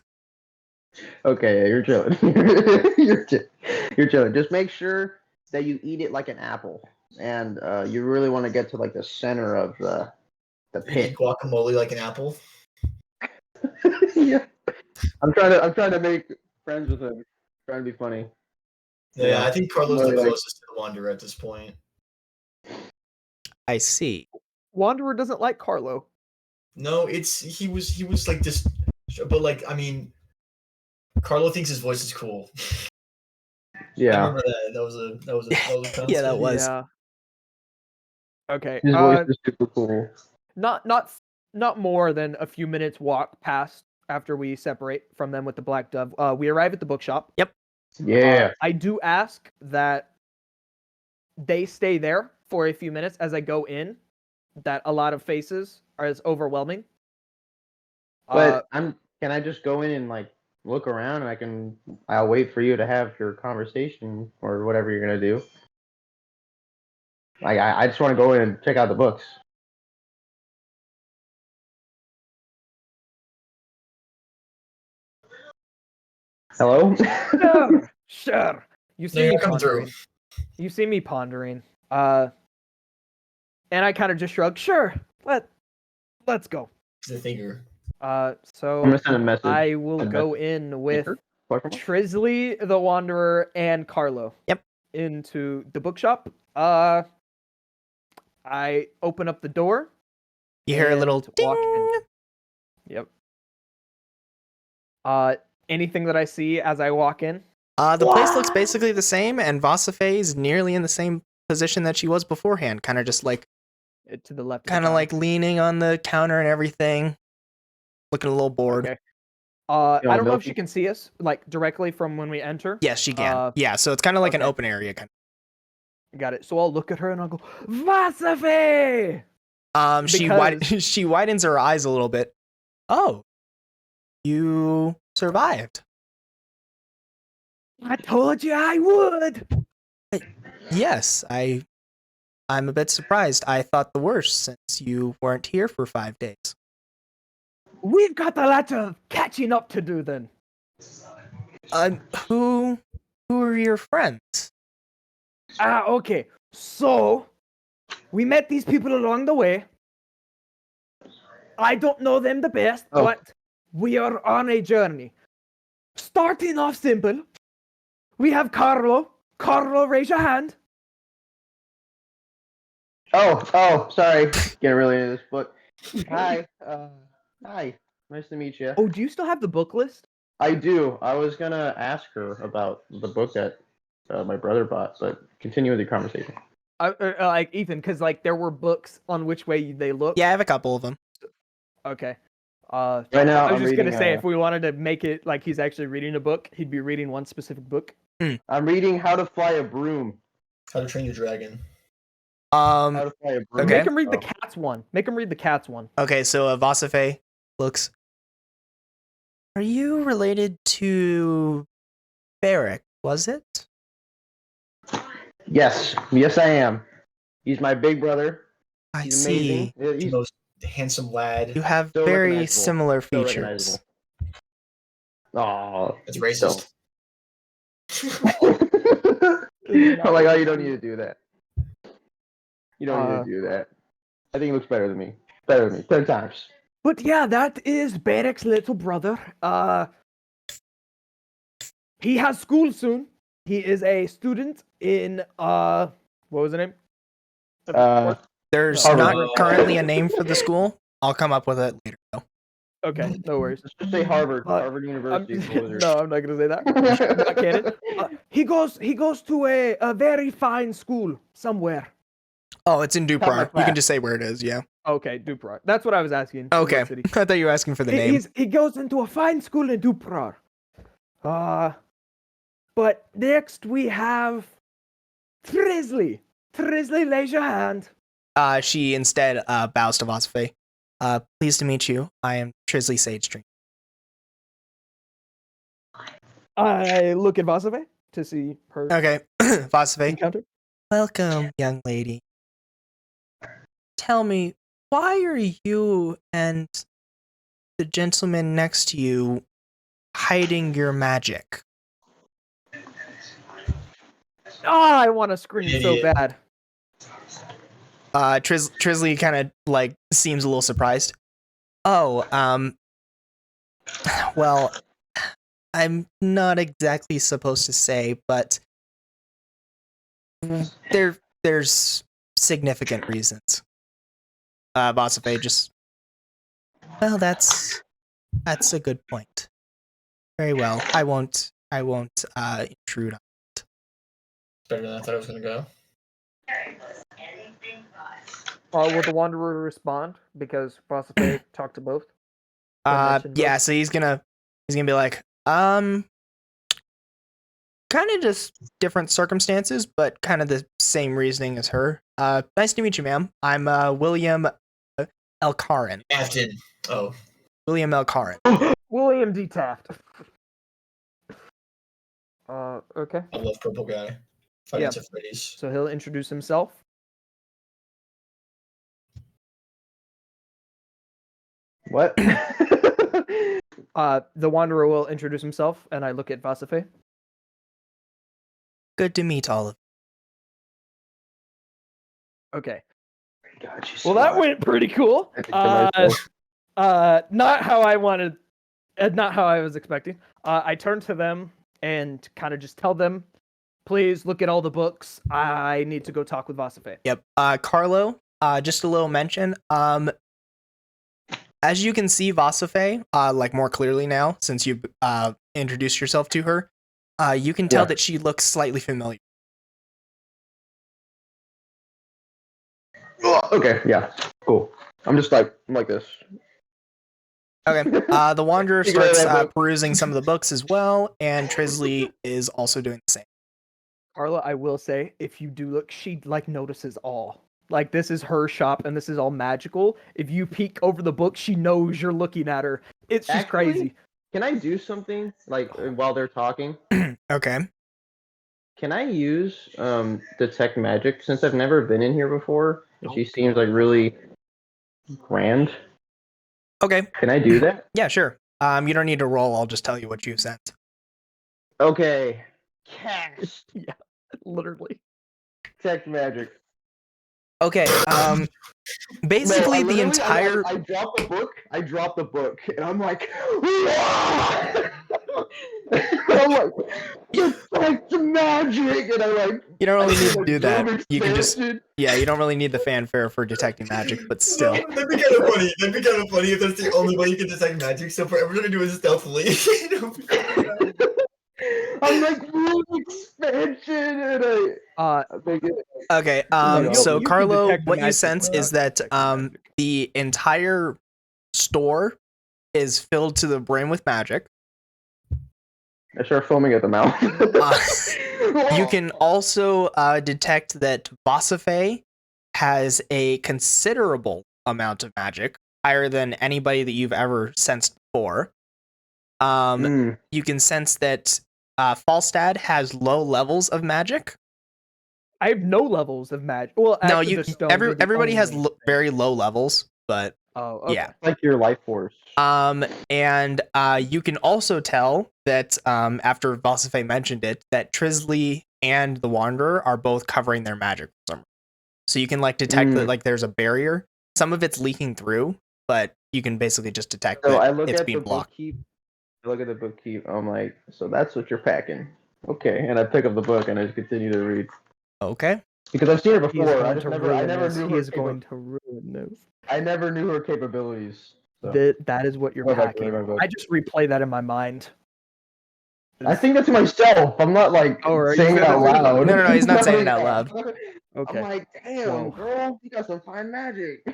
Okay, yeah, you're chilling. You're chilling. Just make sure that you eat it like an apple, and you really want to get to like the center of the You pit. eat guacamole like an apple. Yeah, I'm trying to make friends with him. Trying to be funny. Yeah, Yeah. I think Carlo's the Really, like- closest to the Wanderer at this point. I see. Wanderer doesn't like Carlo. No, he was like this, but like I mean, Carlo thinks his voice is cool. I Yeah, remember that. That was a Yeah, that constant. was. Yeah. Okay. his voice is super cool. Not more than a few minutes walk past after we separate from them with the black dove. We arrive at the bookshop. Yeah. I do ask that they stay there for a few minutes as I go in. That a lot of faces are as overwhelming. But can I just go in and like look around and I'll wait for you to have your conversation or whatever you're gonna do. Like I just want to go in and check out the books. Hello? Sure. You No, see me you're coming through. pondering. You see me pondering. And I kind of just shrug. Sure. Let's go. He's a thinker. I'm So gonna send a message. I will Send a go in with Question mark? Trislee the Wanderer and Carlo. Yep. Into the bookshop. I open up the door. You hear a little and walk in. ding. Yep. Anything that I see as I walk in? The place looks basically the same, and Vasafe is nearly in the same position that she was beforehand. Kind of just like, To the left. kind of like leaning on the counter and everything, looking a little bored. Okay. I don't know if Milky? she can see us like directly from when we enter. Yes, she can. Uh, Yeah, so it's kind of like an okay. open area. Got it. So I'll look at her and I'll go, Vasafe! Because- She widens her eyes a little bit. Oh, you survived. I told you I would. Yes, I'm a bit surprised. I thought the worst since you weren't here for 5 days. We've got a lot of catching up to do then. Who are your friends? Okay. So, we met these people along the way. I don't know them the best, Oh. but we are on a journey. Starting off simple, we have Carlo. Carlo, raise your hand. Oh, sorry. Getting really into this book. Hi. Hi. Nice to meet you. Oh, do you still have the book list? I do. I was gonna ask her about the book that my brother bought, but continue with your conversation. Like Ethan, because like there were books on which way they look. Yeah, I have a couple of them. Okay. Right now, I was I'm just gonna reading, say if we wanted to make it like he's actually reading a book, he'd be reading one specific book. I'm reading How to Fly a Broom. How to Train Your Dragon. How to Fly a Broom. Okay. Make him read the Oh. cat's one. Make him read the cat's one. Okay, so Vasafe looks. Are you related to Berrick? Was it? Yes, I am. He's my big brother. I He's see. amazing. The He's most handsome lad. You have so very recognizable. similar so features. recognizable. Oh, It's racist. oh my god, you don't need to do that. You don't need to do that. I think he looks better than me. Better than me. 10 times. But yeah, that is Berrick's little brother. He has school soon. He is a student in what was the name? There's Harvard. not currently a name for the school. I'll come up with it later, though. Okay, no worries. Let's just say Harvard. Harvard I'm, University. is the Wizard. no, I'm not gonna say that. Not canon. He goes to a very fine school somewhere. Oh, it's in Not my Duprar. You class. can just say where it is, yeah. Okay, Duprar. That's what I was asking. Okay. What city. I thought you were asking for the name. He goes into a fine school in Duprar. But next we have Trislee. Trislee, raise your hand. She instead bows to Vasafe. Pleased to meet you. I am Trislee Sagedream. I look at Vasafe to see her Okay, Vasafe. encounter. Welcome, young lady. Tell me, why are you and the gentleman next to you hiding your magic? Ah, I want to scream so Idiot. bad. Trislee kind of like seems a little surprised. Oh, well, I'm not exactly supposed to say, but there's significant reasons. Vasafe just, well, that's a good point. Very well. I won't intrude. Better than I thought it was gonna go. Will the Wanderer respond because Phosophay talked to both? Or mentioned Yeah. both? So he's gonna be like, kind of just different circumstances, but kind of the same reasoning as her. Nice to meet you, ma'am. I'm William Elkarin. Afton. Oh, William Elkarin. William D. Taft. Okay. I love purple guy. Fighting at Freddy's. So he'll introduce himself. What? The Wanderer will introduce himself, and I look at Vasafe. Good to meet all of Okay. God, she's Well, so that hot. went pretty cool. I think to myself, Not how I wanted, not how I was expecting. I turn to them and kind of just tell them, please look at all the books. I need to go talk with Vasafe. Yep. Carlo, just a little mention. As you can see Vasafe, like more clearly now, since you introduced yourself to her, you can tell that she looks slightly familiar. okay, yeah, cool. I'm like this. Okay. The Wanderer Figure it starts out. perusing some of the books as well, and Trislee is also doing the same. Carla, I will say, if you do look, she like notices all. Like this is her shop, and this is all magical. If you peek over the book, she knows you're looking at her. It's just Actually, crazy. Can I do something like while they're talking? Okay. Can I use detect magic since I've never been in here before? And she seems like really grand. Okay. Can I do that? Yeah, sure. You don't need to roll. I'll just tell you what you sent. Okay. Cast Yeah, literally. detect magic. Okay. Basically, No, the entire. I dropped the book. And I'm like, I'm like, detect magic, and I like. You don't really I need do, to do like, that. You can just. expansion. Yeah, you don't really need the fanfare for detecting magic, but still. That'd be kind of funny. That'd be kind of funny if that's the only way you can detect magic. So for everyone to do it stealthily. I'm like, room expansion, and I make it. Okay. No, So you can Carlo, detect the what you magic sense without is that detecting magic. the entire store is filled to the brim with magic. I start foaming at the mouth. You can also detect that Vasafe has a considerable amount of magic, higher than anybody that you've ever sensed before. You can sense that Falstad has low levels of magic. I have no levels of magic. Well, No, actually, the stone, you're the everybody has only thing. very low levels, but Oh, okay. yeah. like your life force. And you can also tell that after Vasafe mentioned it, that Trislee and the Wanderer are both covering their magic for some reason. So you can like detect that like there's a barrier. Some of it's leaking through, but you can basically just detect So that I look it's at being the blocked. bookkeep. I look at the bookkeep. I'm like, so that's what you're packing. Okay, and I pick up the book and I just continue to read Okay. because I've seen her He is before. I going just to never, ruin I never this. knew He her. is going to ruin this. I never knew her capabilities. So. That is what you're Go back to packing. my book. I just replay that in my mind. I think that's myself. I'm not like Oh, are you saying it out saying that? loud. No, he's not saying it out loud. Okay. I'm like, damn, Whoa. girl, you got some fine magic.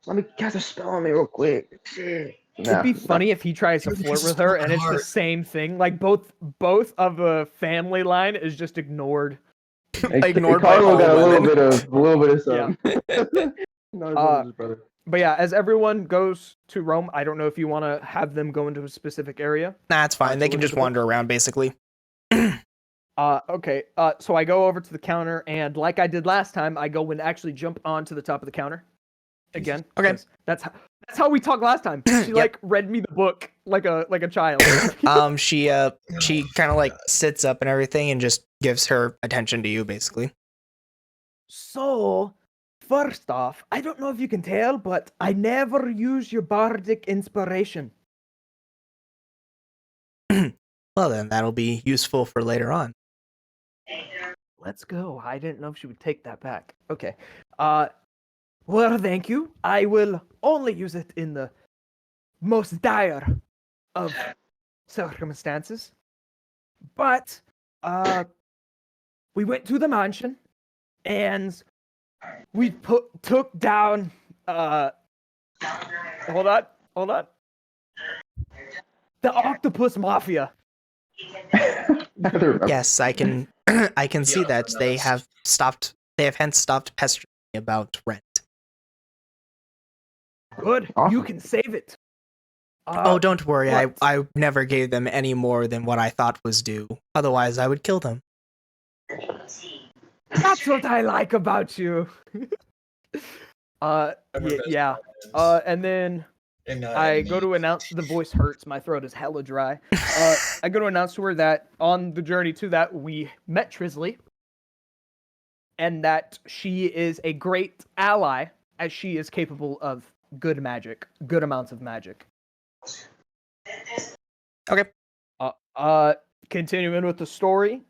Let me cast a spell on me real quick. Shit. It'd be funny if he tries to Dude, flirt this with is her so and it's the hard. same thing. Like both of the family line is just ignored. Ignored by Carlo all got a little women. bit of Yeah. something. No, his brother. But yeah, as everyone goes to Rome, I don't know if you want to have them go into a specific area. Nah, it's fine. to They look can at just the book? wander around basically. Okay. So I go over to the counter, and like I did last time, I go and actually jump onto the top of the counter again. Okay. 'cause that's That's how we talked last time. She like read me the book like a child. She kind of like sits up and everything and just gives her attention to you, basically. So, first off, I don't know if you can tell, but I never use your bardic inspiration. Well, then that'll be useful for later on. Let's go. I didn't know if she would take that back. Okay. Well, thank you. I will only use it in the most dire of circumstances. But, we went to the mansion, and we took down, hold on. The Octopus Mafia. Yes, I can I can see that they have hence stopped pestering me about rent. Good. Awesome. You can save it. Oh, don't worry. what? I never gave them any more than what I thought was due. Otherwise, I would kill them. That's what I like about you. Yeah. And then I go to announce the voice hurts. My throat is hella dry. I go to announce to her that on the journey to that we met Trislee, and that she is a great ally, as she is capable of good amounts of magic. Okay. Continuing with the story.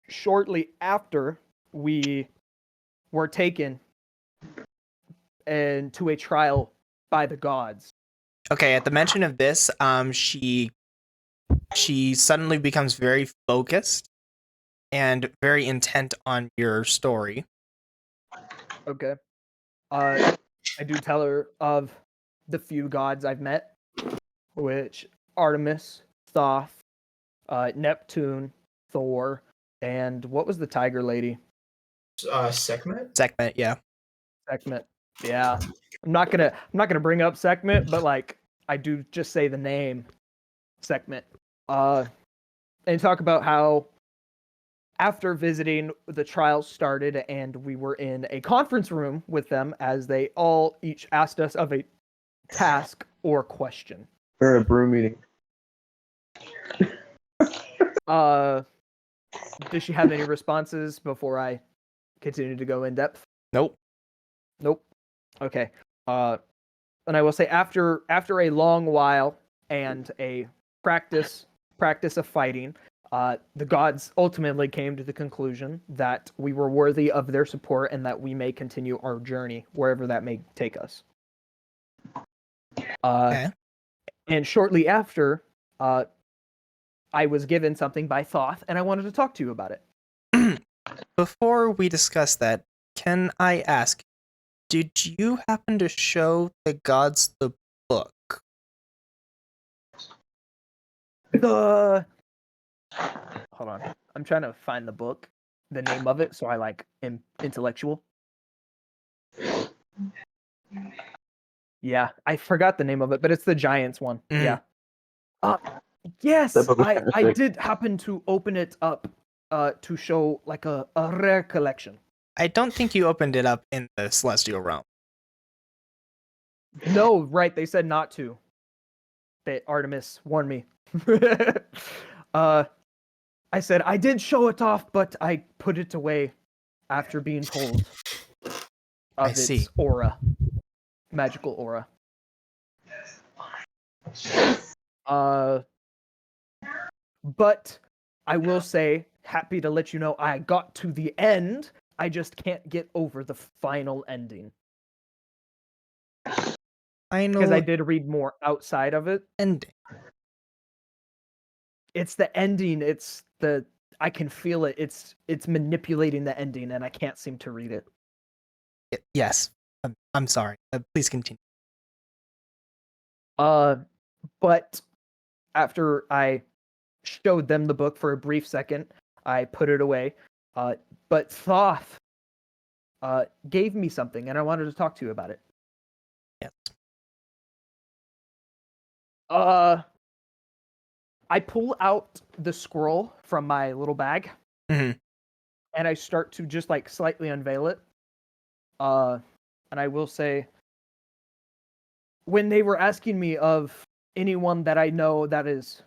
Shortly after we were taken into a trial by the gods. Okay, at the mention of this, she suddenly becomes very focused and very intent on your story. Okay. I do tell her of the few gods I've met, which Artemis, Thoth, Neptune, Thor, and what was the tiger lady? Sekhmet? Sekhmet, yeah. Sekhmet. Yeah. I'm not gonna bring up Sekhmet, but like I do just say the name Sekhmet. And talk about how after visiting, the trials started and we were in a conference room with them as they all each asked us of a task or question. Or a brew meeting. Does she have any responses before I continue to go in depth? Nope. Okay. And I will say after a long while and a practice of fighting, the gods ultimately came to the conclusion that we were worthy of their support and that we may continue our journey wherever that may take us. Okay. And shortly after, I was given something by Thoth, and I wanted to talk to you about it. Before we discuss that, can I ask, did you happen to show the gods the book? Hold on. I'm trying to find the book, the name of it, so I like am intellectual. Yeah, I forgot the name of it, but it's the Giants one. Mhm. Yeah. Yes, That book was kinda I sick. did happen to open it up to show like a rare collection. I don't think you opened it up in the Celestial Realm. No, right, they said not to. Artemis warned me. I said I did show it off, but I put it away after being told of its see. aura. Magical aura. But I will say, happy to let you know I got to the end. I just can't get over the final ending. Because I did read more outside of it. Ending. It's the ending. I can feel it. It's manipulating the ending, and I can't seem to read it. Yes. I'm sorry. Please continue. But after I showed them the book for a brief second, I put it away. But Thoth gave me something, and I wanted to talk to you about it. Yes. I pull out the scroll from my little bag, Mhm. and I start to just like slightly unveil it. And I will say, when they were asking me of anyone that I know that is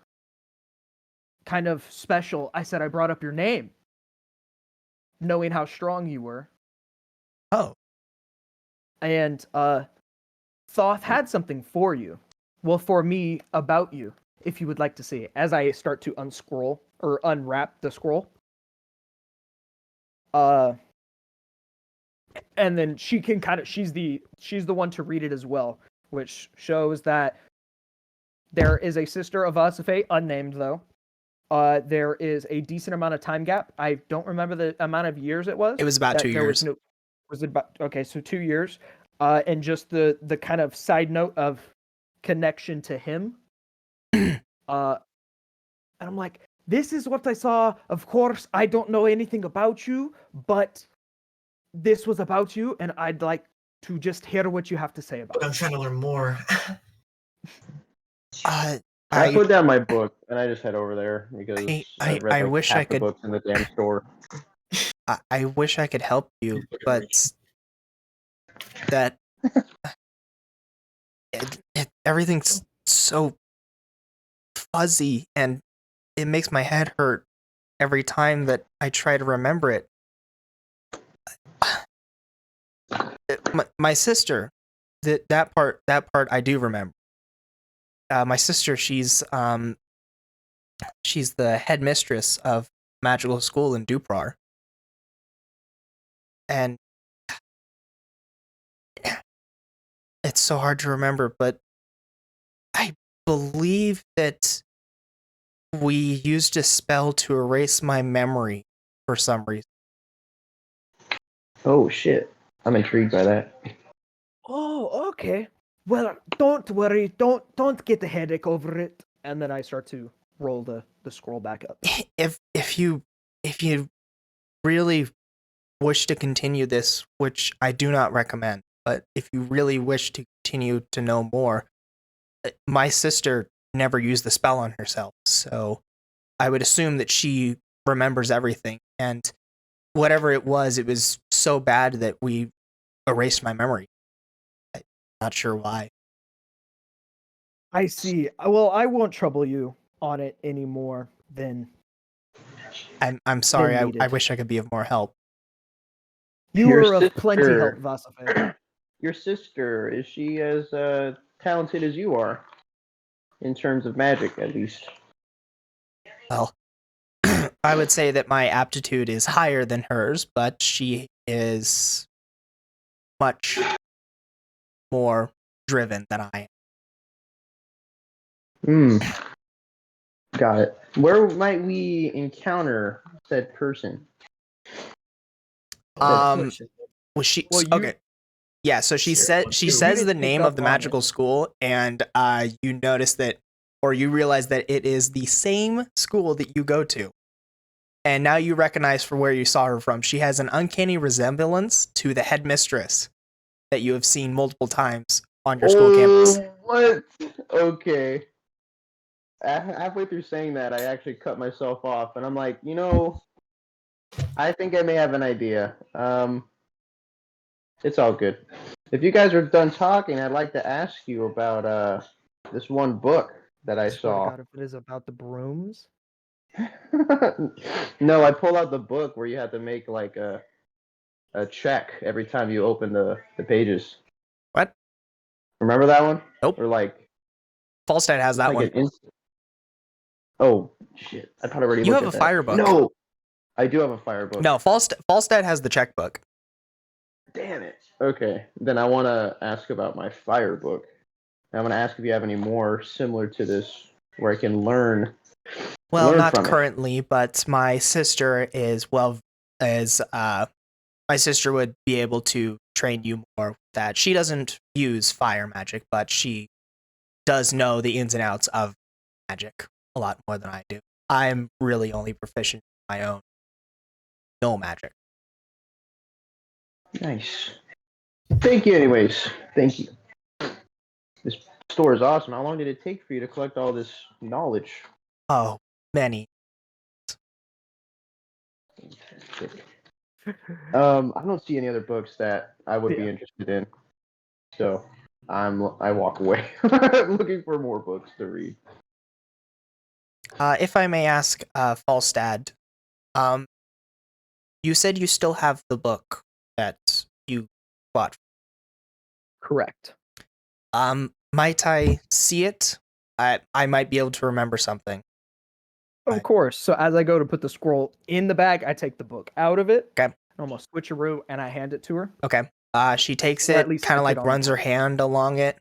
kind of special, I said I brought up your name, knowing how strong you were. Oh, And Thoth had something for you. Well, for me, about you, if you would like to see it. As I start to unscroll or unwrap the scroll. And then she can kind of she's the one to read it as well, which shows that there is a sister of Vasafe, unnamed though. There is a decent amount of time gap. I don't remember the amount of years it was. it was about that 2 there years. Was it about okay? So 2 years. And just the kind of side note of connection to him. And I'm like, this is what I saw. Of course, I don't know anything about you, but this was about you, and I'd like to just hear what you have to say about I'm it. trying to learn more. Uh, I I put down my book and I just head over there because I read like wish half I the could- books in the damn store. I wish I could help you, but that everything's so fuzzy, and it makes my head hurt every time that I try to remember it. My sister, that part I do remember. My sister, she's the headmistress of magical school in Duprar, and it's so hard to remember, but I believe that we used a spell to erase my memory for some reason. Oh shit! I'm intrigued by that. Oh, okay. Well, don't worry. Don't get a headache over it. And then I start to roll the scroll back up. If you really wish to continue this, which I do not recommend, but if you really wish to continue to know more, my sister never used the spell on herself, so I would assume that she remembers everything, and whatever it was so bad that we erased my memory. I'm not sure why. I see. Well, I won't trouble you on it anymore then. I'm sorry. I needed. wish I could be of more help. You Your were of plenty sister- help, Vasafe. Your sister, is she as talented as you are? In terms of magic, at least. Well, I would say that my aptitude is higher than hers, but she is much more driven than I am. Got it. Where might we encounter said person? Was she Well, you- okay? Yeah, so she Sure. she You says didn't the pick name up of the on it. magical school, and you notice that, or you realize that it is the same school that you go to. And now you recognize from where you saw her from. She has an uncanny resemblance to the headmistress that you have seen multiple times on your school campus. What? Okay. Halfway through saying that, I actually cut myself off, and I'm like, I think I may have an idea. It's all good. If you guys are done talking, I'd like to ask you about this one book that I Swear to saw. God, if it is about the brooms. No, I pulled out the book where you had to make like a check every time you open the pages. What? Remember that one? Nope. Or like Falstad has that like one. Oh shit! I thought I already You looked have at a that. fire book. No, I do have a fire book. No, Falstad has the checkbook. Damn it. Okay, then I want to ask about my fire book. I'm going to ask if you have any more similar to this where I can learn. Well, learn not from it. currently, but my sister my sister would be able to train you more with that. She doesn't use fire magic, but she does know the ins and outs of magic a lot more than I do. I'm really only proficient in my own no magic. Nice. Thank you, anyways. Thank you. This store is awesome. How long did it take for you to collect all this knowledge? Oh, many. I don't see any other books that I would be Yeah. interested in. So I walk away, looking for more books to read. If I may ask, Falstad, you said you still have the book that you bought. Correct. Might I see it? I might be able to remember something. Of Right. course. So as I go to put the scroll in the bag, I take the book out of it. Okay. Almost switcheroo, and I hand it to her. Okay. She takes Or at it, least kind of stick like it on the runs her cover. hand along it.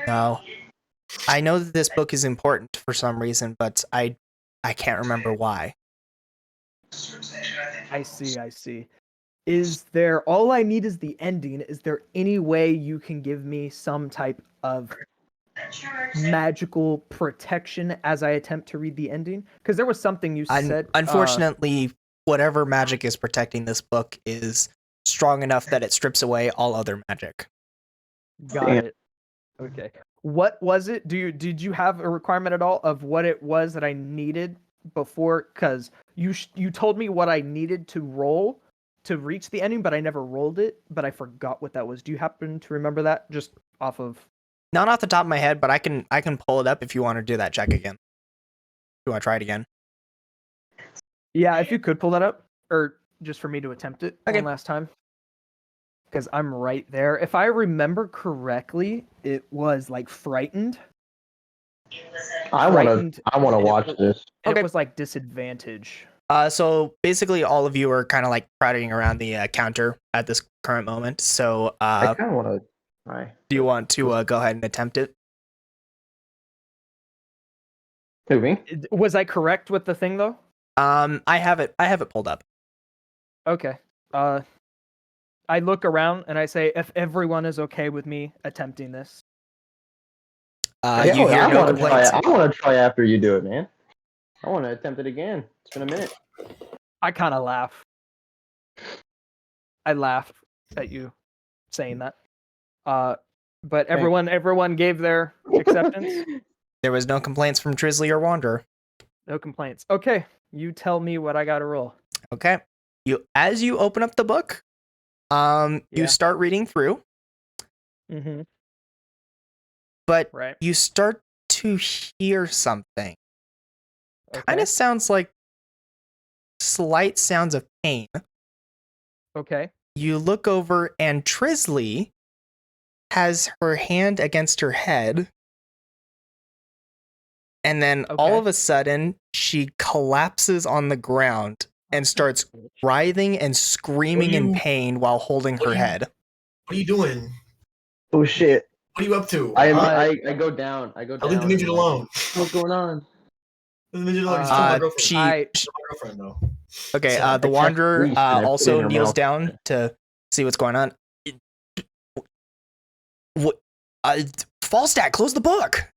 No. I know that this book is important for some reason, but I can't remember why. I see. Is there, all I need is the ending. Is there any way you can give me some type of magical protection as I attempt to read the ending? Because there was something you said. Unfortunately, whatever magic is protecting this book is strong enough that it strips away all other magic. Got it. Okay. What was it? Did you have a requirement at all of what it was that I needed before? Because you told me what I needed to roll to reach the ending, but I never rolled it. But I forgot what that was. Do you happen to remember that? Just off of. Not off the top of my head, but I can pull it up if you want to do that check again. You want to try it again? Yeah, if you could pull that up, or just for me to attempt it Okay. one last time. Because I'm right there. If I remember correctly, it was like frightened. I want to watch this. And Okay. it was like disadvantage. So basically, all of you are kind of like crowding around the counter at this current moment. So, I kind of want to try. do you want to go ahead and attempt it? Who, me? Was I correct with the thing though? I have it pulled up. Okay. I look around and I say, if everyone is okay with me attempting this. You hear I no want to try. complaints. I want to try after you do it, man. I want to attempt it again. It's been a minute. I kind of laugh. I laugh at you saying that. But everyone gave their acceptance. There was no complaints from Trislee or Wanderer. No complaints. Okay, you tell me what I got to roll. Okay. As you open up the book, Yeah. you start reading through, Mm-hmm. but Right. you start to hear something. Okay. Kind of sounds like slight sounds of pain. Okay. You look over and Trislee has her hand against her head. And then all Okay. of a sudden, she collapses on the ground and starts writhing and screaming in pain while holding her head. What are you doing? Oh shit! What are you up to? I go down. I go I down. leave the midget and, like, alone. What's going on? Leave the midget alone. He's still my girlfriend. She- Still my girlfriend, though. Okay, So, the I Wanderer grease and I put it also in her kneels mouth. down to see what's going on. What? Falstad, close the book.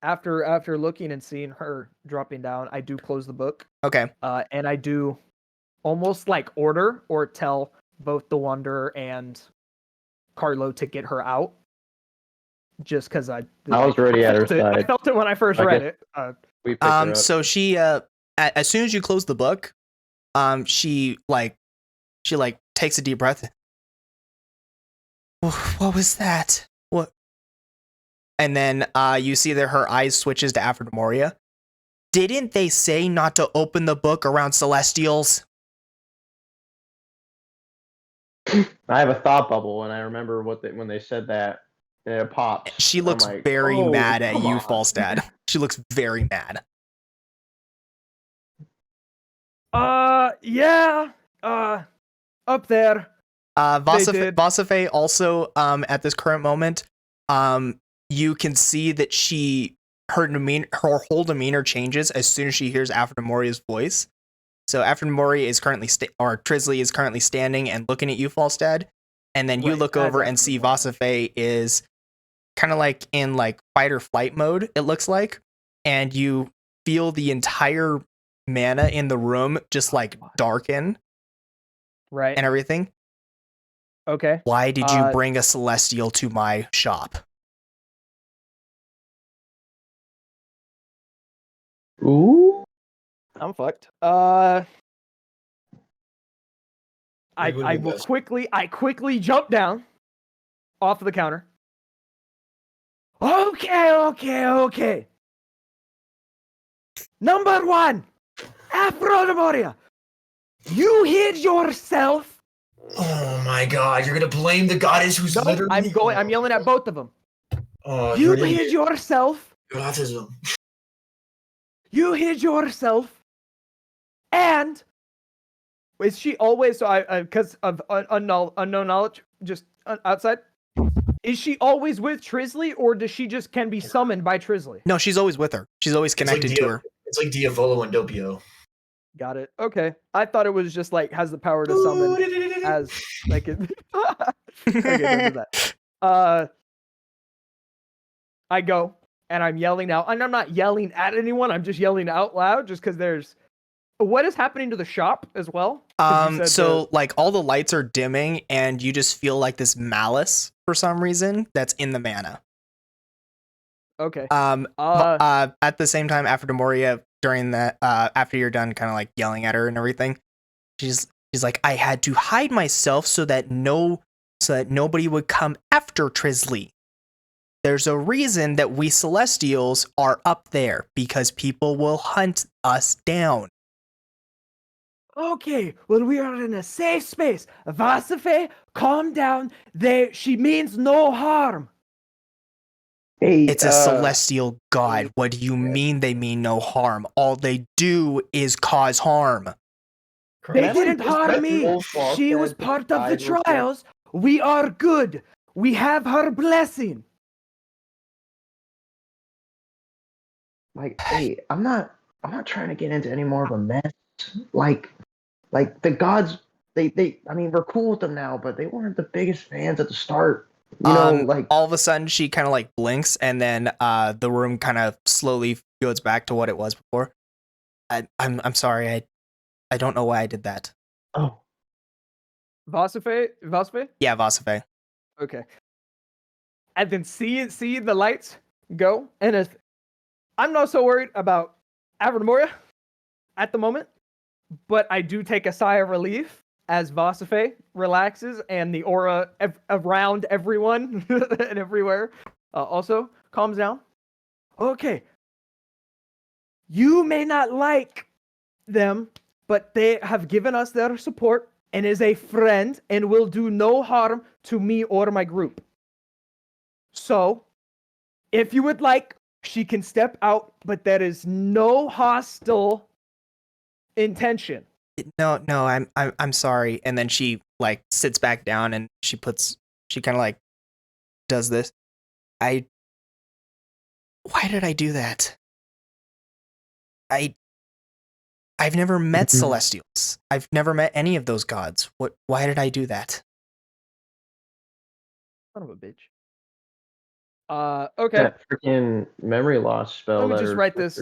After looking and seeing her dropping down, I do close the book. Okay. And I do almost like order or tell both the Wanderer and Carlo to get her out. Just because I was already at her I side. felt it when I first I read guess- it. We picked her up. So she as soon as you close the book, she takes a deep breath. What was that? What? And then you see that her eyes switches to Aphrodimoria. Didn't they say not to open the book around Celestials? I have a thought bubble, and I remember when they said that, and it pops. She I'm looks like, very "Oh, mad at come you, on." Falstad. She looks very mad. Yeah. Up there. did. Vasafe also, at this current moment, you can see that her whole demeanor changes as soon as she hears Aphrodimoria's voice. So Aphrodimoria is currently Trislee is currently standing and looking at you, Falstad, and then you Right, look as over and see Aphrodimoria. Vasafe is kind of like in like fight or flight mode. It looks like, and you feel the entire mana in the room just like darken Right. and everything. Okay. Why did you bring a celestial to my shop? Ooh. I'm fucked. Like, what I would be best? I quickly jump down off of the counter. Okay. Number 1, Aphrodite. You hid yourself. Oh my god, you're gonna blame the goddess who's No, literally. I'm yelling at both of them. Oh, You you're an hid idiot. yourself. You have autism. You hid yourself. And is she always so? I because of unknown knowledge, just outside. Is she always with Trislee, or does she just can be summoned by Trislee? No, she's always with her. She's always connected to her. It's like Diavolo and Doppio. Got it. Okay, I thought it was just like has the power to summon as like it. Okay, don't do that. I go and I'm yelling out, and I'm not yelling at anyone. I'm just yelling out loud, just because there's. What is happening to the shop as well? So like all the lights are dimming, and you just feel like this malice for some reason that's in the mana. Okay. At the same time, after Demoria, during that, after you're done, kind of like yelling at her and everything, she's like, I had to hide myself so that nobody would come after Trislee. There's a reason that we Celestials are up there, because people will hunt us down. Okay, well, we are in a safe space. Vasafe, calm down. She means no harm. Hey, It's a celestial god. What do you mean they mean no harm? All they do is cause harm. They didn't harm me. She was part of the trials. We are good. We have her blessing. Like, hey, I'm not trying to get into any more of a mess. Like the gods, I mean, we're cool with them now, but they weren't the biggest fans at the start. You know, like all of a sudden she kind of like blinks, and then the room kind of slowly goes back to what it was before. I'm sorry, I don't know why I did that. Oh, Vasafe? Yeah, Vasafe. Okay. And then see the lights go, and I'm not so worried about Avramoria at the moment, but I do take a sigh of relief as Vasafe relaxes and the aura around everyone and everywhere also calms down. Okay. You may not like them, but they have given us their support and is a friend and will do no harm to me or my group. So, if you would like, she can step out, but there is no hostile intention. No, I'm sorry. And then she like sits back down, and she kind of like does this. Why did I do that? I've never met Celestials. I've never met any of those gods. Why did I do that? Son of a bitch. Okay. that freaking memory loss spell. Let me just write this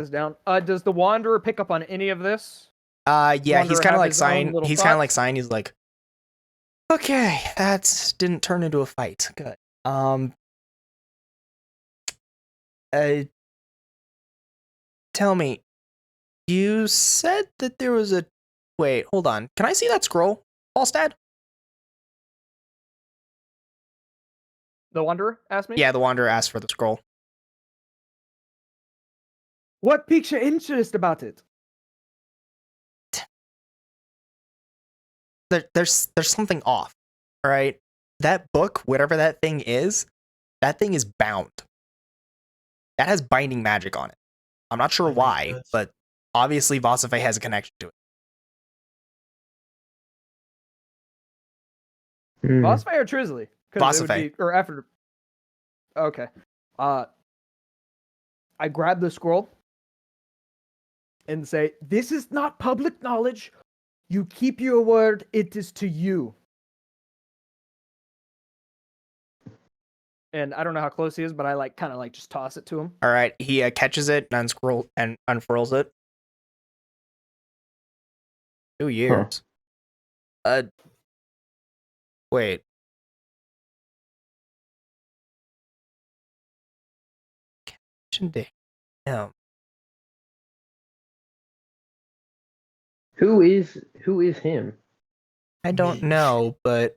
down. Does the Wanderer pick up on any of this? Yeah, Wanderer he's kind of have like his own sighing. little He's kind of like thoughts? sighing. He's like, okay, that didn't turn into a fight. Good. Tell me, you said that there was a. Wait, hold on. Can I see that scroll, Falstad? The Wanderer asked me? Yeah, the Wanderer asked for the scroll. What piques your interest about it? There's something off. All right, that book, whatever that thing is bound. That has binding magic on it. I'm not sure why, but obviously Vasafe has a connection to it. Vasafe or Trislee? Vasafe. Or after. Okay. I grab the scroll and say, "This is not public knowledge. You keep your word. It is to you." And I don't know how close he is, but I kind of just toss it to him. All right, he catches it and unfurls it. 2 years. Wait. Damn. Who is him? I don't Me. know, but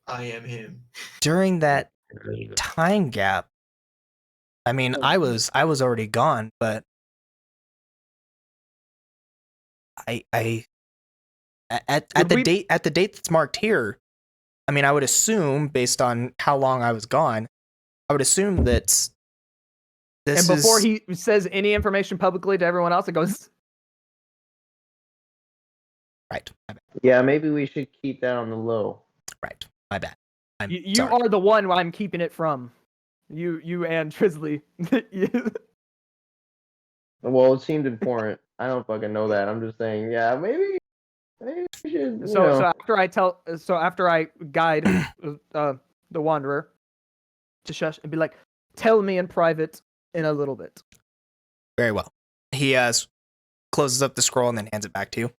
I am him. during that time gap, I mean, I was already gone, but I at Would the date that's marked here, I mean, I would assume based on how long I was gone, I would assume that this And before is he says any information publicly to everyone else, it goes, right. My bad. Yeah, maybe we should keep that on the low. Right. My bad. I'm you sorry. are the one I'm keeping it from. You and Trislee. Well, it seemed important. I don't fucking know that. I'm just saying, yeah, maybe we should. So after I guide the wanderer to shush and be like, tell me in private in a little bit. Very well. He closes up the scroll and then hands it back to you.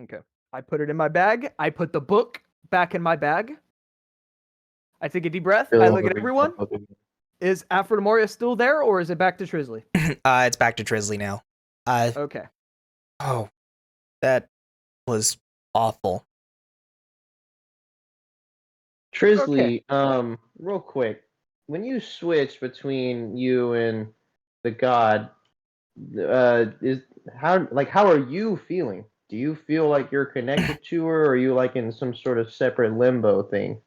Okay. I put it in my bag. I put the book back in my bag. I take a deep breath. I look at everyone. Is Aphrodite still there, or is it back to Trislee? It's back to Trislee now. Okay. Oh, that was awful. Trislee, real quick, when you switch between you and the god, how are you feeling? Do you feel like you're connected to her, or are you like in some sort of separate limbo thing?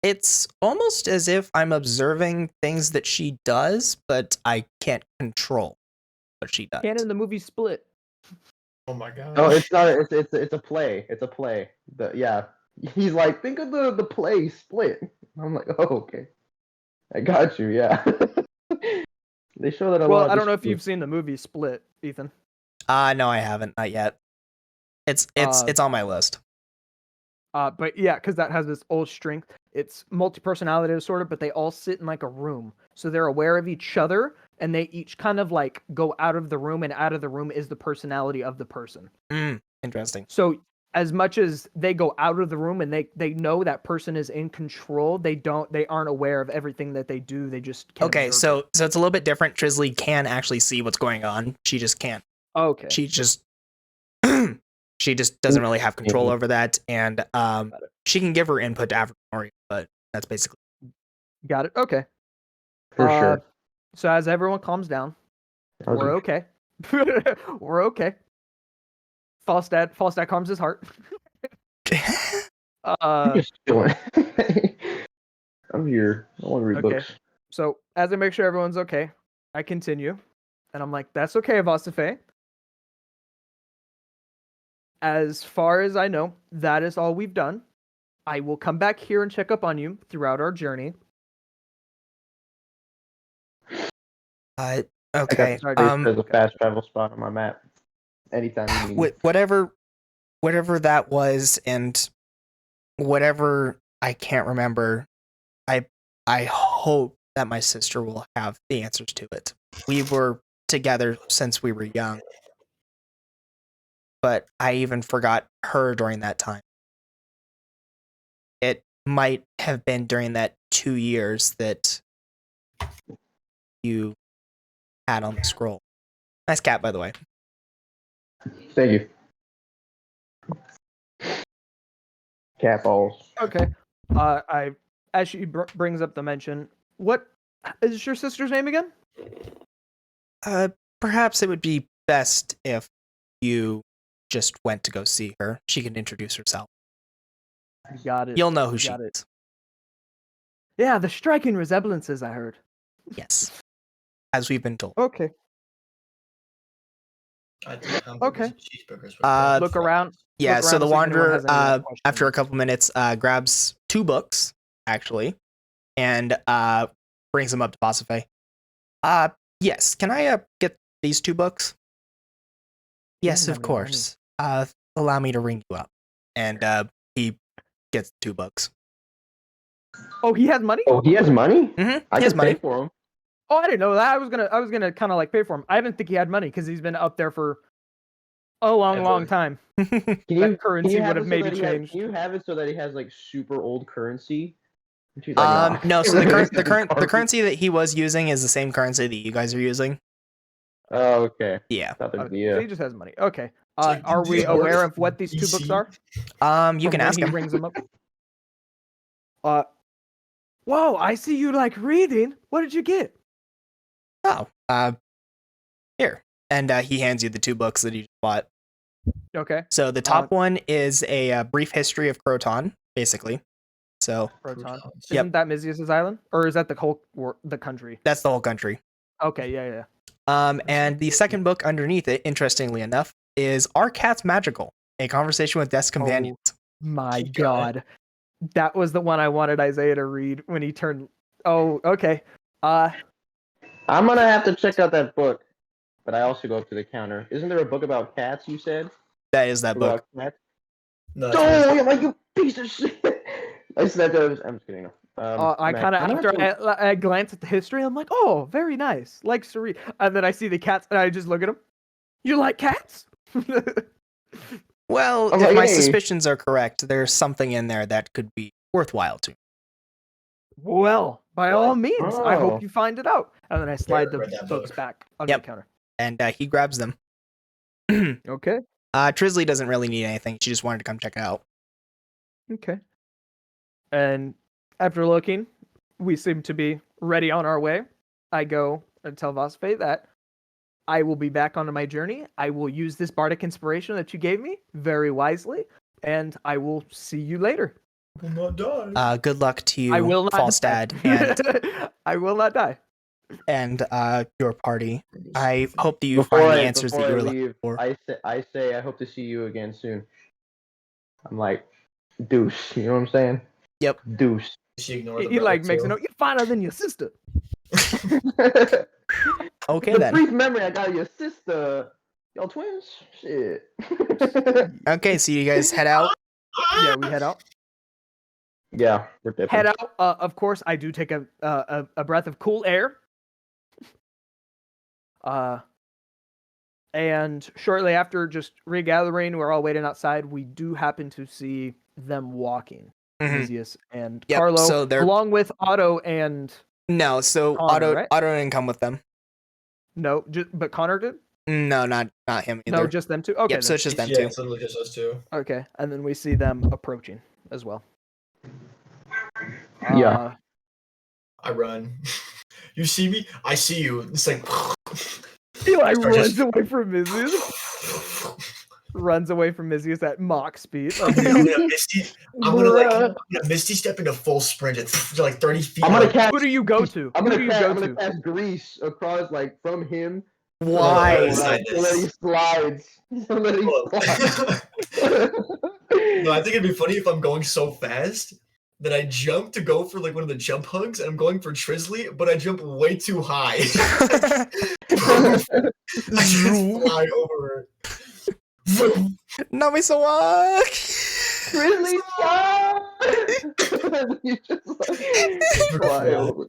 It's almost as if I'm observing things that she does, but I can't control what she does. Canon the movie Split. Oh my god. Oh, it's not. It's a play. It's a play. Yeah. He's like, think of the play Split. I'm like, oh, okay. I got you. Yeah. They show that a lot. Well, I don't know if you've seen the movie Split, Ethan. No, I haven't. Not yet. It's on my list. But yeah, because that has this old strength. It's multi-personality disorder, but they all sit in like a room. So they're aware of each other, and they each kind of like go out of the room, and out of the room is the personality of the person. Interesting. So as much as they go out of the room and they know that person is in control, they aren't aware of everything that they do. They just can't Okay, observe so it's a little bit different. Trislee can actually see what's going on. She just can't. Okay. She just doesn't really have control over that, and she can give her input to Aphrodite, but that's basically Got it. Okay. For sure. So as everyone calms down, we're okay. We're okay. Falstad calms his heart. I'm just chilling. I'm here. I want to read Okay. books. So as I make sure everyone's okay, I continue, and I'm like, "That's okay, Vasafe. As far as I know, that is all we've done. I will come back here and check up on you throughout our journey." okay. Sorry, There's a fast travel spot on my map. Anytime you need. whatever that was, and whatever I can't remember, I hope that my sister will have the answers to it. We were together since we were young, but I even forgot her during that time. It might have been during that 2 years that you had on the scroll. Nice cat, by the way. Thank you. Cat balls. Okay. As she brings up the mention, what is your sister's name again? Perhaps it would be best if you just went to go see her. She can introduce herself. Got it. You'll know who she Got it. is. Yeah, the striking resemblances I heard. Yes. As we've been told. Okay. I think Okay. cheeseburgers Uh, Look around. Yeah, Look so around the to see if anyone Wanderer, has any other questions. after a couple minutes, grabs 2 books, actually, and brings them up to Vasafe. Yes, can I get these 2 books? Yes, Yeah, of no, course. Allow me to ring you up. And he gets 2 books. Oh, he has money? Oh, he has money? Mm-hmm. I He has can pay money. for him. Oh, I didn't know that. I was gonna kind of like pay for him. I didn't think he had money because he's been up there for a long time. Can That currency would have it so maybe that he has- changed. Can you have it so that he has like super old currency? And she's like, nah. No, so the Garbage. currency that he was using is the same currency that you guys are using. Oh, okay. Yeah. Thought there'd Okay, be so a- he just has money. Okay. like, Are we these are aware of what these two books DC. are? You can From when ask he him. rings them up. Whoa! I see you like reading. What did you get? Oh, here. And he hands you the two books that he just bought. Okay, So the top one is a brief history of Croton, basically. So Proton. Yep. Isn't that Mizius' island, or is that the whole the country? that's the whole country. Okay, yeah. And the second book underneath it, interestingly enough, is Are Cats Magical? A Conversation with Desk Companions. My Keep going. God, that was the one I wanted Isaiah to read when he turned. Oh, okay. I'm gonna have to check out that book, but I also go up to the counter. Isn't there a book about cats? You said That is that book. about cats. No, Oh, you're like you piece of shit. I said that. I'm just kidding. I Mac, kind of I'm gonna after have to- I glance at the history, I'm like, oh, very nice, likes to read, and then I see the cats, and I just look at them. You like cats? Well, I'm if like, my hey. suspicions are correct, there's something in there that could be worthwhile to me. Well, by all means, I Oh. hope you find it out. And then I slide the read that books book. back on Yep. the counter. And he grabs them. Okay. Trislee doesn't really need anything. She just wanted to come check it out. Okay. And after looking, we seem to be ready on our way. I go and tell Vospe that I will be back onto my journey. I will use this bardic inspiration that you gave me very wisely, and I will see you later. I will not die. Good luck to you, I will not Falstad, die. I will not die. and your party. I hope that you Before find the I- answers that before you I were looking leave, for. I say I hope to see you again soon. I'm like, deuce. You know what I'm saying? Yep. Deuce. She ignored the He like brother, makes a too. note. You're finer than your sister. Okay the then. brief memory I got of your sister. Y'all twins? Shit. Okay, so you guys head out. Yeah, we head out. Yeah, we're dipping. Head out. Of course, I do take a breath of cool air. And shortly after, just regathering, we're all waiting outside. We do happen to see them walking, Mhm. Mizius and Yep, Carlo, so they're- along with Otto and No, so Connor, right? Otto didn't come with them. no, but Connor did. No, not him either. No, just them two. Okay, Yep, so then. it's just them Yeah, two. it's literally just us two. Okay, and then we see them approaching as well. Yeah. I run. You see me? I see you. It's like. Eli Start runs just- away from Mizius. Runs away from Mizius at mock speed. I'm gonna misty step into full sprint at like 30 feet. I'm gonna cast. Who do you go to? I'm Who gonna do you cast, go I'm gonna to? cast grease across like from him. Why? Oh, So that he slides. So that he slides. No, I think it'd be funny if I'm going so fast that I jump to go for like one of the jump hugs, and I'm going for Trislee, but I jump way too high. I just fly over her. Namisawa! Really? You just like fly over.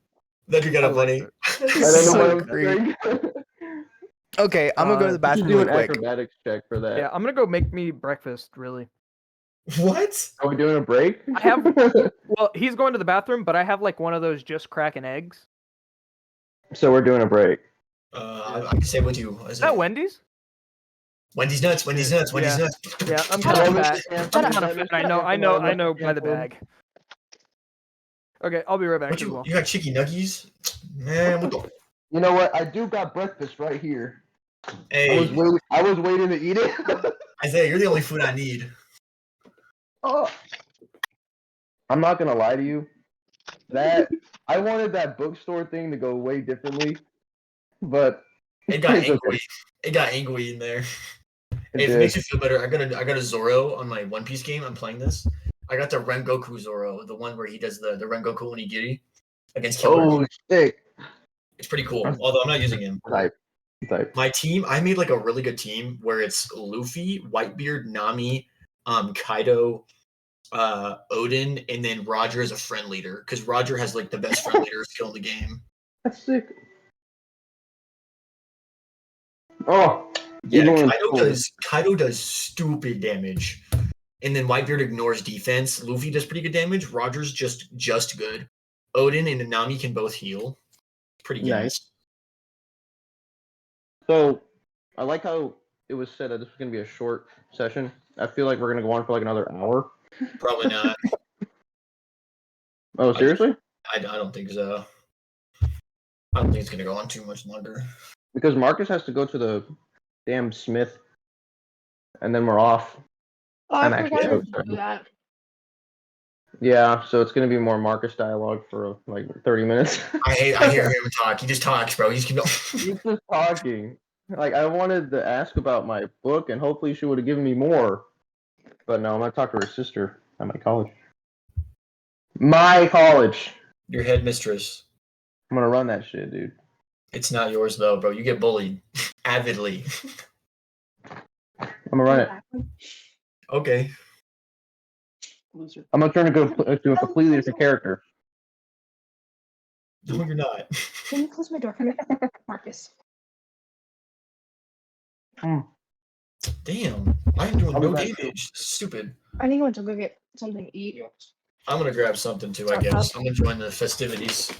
That'd be kind I of like funny. it. I don't know So what I'm great. doing. Okay, I'm gonna go to the You bathroom should do really an quick. acrobatics check for that. Yeah, I'm gonna go make me breakfast. Really. What? Are we doing a break? I have- Well, he's going to the bathroom, but I have like one of those just cracking eggs. So we're doing a break. I can say with you. Is that Wendy's? Wendy's nuts. Wendy's nuts. Wendy's Yeah. nuts. Yeah, I'm Shut kind of up. fat. Shut I'm up. kind of fat. I know by the bag. Okay, I'll be right back What as you? well. You got chicky nuggies? Man, what the? You know what? I do got breakfast right here. Hey, I was waiting to eat it. Isaiah, you're the only food I need. Oh. I'm not gonna lie to you. That I wanted that bookstore thing to go way differently, but It got It's angry. okay. It got angry in there. it Hey, if it did. makes you feel better, I got a Zoro on my One Piece game. I'm playing this. I got the Rengoku Zoro, the one where he does the Rengoku onigiri against Killer. Oh shit! It's pretty cool. Although I'm not using him. Type. My team, I made like a really good team where it's Luffy, Whitebeard, Nami, Kaido, Odin, and then Roger as a friend leader because Roger has like the best friend leader skill in the game. That's sick. Oh, Yeah, Even when Kaido does stupid damage, and then Whitebeard ignores defense. Luffy does pretty good damage. Roger's just good. Odin and Nami can both heal. Pretty Nice. nice. So, I like how it was said that this was gonna be a short session. I feel like we're gonna go on for like another hour. Probably not. Oh, seriously? I don't think so. I don't think it's gonna go on too much longer. Because Marcus has to go to the damn Smith, and then we're off. Oh, I'm I actually forgot so to do excited. that. Yeah, so it's gonna be more Marcus dialogue for like 30 minutes. I hear him talk. He just talks, bro. He's He's just talking. Like I wanted to ask about my book, and hopefully she would have given me more. But no, I'm gonna talk to her sister at my college. My college. your headmistress. I'm gonna run that shit, dude. It's not yours though, bro. You get bullied avidly. I'm gonna run it. Okay. Loser. I'm gonna turn to a completely different character. No, you're not. Can you close my door for me, Marcus? Damn. I am doing I'll be no back, damage. too. This is stupid. I think I went to go get something to eat. I'm gonna grab something too, I guess. I'm gonna join the festivities.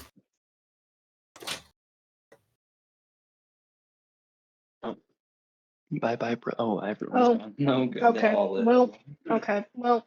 Bye bye, bro. Oh, everyone's Oh, gone. No good. okay, They all live. well, Okay, well.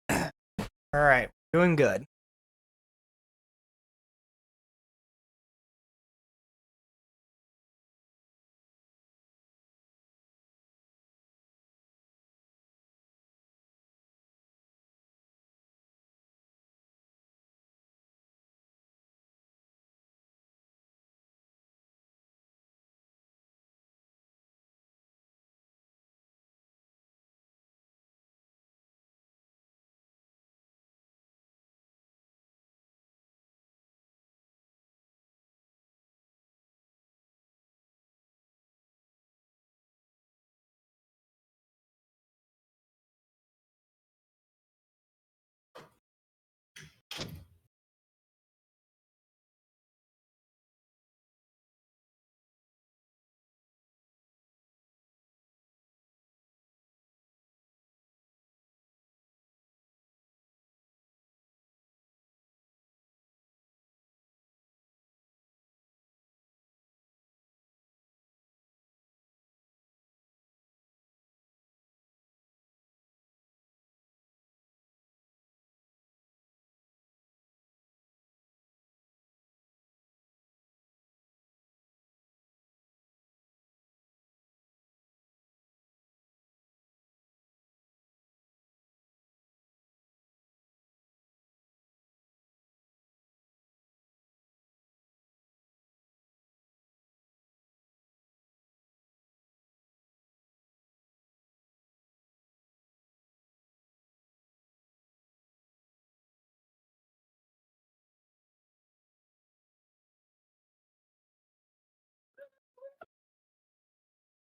All right, doing good.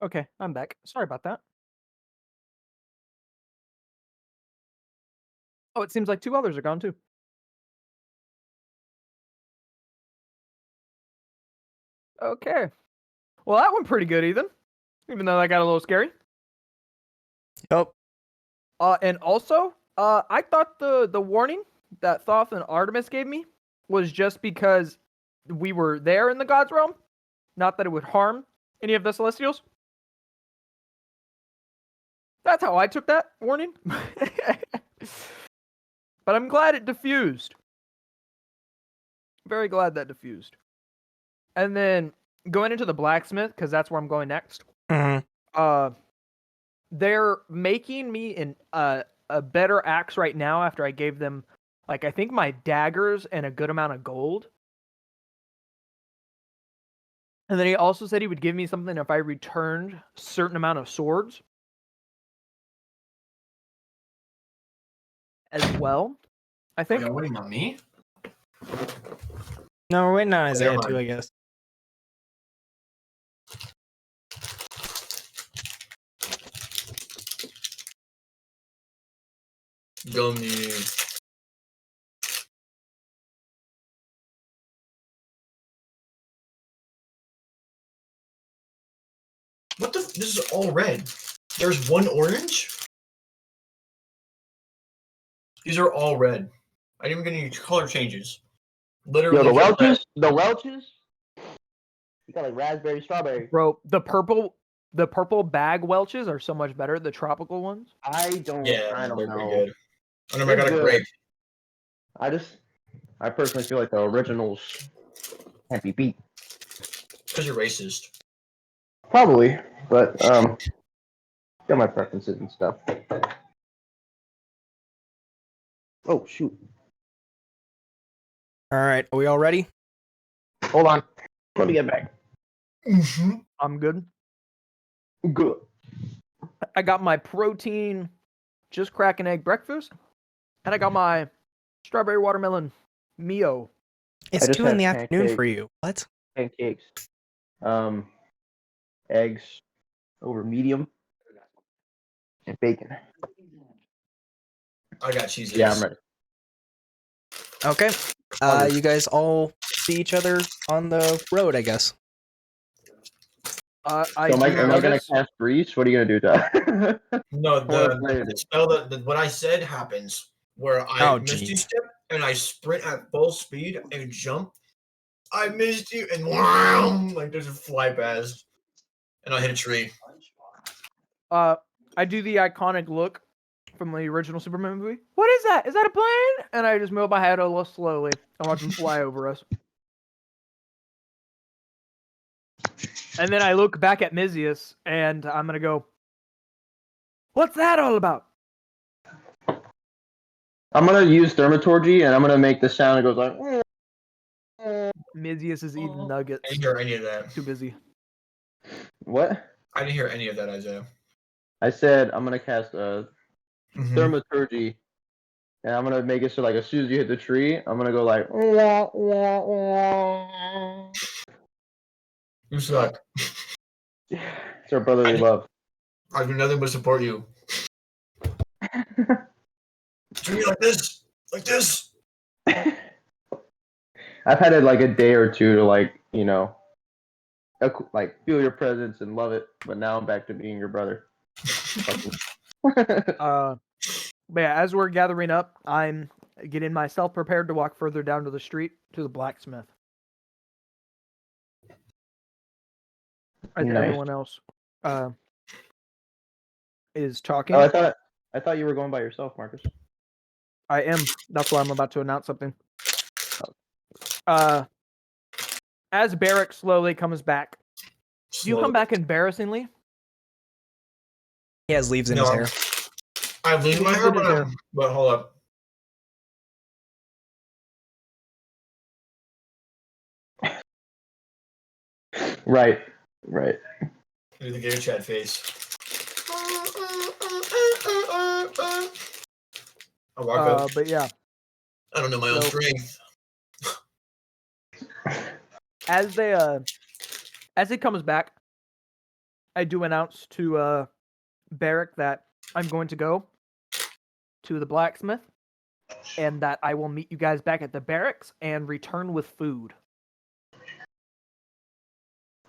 Okay, I'm back. Sorry about that. Oh, it seems like 2 others are gone too. Okay. Well, that went pretty good, Ethan. Even though that got a little scary. Yep. And also, I thought the warning that Thoth and Artemis gave me was just because we were there in the God's realm, not that it would harm any of the Celestials. That's how I took that warning. But I'm glad it diffused. Very glad that diffused. And then going into the blacksmith, because that's where I'm going next. Mhm. They're making me a better axe right now after I gave them, like, I think my daggers and a good amount of gold. And then he also said he would give me something if I returned a certain amount of swords as well. I think. Y'all waiting on me? No, we're waiting on Isaiah never too, mind. I guess. Gummy. What the? This is all red. There's one orange. These are all red. I didn't even get any color changes. Literally. Yo, the just red. Welches. You got like raspberry, strawberry. Bro, the purple bag Welches are so much better. The tropical ones. I don't Yeah, they're know. pretty good. I never They're got a good. grape. I personally feel like the originals can't be beat. Because you're racist. Probably, but got my preferences and stuff. Oh shoot! All right, are we all ready? Hold on, let me get back. Mm-hmm. I'm good. Good. I got my protein, just crack an egg breakfast, and I got my strawberry watermelon Mio. It's just 2 in the had afternoon for pancakes. you. What? Pancakes, eggs over medium, and bacon. I got cheese. Yeah, I'm ready. Okay. You guys all see each other on the road, I guess. I So am I gonna notice. cast Breeze? What are you gonna do, Todd? No, Or the spell that what I said happens where I Oh, misty jeez. step and I sprint at full speed and jump. I missed you and wham, like there's a fly past, and I hit a tree. I do the iconic look from the original Superman movie. What is that? Is that a plane? And I just move my head a little slowly and watch them fly over us. And then I look back at Mizius and I'm gonna go, "What's that all about?" I'm gonna use Thaumaturgy, and I'm gonna make the sound that goes like. Mizius is eating I nuggets. didn't hear any of that. Too busy. What? I didn't hear any of that, Isaiah. I said I'm gonna cast Mhm. Thaumaturgy, and I'm gonna make it so like as soon as you hit the tree, I'm gonna go like. You suck. It's our brotherly love. I do nothing but support you. Treat me like this, like this. I've had it like a day or two to like like feel your presence and love it, but now I'm back to being your brother. But yeah, as we're gathering up, I'm getting myself prepared to walk further down to the street to the blacksmith. As Nice. everyone else is talking. Oh, I thought you were going by yourself, Marcus. I am. That's why I'm about to announce something. As Berrick slowly comes back, do you come back embarrassingly? He has leaves in No, his hair. I have leaves in my Leaves hair, in his hair. but hold up. Right. Do the Gator Chat face. I walk up. But yeah, I don't know my own so- strength. as he comes back, I do announce to Berrick that I'm going to go to the blacksmith, and that I will meet you guys back at the barracks and return with food.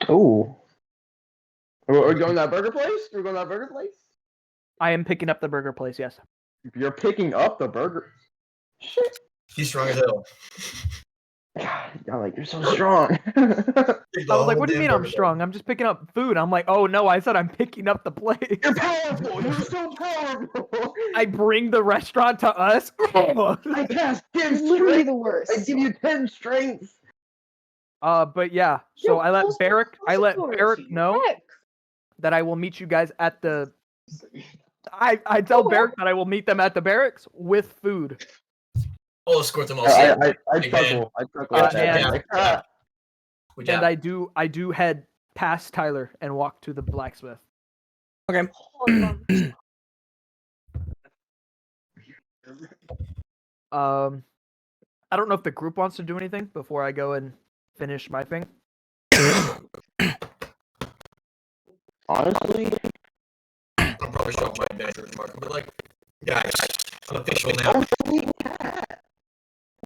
Oh. We're going to that burger place? We're going to that burger place? I am picking up the burger place, yes. You're picking up the burger. Shit. He's strong as hell. God, I'm like, you're so strong. I was like, what do you mean I'm strong? I'm just picking up food. I'm like, oh no, I said I'm picking up the plate. You're powerful. You're so powerful. I bring the restaurant to us. I cast 10 You're literally strength. the worst. I give you 10 strength. But yeah, so Yo, I let close Berrick the door. Berrick know Heck. that I will meet you guys at the. I tell Oh, Berrick that I will meet them at the barracks with food. I'll escort them all. I Hey, chuckle. I chuckle Uh, at that. and- I'm like, ah. Good And job. I do head past Tyler and walk to the blacksmith. Okay. hold on. I don't know if the group wants to do anything before I go and finish my thing. Honestly, I'm probably showing my advantage mark, but like, guys, I'm official now. oh, sweet cat.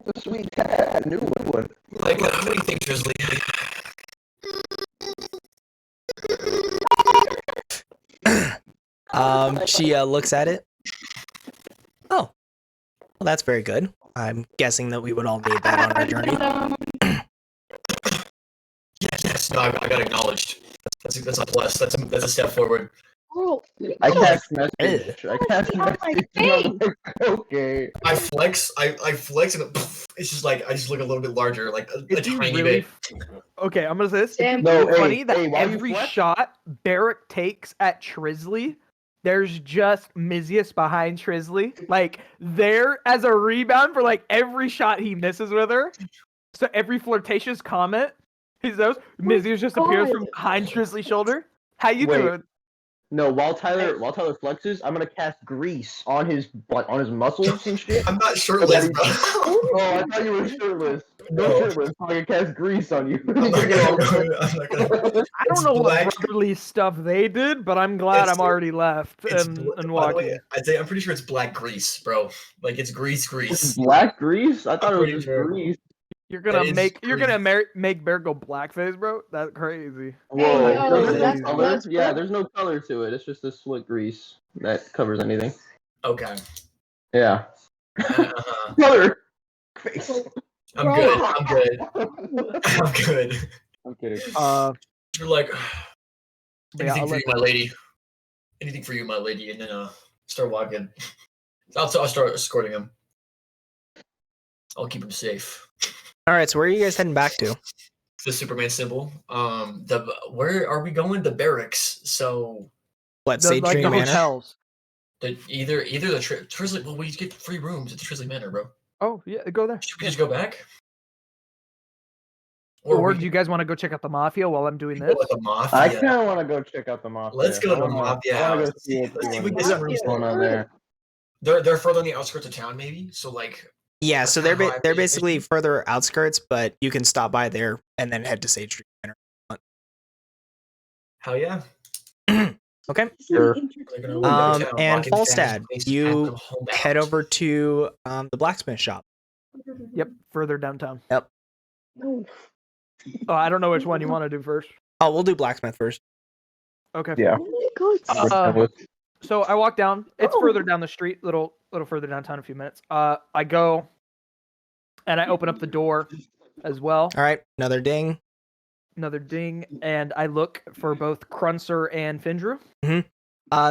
The sweet cat. New one. Like, what do you think, Trislee? She looks at it. Oh, well, that's very good. I'm guessing that we would all need that on our journey. Yes. No, I got acknowledged. That's a plus. That's a step forward. Bro, I cast Ew. message. I cast on my message. face. I'm like, okay. I flex, and it's just like I just look a little bit larger, like a It'd be tiny really bit. okay. I'm gonna say this. Damn. It's No, really funny hey, that while you every flex- shot Berrick takes at Trislee, there's just Mizius behind Trislee, like there as a rebound for like every shot he misses with her. So every flirtatious comment he says, Mizius just appears God. from behind Trislee's shoulder. How you Wait. doing? No, while Tyler flexes, I'm gonna cast grease on his muscles and shit. I'm not shirtless, bro. Oh, I thought you were shirtless. No. No shirtless. So I can cast grease on you. I'm not gonna. I It's don't know black. what brotherly stuff they did, but I'm glad It's- I'm already left It's and by the walking. way, I'm pretty sure it's black grease, bro. Like it's grease. Black grease? I thought it was pretty just sure. grease. You're gonna That is make Bear go blackface, bro? That's crazy. Whoa, Hey, yo, there's no that's- color? that's Yeah, cool. there's no color to it. It's just a slick grease that covers anything. Okay. Yeah. Uh-huh. Color. Face. I'm Bro. good. I'm good. I'm kidding. You're like But yeah, anything I'll for let you, my lady. Anything for you, my lady, and then start walking. I'll start escorting him. I'll keep him safe. All right, so where are you guys heading back to? The Superman symbol. Where are we going? The barracks. So What, the, like Sagedream the Manor? hotels. either the Trislee. Well, we get free rooms at the Trislee Manor, bro. Oh yeah, go there. Should we Yeah. just go back? Or we do you guys want to go check out the mafia while I'm doing can this? go with the mafia. I kind of want to go check out the mafia. Let's go to the I wanna- mafia I wanna house. go see what's Let's see if we going can get some rooms Mafia. going on there. They're further on the outskirts of town, maybe. So like, Yeah, so they're High they're elevation. basically further outskirts, but you can stop by there and then head to Sagedream Manor. hell yeah. Okay. Sure. They're gonna walk downtown, And walk in fast, Falstad, pace, you and home head out. over to the blacksmith shop. Yep, further downtown. No. Oh, I don't know which one you want to do first. Oh, we'll do blacksmith first. Okay. Yeah. So I walk down. It's Oh. further down the street, little further downtown. A few minutes. I go, and I open up the door, as well. All right, another ding. Another ding, and I look for both Crunser and Findrew.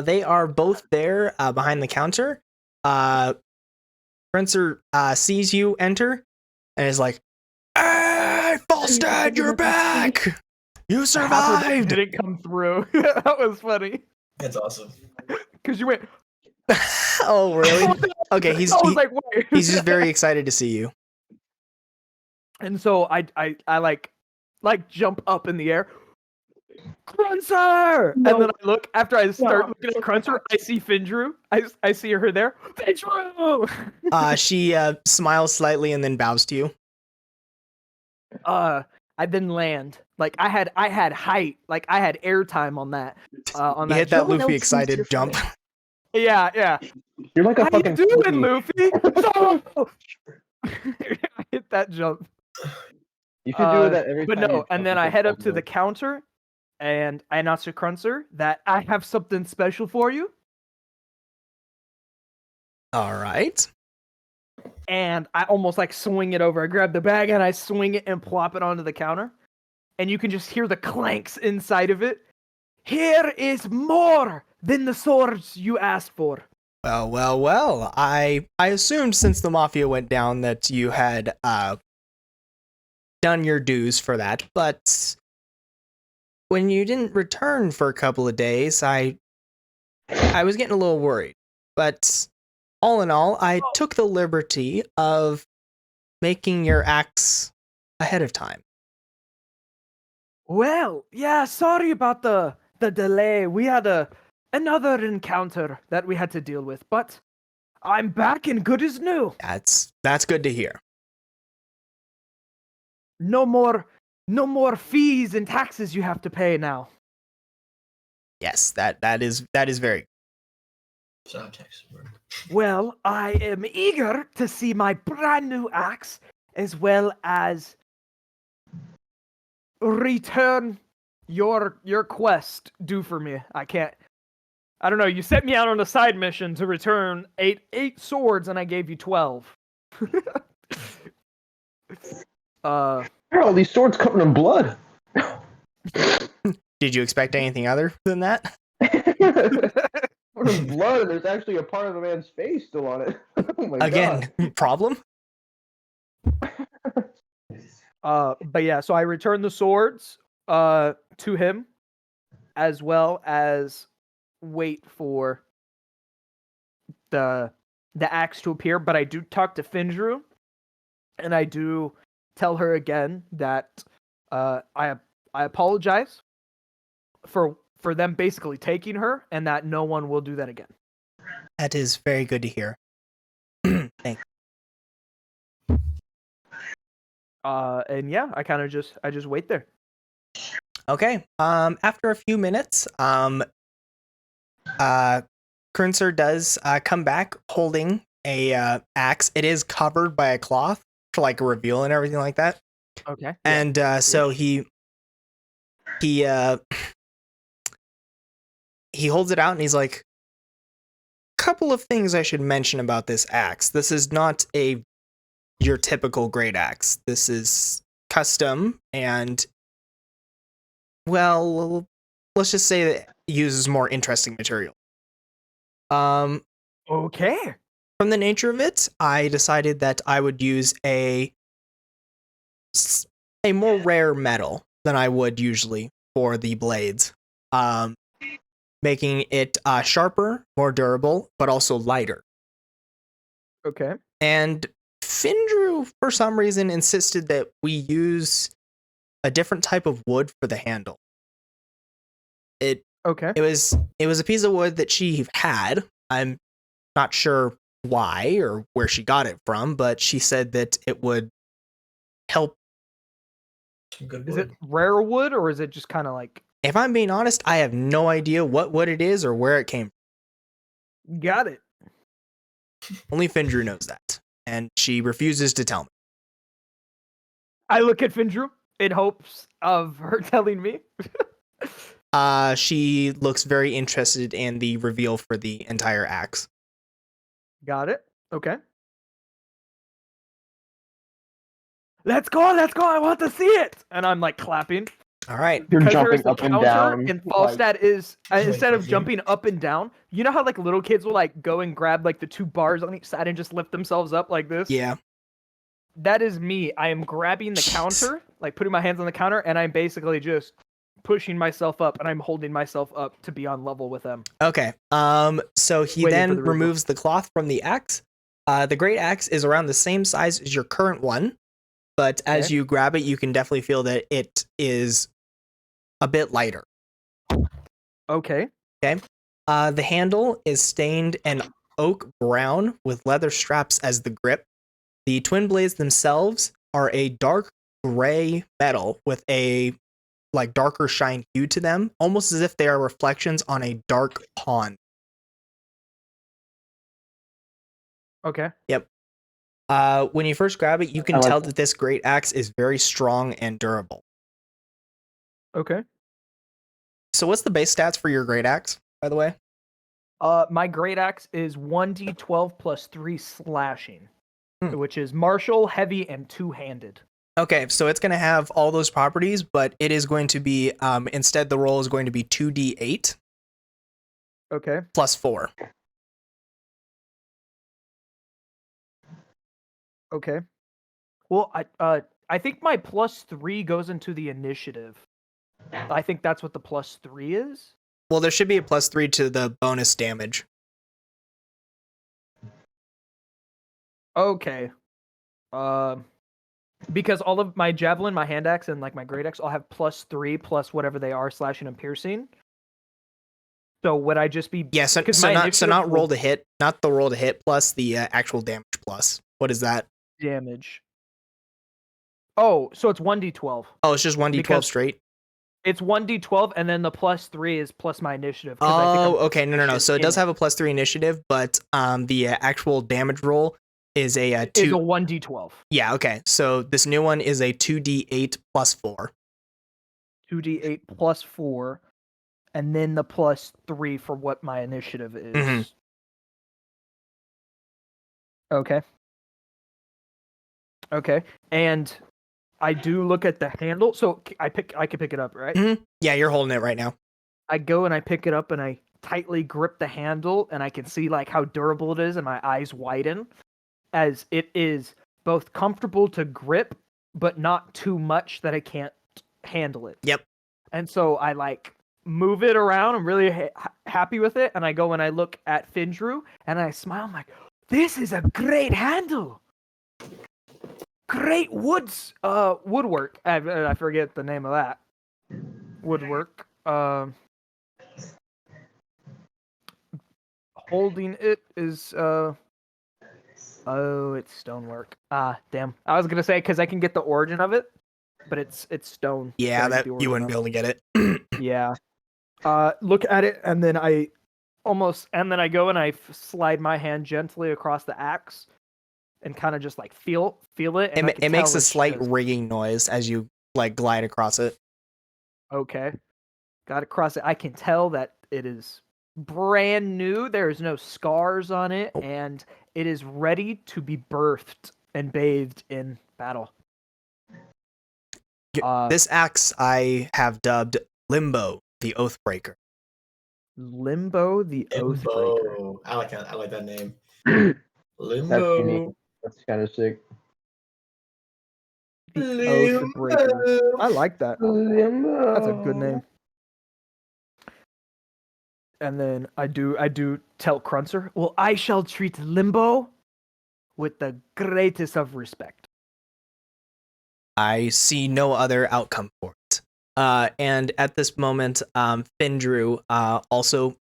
They are both there behind the counter. Prancer sees you enter and is like, "Hey, Falstad, you're back! You Half of them survived!" didn't come through. That was funny. That's awesome. Because you went. Oh, really? Okay, he's I was like, wait. he's just very excited to see you. And so I like jump up in the air. Crunser! No. And then I look after I start No. looking at Crunser, I see Findrew. I see her there. Findrew! She smiles slightly and then bows to you. I then land. Like I had height. Like I had airtime on that. On You that hit that No one Luffy else sees excited your jump. face. Yeah. You're like a How you fucking doing, Luffy. Luffy? I hit that jump. You should do that every But time. no, you and jump then I into head up to something. the counter, and I announce to Crunser that I have something special for you. All right. and I almost like swing it over. I grab the bag and I swing it and plop it onto the counter. And you can just hear the clanks inside of it. Here is more than the swords you asked for. Well. I assumed since the mafia went down that you had done your dues for that, but when you didn't return for a couple of days, I was getting a little worried. But all in all, I took the liberty of making your axe ahead of time. Well, yeah, sorry about the delay. We had another encounter that we had to deal with, but I'm back and good as new. That's good to hear. No more fees and taxes you have to pay now. Yes, that is very. Subtext. Well, I am eager to see my brand new axe, as well as return your quest due for me. I don't know, you sent me out on a side mission to return eight swords and I gave you 12. Where are all these swords covered in blood? Did you expect anything other than that? There's blood, and there's actually a part of a man's face still on it. Oh my Again, God. problem? But yeah, so I returned the swords to him, as well as wait for the axe to appear. But I do talk to Findru, and I do tell her again that I apologize for them basically taking her, and that no one will do that again. That is very good to hear. Thank you. And yeah, I kind of just wait there. Okay. After a few minutes, Kernser does come back holding a axe. It is covered by a cloth for like a reveal and everything like that. Okay. And so he holds it out and he's like, couple of things I should mention about this axe. This is not your typical great axe. This is custom and, well, let's just say that it uses more interesting material. Okay. From the nature of it, I decided that I would use a more rare metal than I would usually for the blades. Making it sharper, more durable, but also lighter. Okay. And Findru, for some reason, insisted that we use a different type of wood for the handle. It was a piece of wood that she had. I'm not sure why or where she got it from, but she said that it would help. Good Is wood. it rare wood or is it just kind of like? If I'm being honest, I have no idea what it is or where it came from. Got it. Only Findru knows that, and she refuses to tell me. I look at Findru in hopes of her telling me. She looks very interested in the reveal for the entire axe. Got it. Okay. Let's go. I want to see it. And I'm like clapping. All right. You're Because jumping there's the up and counter, down. and Falstad is instead of Like- jumping up and down, you know how like little kids will like go and grab like the two bars on each side and just lift themselves up like this? Yeah. That is me. I am grabbing the counter, like putting my hands on the counter, and I'm basically just pushing myself up, and I'm holding myself up to be on level with them. Okay. So he Waiting then for the reveal. removes the cloth from the axe. The great axe is around the same size as your current one, but as Okay. you grab it, you can definitely feel that it is a bit lighter. Okay. The handle is stained an oak brown with leather straps as the grip. The twin blades themselves are a dark gray metal with a like darker shine hue to them, almost as if they are reflections on a dark pond. Okay. When you first grab it, you can I like tell that. that this great axe is very strong and durable. Okay. So what's the base stats for your great axe, by the way? My great axe is 1d12 plus 3 slashing. which is martial, heavy, and two-handed. Okay, so it's going to have all those properties, but it is going to be, instead the roll is going to be 2d8 Okay. plus 4. Okay. Well, I think my +3 goes into the initiative. I think that's what the +3 is. Well, there should be a +3 to the bonus damage. Okay. Because all of my javelin, my hand axe, and like my great axe all have +3 plus whatever they are, slashing and piercing. So would I just be? Yeah, so, 'cause so my not initiative roll will- to hit, not the roll to hit plus the actual damage plus. What is that? damage. Oh, so it's 1d12. Oh, it's just 1d12 Because- straight. It's 1d12, and then the +3 is plus my initiative. 'cause I think I'm Oh, okay, no. proficient So it in does have a +3 initiative, but the actual damage roll is a is a 2. 1d12. Yeah, okay. So this new one is a 2d8 plus 4. 2d8 plus 4, and then the +3 for what my initiative is. Mhm. Okay. Okay, and I do look at the handle, so I can pick it up, right? Mhm. Yeah, you're holding it right now. I go and I pick it up and I tightly grip the handle, and I can see like how durable it is, and my eyes widen as it is both comfortable to grip, but not too much that I can't handle it. Yep. And so I like move it around. I'm really happy with it, and I go and I look at Findrew and I smile. I'm like, "This is a great handle. Great woodwork." I forget the name of that. Woodwork. Holding it is oh, it's stonework. Ah, damn. I was gonna say because I can get the origin of it, but it's stone. Yeah, Gotta get that the you origin wouldn't be of able to get it. it. Yeah. Look at it, and then I go and I slide my hand gently across the axe, and kind of just like feel it. And I can It makes tell a it's slight just- rigging noise as you like glide across it. Okay. Got across it. I can tell that it is brand new. There is no scars on it, Oh. and it is ready to be birthed and bathed in battle. This axe I have dubbed Limbo, the Oathbreaker. Limbo the Oathbreaker. Limbo. I like that. I like that name. That's Limbo. unique. That's kind of sick. The Oathbreaker. I like that. That's a good name. And then I do tell Cruncer, well, I shall treat Limbo with the greatest of respect. I see no other outcome for it. And at this moment, Findrew also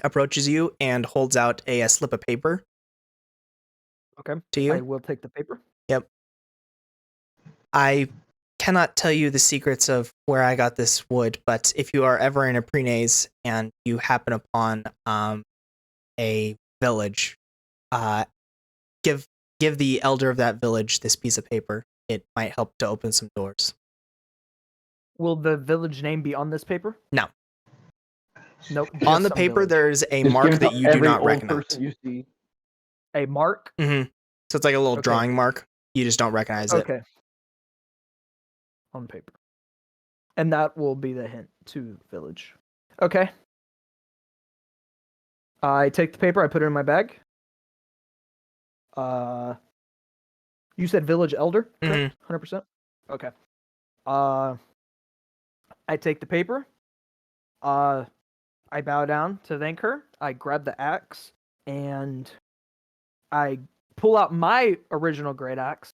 approaches you and holds out a slip of paper Okay. to you. I will take the paper. I cannot tell you the secrets of where I got this wood, but if you are ever in a Prenaze and you happen upon a village, give the elder of that village this piece of paper. It might help to open some doors. Will the village name be on this paper? No. Nope. On just the some paper, village. there's a Just mark give that you do every not old recognize. person you see. A mark? Mm-hmm. So it's like a little Okay. drawing mark. You just don't recognize it. Okay. On paper. And that will be the hint to village. Okay. I take the paper, I put it in my bag. You said village elder? Correct? 100%? Okay. I take the paper. I bow down to thank her. I grab the axe and I pull out my original great axe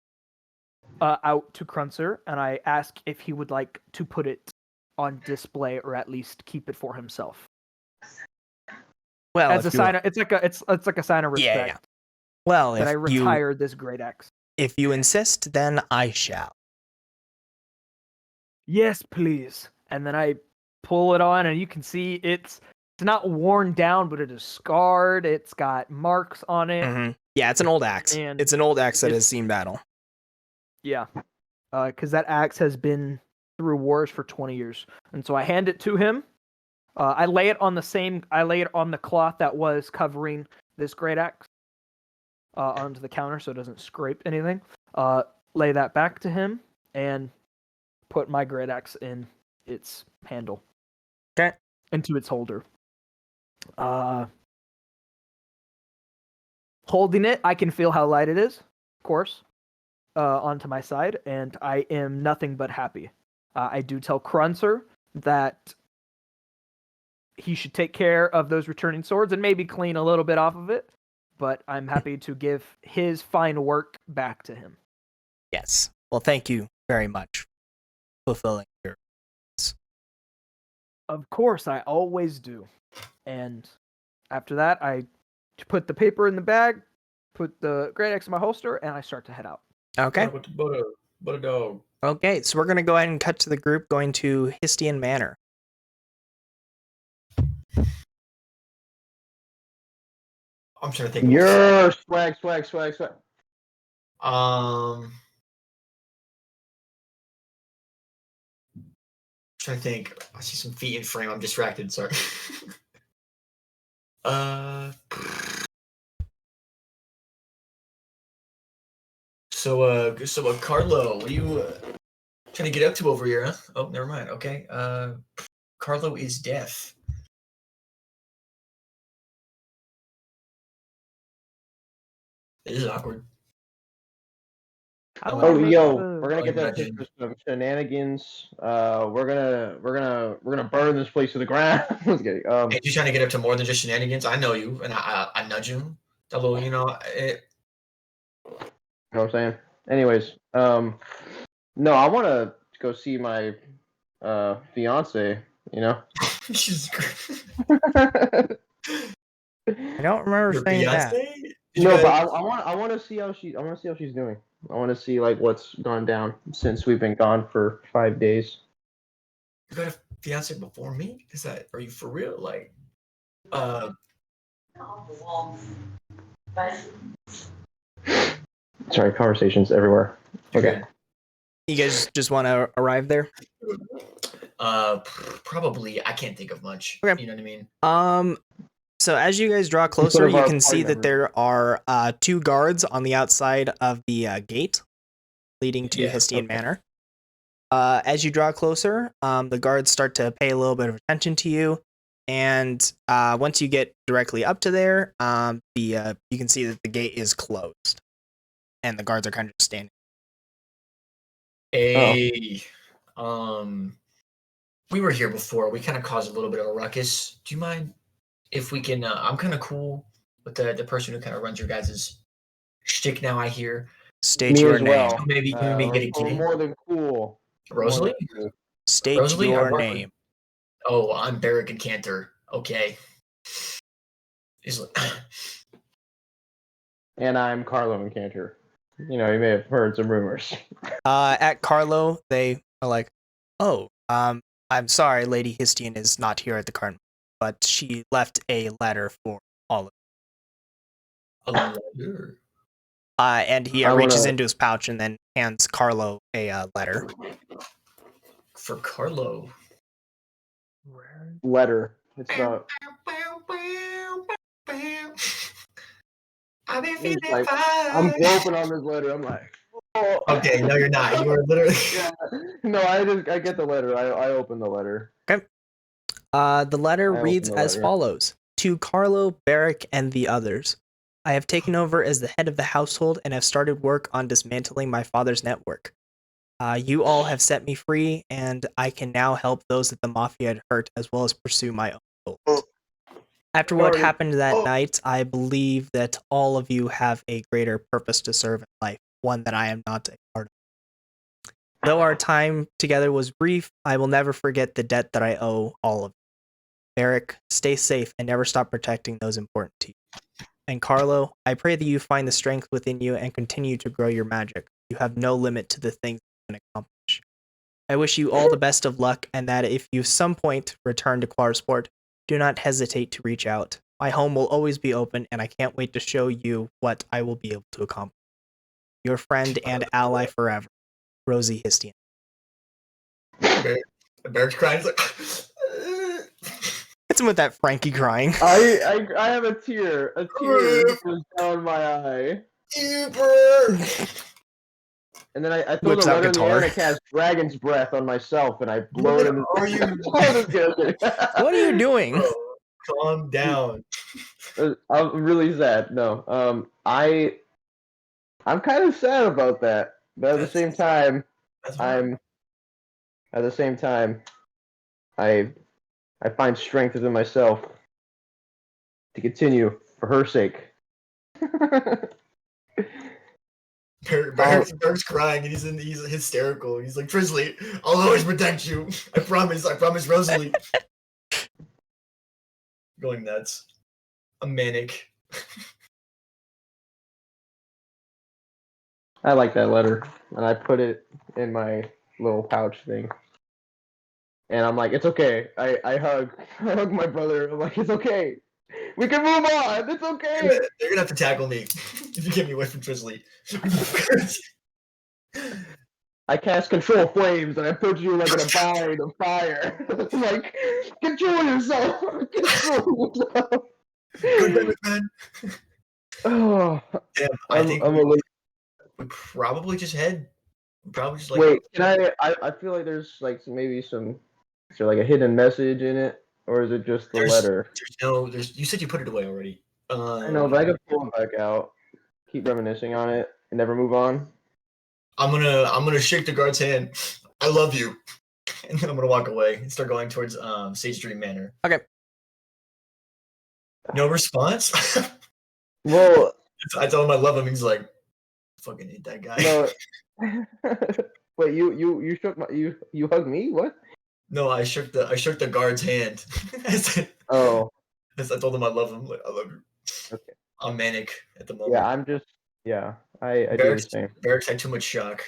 out to Cruncer, and I ask if he would like to put it on display or at least keep it for himself. Well, As a if you- sign of, it's like a sign of Yeah, respect yeah. Well, that I if you retired this great axe. if you insist, then I shall. Yes, please. And then I pull it on, and you can see it's not worn down, but it is scarred. It's got marks on it. Mhm. Yeah, it's an old axe. And It's an old axe that it's- has seen battle. Yeah, because that axe has been through wars for 20 years, and so I hand it to him. I lay it on the cloth that was covering this great axe, onto the counter so it doesn't scrape anything. Lay that back to him and put my great axe in its handle. Okay. Into its holder. Holding it, I can feel how light it is, of course, onto my side, and I am nothing but happy. I do tell Krunzer that he should take care of those returning swords and maybe clean a little bit off of it, but I'm happy to give his fine work back to him. Yes. Well, thank you very much for fulfilling your. Of course, I always do. And after that, I put the paper in the bag, put the great axe in my holster, and I start to head out. Okay. But a dog. Okay, so we're going to go ahead and cut to the group going to Histian Manor. I'm trying to think. Your swag. Trying to think. I see some feet in frame. I'm distracted. Sorry. So Carlo, what are you trying to get up to over here, huh? Oh, never mind. Okay. Carlo is deaf. This is awkward. How do I Oh, make yo, the- we're gonna get that Imagine. into some shenanigans. We're gonna burn this place to the ground. Let's get it. Hey, you trying to get up to more than just shenanigans? I know you, and I nudge him. Although You know what I'm saying? Anyways, no, I want to go see my fiance. You know. she's I don't remember your saying that. Beyonce. Did you No, guys- but I want to see how she's doing. I want to see like what's gone down since we've been gone for 5 days. You got a fiance before me? Are you for real? Like, Sorry, conversations everywhere. Okay. You guys just want to arrive there? Probably. I can't think of much. Okay. You know what I mean? So as you guys draw closer, of you our can see party that there are 2 guards on the outside of the gate leading to Yeah, Histian okay. Manor. As you draw closer, the guards start to pay a little bit of attention to you, and once you get directly up to there, you can see that the gate is closed, and the guards are kind of just standing. Hey, we were here before. We kind of caused a little bit of a ruckus. Do you mind if we can? I'm kind of cool with the person who kind of runs your guys' shtick now. I hear. State Me your as name. well. So maybe get a We're kitty. more than cool. Rosalie? State Rosalie, I your work with- name. Oh, I'm Berrick the Cantor. Okay. He's like, And I'm Carlo and Cantor. You know, you may have heard some rumors. At Carlo, they are like, "Oh, I'm sorry, Lady Histian is not here at the current, but she left a letter for all of a letter. and he I reaches wanna- into his pouch and then hands Carlo a letter. For Carlo. Letter. It's not. I've been It's feeling like, fine. I'm groping on this letter. I'm like, oh. Okay, no, you're not. You were literally. Yeah. No, I get the letter. I open the letter. The letter I reads open the as letter. follows: To Carlo, Berrick, and the others. I have taken over as the head of the household and have started work on dismantling my father's network. You all have set me free, and I can now help those that the Mafia had hurt, as well as pursue my own goals. After what Sorry. happened that night, I believe that all of you have a greater purpose to serve in life, one that I am not a part of. Though our time together was brief, I will never forget the debt that I owe all of you. Berrick, stay safe and never stop protecting those important to you. And Carlo, I pray that you find the strength within you and continue to grow your magic. You have no limit to the things you can accomplish. I wish you all the best of luck, and that if you some point return to Quarsport, do not hesitate to reach out. My home will always be open, and I can't wait to show you what I will be able to accomplish. Your friend and ally forever, Rosie Histian. Berrick's crying. He's like, It's hits him with that Frankie crying. I have a tear goes down my eye. And then I throw Whips the out letter in the air guitar. and I cast Dragon's Breath on myself and I blow it in the What are you? What are you doing? Bro, calm down. I'm really sad. No. I'm kind of sad about that. But at the same time, That's fine. I find strength within myself to continue for her sake. Berrick's crying and he's hysterical. He's like, Trislee, I'll always protect you. I promise, Rosalie. Going nuts. I'm manic. I like that letter, and I put it in my little pouch thing. And I'm like, it's okay. I hug my brother. I'm like, it's okay. We can move on. It's okay. You're gonna have to tackle me if you get me away from Trislee. I cast control flames, and I put you like in a bind of fire. Like, control yourself. Control yourself. Good damage, man. Oh, Damn, I think I'm a little. we probably just head. Probably just like Wait, can I feel like there's like is there like a hidden message in it, or is it just the letter? There's you said you put it away already. I know, but I can pull it back out, keep reminiscing on it, and never move on. I'm gonna shake the guard's hand. I love you, and then I'm gonna walk away and start going towards Sagedream Manor. Okay. No response. Well, I tell him I love him. He's like, fucking hate that guy. no. Wait, you shook you hugged me? What? No, I shook the guard's hand. Oh. I told him I love him. Like, I love you. Okay. I'm manic at the moment. Yeah, I do the same. Berrick's had too much shock.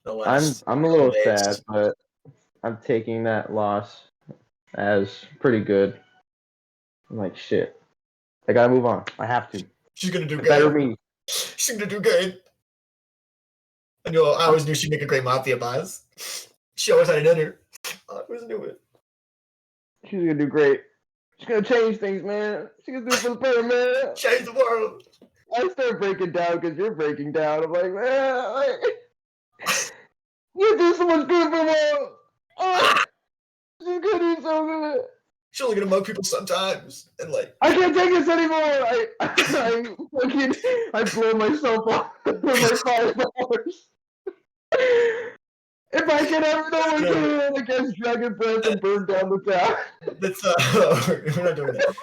I'm a little sad, but I'm taking that loss as pretty good. I'm like, shit. I gotta move on. I have to. She's gonna do Better good. me. She's gonna do good. I always knew she'd make a great mafia boss. She always had it in her. I always knew it. She's gonna do great. She's gonna change things, man. She's gonna do it for the better, man. Change the world. I start breaking down because you're breaking down. I'm like, man, you do so much good for the world. Oh, she's gonna do so good. She's only gonna mug people sometimes, and like I can't take this anymore. I blow myself up with my $5. If I can ever know again against Dragon Breath and burn down the town. that's we're not doing that.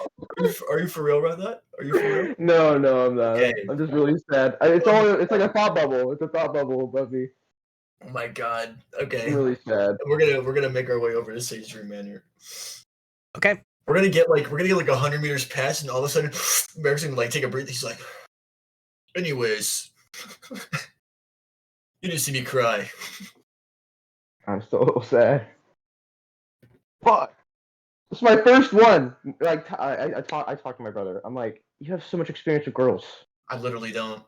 Are you for real about that? Are you for real? No, I'm not. Okay. I'm just really sad. It's like a thought bubble. It's a thought bubble above me. Oh my god. Okay. I'm really sad. We're gonna make our way over to Sagedream Manor. Okay. We're gonna get like 100 meters past, and all of a sudden, Berrick's gonna like take a breath. He's like, anyways, you didn't see me cry. I'm so sad. Fuck. This is my first one. Like I talked to my brother. I'm like, you have so much experience with girls. I literally don't.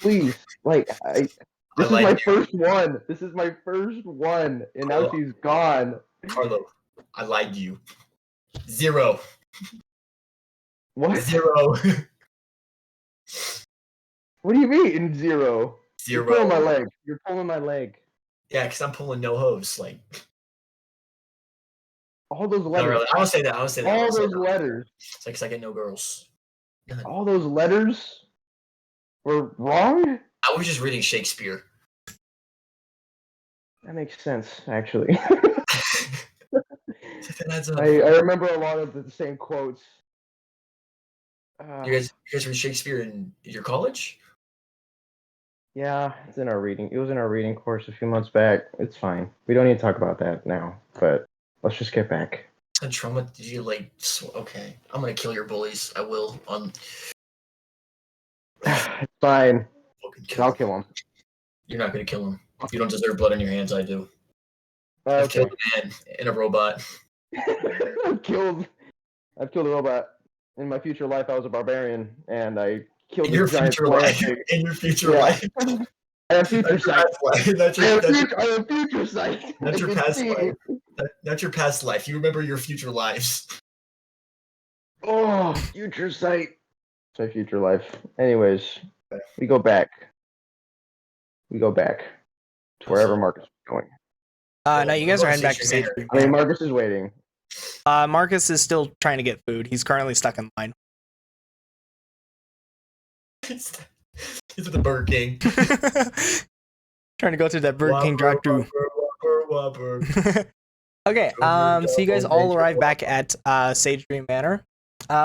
Please, like this is like my you. first one. This is my first one, and now Cool. she's gone. Carlo, I lied to you. 0. What? 0. What do you mean 0? 0. You're pulling my leg. You're pulling my leg. Yeah, because I'm pulling no hose. Like, All those no, letters. really. I don't say that. All those letters. It's like 'cause I get no girls. All those letters were wrong? I was just reading Shakespeare. That makes sense, actually. That adds up. I remember a lot of the same quotes. You guys read Shakespeare in your college? Yeah, it's in our reading. It was in our reading course a few months back. It's fine. We don't need to talk about that now, but let's just get back. And trauma? Did you like? Okay, I'm gonna kill your bullies. I will. It's fine. Fucking kill I'll them. kill him. You're not gonna kill him. You don't deserve blood on your hands. I do. I've Okay. killed a man and a robot. I've killed a robot. In my future life, I was a barbarian, and I killed In your a giant future plant life. thing. In your future Yeah. life. I have future sight. That's I have your future sight. that's I your can past see. life. That's your past life. You remember your future lives. Oh, future sight. Sorry, future life. Anyways, we go back. We go back to wherever Marcus is going. No, you guys are heading back to Sagedream Sagedream I mean, Manor. Marcus is waiting. Marcus is still trying to get food. He's currently stuck in line. He's at the Burger King. Trying to go through that Burger King drive-thru. Whopper. Okay, so you guys all arrive back at Sagedream Manor.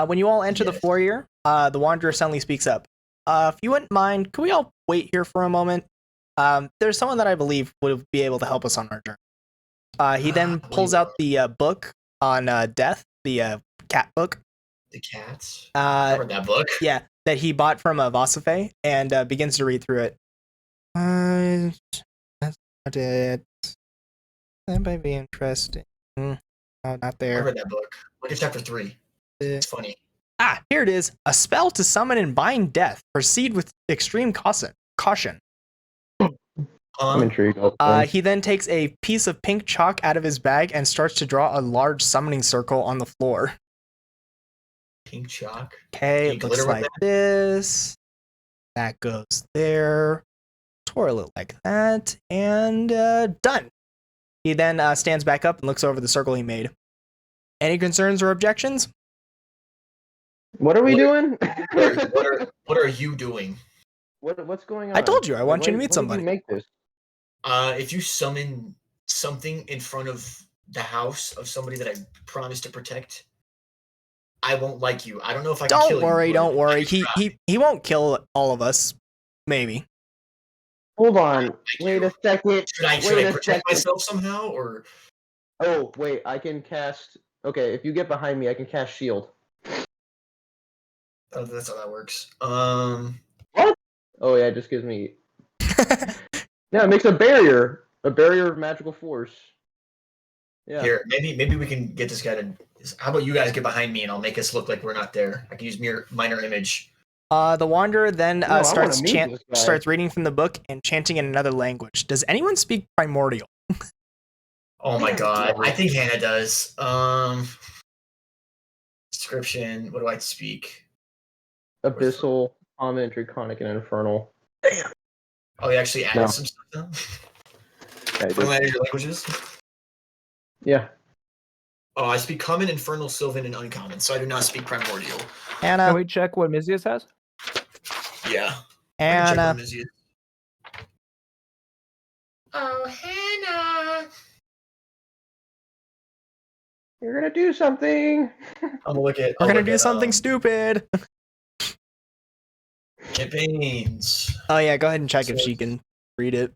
When you all enter the Yes. foyer, the Wanderer suddenly speaks up. If you wouldn't mind, could we all wait here for a moment? There's someone that I believe would be able to help us on our journey. He then pulls out the book on death, the cat book. The cats. I read that book. Yeah, that he bought from Vasife and begins to read through it. That's not it. That might be interesting. No, not I there. read that book. Look at chapter 3. It's funny. Here it is. A spell to summon and bind death. Proceed with extreme caution. I'm intrigued. He then takes a piece of pink chalk out of his bag and starts to draw a large summoning circle on the floor. Pink chalk. Okay, Can it you looks glitter with like this. That goes there. Twirl it like that. And done. He then stands back up and looks over the circle he made. Any concerns or objections? What are we doing? What are you doing? What's going on? I told you, I want you to meet When did somebody. you make this? If you summon something in front of the house of somebody that I promised to protect, I won't like you. I don't know if I can kill you. Don't worry. I can try. He won't kill all of us. Maybe. Hold on. Wait a second. Should I protect myself somehow, or? Oh, wait. I can cast. Okay, if you get behind me, I can cast shield. Oh, that's how that works. What? Oh yeah, it just gives me. Yeah, it makes a barrier of magical force. Yeah. Here, maybe we can get this guy to. How about you guys get behind me and I'll make us look like we're not there. I can use minor image. The Wanderer then No, I starts wanna meet this guy. starts reading from the book and chanting in another language. Does anyone speak Primordial? Oh my Yeah. god, I think Hannah does. Description. What do I speak? Abyssal, common, draconic, and infernal. Oh, he actually added No. some stuff now. Yeah, From your languages. yeah. Oh, I speak common, infernal, sylvan, and uncommon, so I do not speak primordial. Can Anna. we check what Mizius has? Yeah. I can check Anna. what Mizius. Oh, Hannah. You're gonna do something. I'm gonna look at. We're gonna do something stupid. Campaigns. Oh yeah, go ahead and check if So- she can read it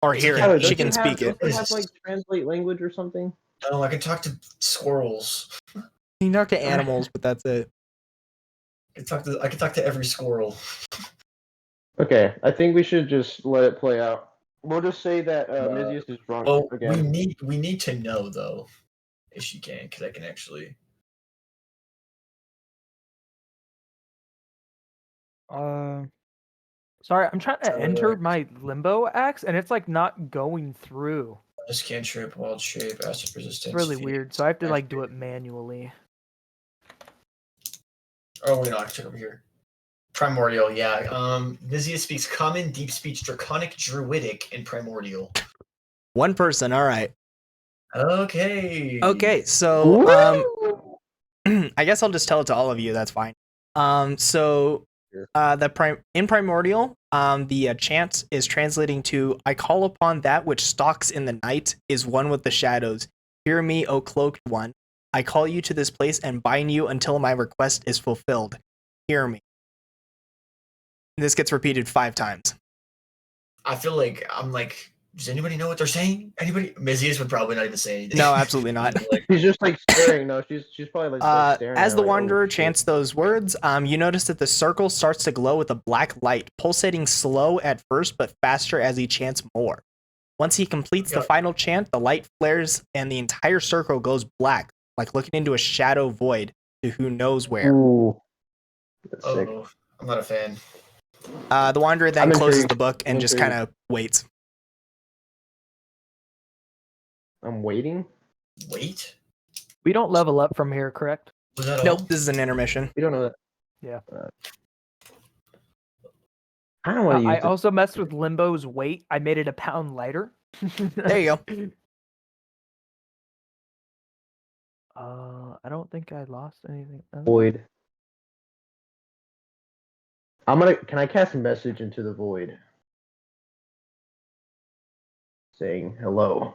or hear Tyler, it. She don't can you speak it. Don't you have like translate language or something? No, I can talk to squirrels. You talk to animals, but that's it. I can talk to every squirrel. Okay, I think we should just let it play out. We'll just say that Mizius is drunk Well, again. we need to know though, if she can, because I can actually. Sorry, I'm trying to So, enter my limbo axe and it's like not going through. This cantrip, wild shape, acid resistance. It's really feed. weird. So I have to like do it manually. Oh wait, no, I can check over here. Primordial, yeah. Mizius speaks common, deep speech, draconic, druidic, and primordial. One person. All right. Okay. Okay. So Woo! I guess I'll just tell it to all of you. That's fine. So Sure. In Primordial, the chant is translating to "I call upon that which stalks in the night, is one with the shadows. Hear me, O cloaked one. I call you to this place and bind you until my request is fulfilled. Hear me." This gets repeated 5 times. I feel like I'm like, does anybody know what they're saying? Anybody? Mizius would probably not even say anything. No, absolutely not. Like, She's just like staring. No, she's probably like staring. As at the her, like, Wanderer oh, shit. chants those words, you notice that the circle starts to glow with a black light, pulsating slow at first, but faster as he chants more. Once he completes the final chant, the light flares and the entire circle goes black, like looking into a shadow void to who knows where. Ooh. That's sick. oh, I'm not a fan. The Wanderer then I'm closes intrigued. the book and I'm just intrigued. kind of waits. I'm waiting. Wait. We don't level up from here, correct? Was that all? Nope, this is an intermission. You don't know that. Yeah. I don't want to use I it. also messed with Limbo's weight. I made it a pound lighter. There you go. I don't think I lost anything. Void. Can I cast a message into the void? Saying hello.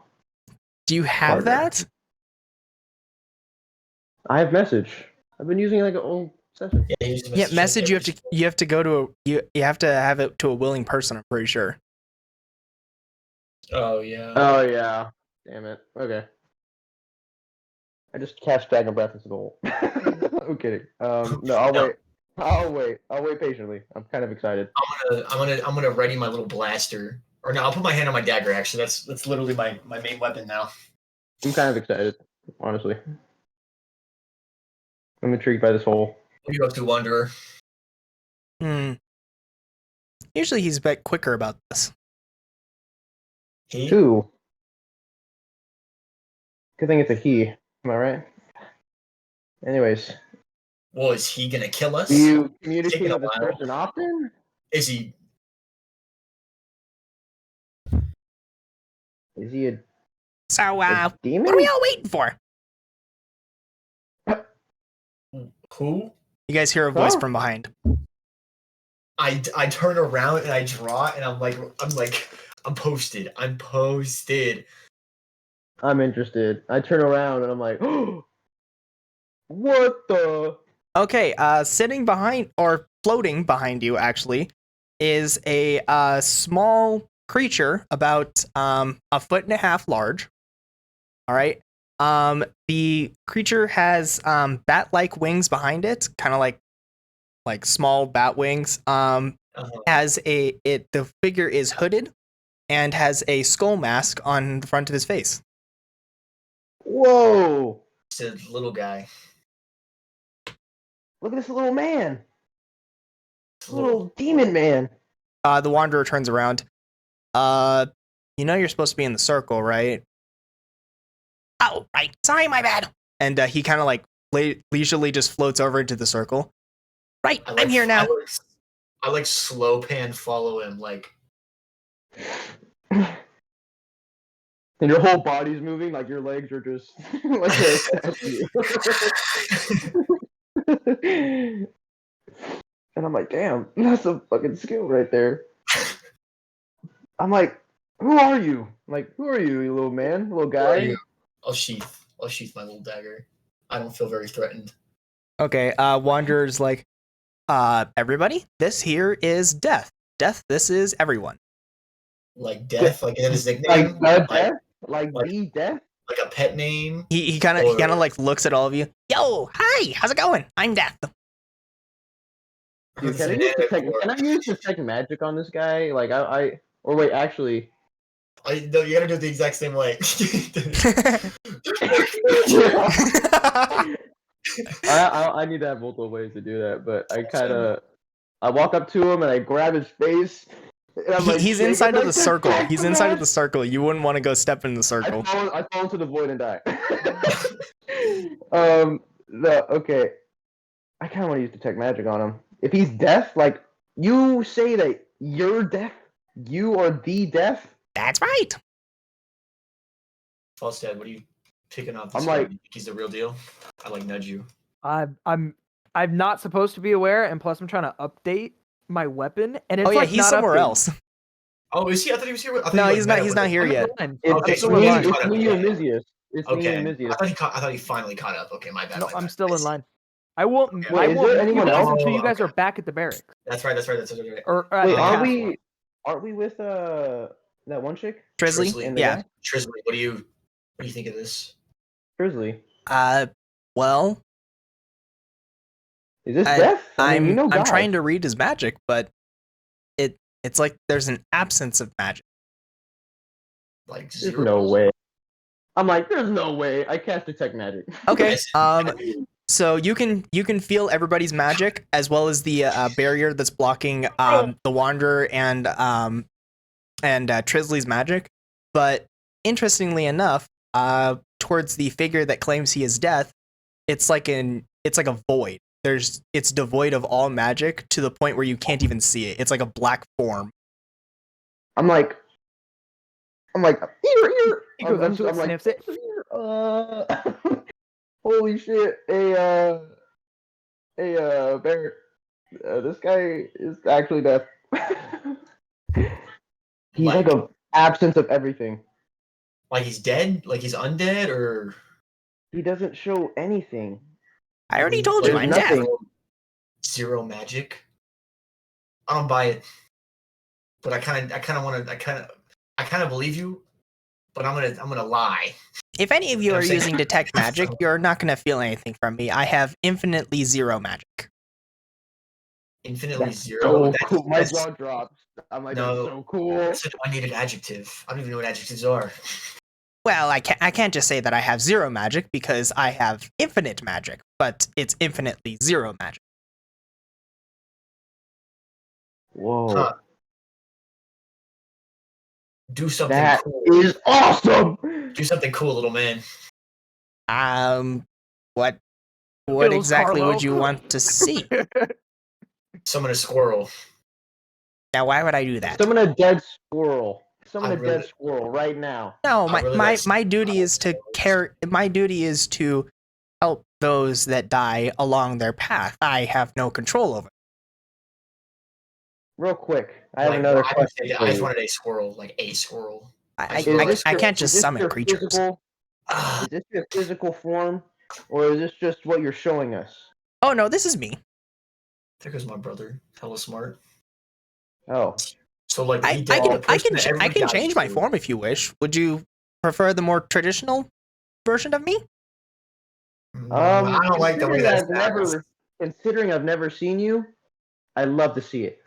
Do you have Partner. that? I have message. I've been using like an old session. Yeah, use the Yeah, message. message. You have to go to you have to have it to a willing person. I'm pretty sure. Oh yeah. Oh yeah. Damn it. Okay. I just cast Dragon Breath into the hole. I'm kidding. No, I'll No. wait. I'll wait patiently. I'm kind of excited. I'm gonna ready my little blaster. Or no, I'll put my hand on my dagger. Actually, that's literally my main weapon now. I'm kind of excited, honestly. I'm intrigued by this hole. What are you up to, Wanderer? Usually he's a bit quicker about this. He? Two. Good thing it's a he. Am I right? Anyways, Well, is he gonna kill us? do you communicate Taking a with this while. person often? Is he? Is he a So, demon? what are we all waiting for? Who? You guys hear a voice Oh. from behind. I turn around and I draw and I'm posted. I'm posted. I'm interested. I turn around and I'm like, what the? Okay, sitting behind or floating behind you actually is a small creature about a foot and a half large. All right. The creature has bat-like wings behind it, kind of like small bat wings. The figure is hooded and has a skull mask on the front of his face. Whoa! It's a little guy. Look at this little man. Little demon man. The wanderer turns around. You know you're supposed to be in the circle, right? Oh, right. Sorry, my bad. And he kind of like leisurely just floats over into the circle. Right, I'm here now. I like slow pan follow him like. And your whole body's moving, like your legs are just like and I'm like, damn, that's a fucking skill right there. I'm like, who are you? I'm like, who are you, you little man, little Who are guy? you? I'll sheath my little dagger. I don't feel very threatened. Okay, Wanderer's like, everybody, this here is Death. Death, this is everyone. Like death, like in his nickname, Death? Like the death? like a pet name. He kind of like looks at all of you. Yo, hi, how's it going? I'm Death. Dude, can I use detect magic on this guy? Like or wait, actually. No, you gotta do it the exact same way. I need to have multiple ways to do that, but I walk up to him and I grab his face. And I'm like, He's "Shake inside it of the like circle. this, He's inside of man." the circle. You wouldn't want to go step in the circle. I fall into the void and die. No, okay. I kind of want to use detect magic on him. If he's deaf, like you say that you're deaf, you are the deaf. That's right. Falstad, what are you picking off? I'm This like- guy? He's the real deal. I like nudge you. I'm not supposed to be aware, and plus I'm trying to update my weapon, and it's Oh yeah, like he's not somewhere updated. else. Oh, is he? I thought he was here. I thought No, he, he's met not. up He's with not us. here I'm yet. online. Okay, It's so me, we it's caught up, me and yeah. Mizius. It's me Okay, and I Mizius. thought he finally caught up. Okay, my bad. No, my I'm bad. still I in see. line. I won't. Wait, I is won't there meet you anyone guys else? until you guys Okay. are back at the barracks. That's right. Or Wait, at aren't the we with that one chick? Trislee? And the Yeah. guy? Trislee, what do you think of this? Trislee. Well, Is this death? I mean, you know I'm God. trying to read his magic, but it's like there's an absence of magic. Like There's zero. no way. I'm like, there's no way. I cast detect magic. Okay. Yes. So you can feel everybody's magic as well as the barrier that's blocking the Wanderer and Trislee's magic. But interestingly enough, towards the figure that claims he is Death, it's like an it's like a void. It's devoid of all magic to the point where you can't even see it. It's like a black form. I'm like, here. He goes up to it, sniffs it. Holy shit! Hey, Bear, this guy is actually death. He's like a absence of everything. Like he's dead? Like he's undead, or He doesn't show anything. I already told you, There's I'm nothing. dead. zero magic? I don't buy it. But I kind of believe you. But I'm gonna lie. If any of you I'm are saying- using detect magic, you're not gonna feel anything from me. I have infinitely zero magic. Infinitely That's zero. so That's- cool. My that's- jaw drops. I'm like, No. that's so cool. That's an unneeded adjective. I don't even know what adjectives are. Well, I can't just say that I have zero magic because I have infinite magic, but it's infinitely zero magic. Whoa. Huh. Do something That cool. is awesome. Do something cool, little man. What Kills exactly Carlo. would you want to see? Summon a squirrel. Now, why would I do that? Summon a dead squirrel. Summon I a really- dead squirrel right now. No, I really like my duty is to care. My duty is to help those that die along their path. I have no control over it. Real quick, I have Like, another I question for just you. wanted a squirrel, like a squirrel. I Is this can't just Is this summon your creatures. Physical, Ah, is this your physical form, or is this just what you're showing us? Oh no, this is me. there goes my brother. Hella smart. Oh, So like I he did can the person that I everybody can dies change my to. form if you wish. Would you prefer the more traditional version of me? I don't like the way that's considering I've never seen you, I'd love to see it.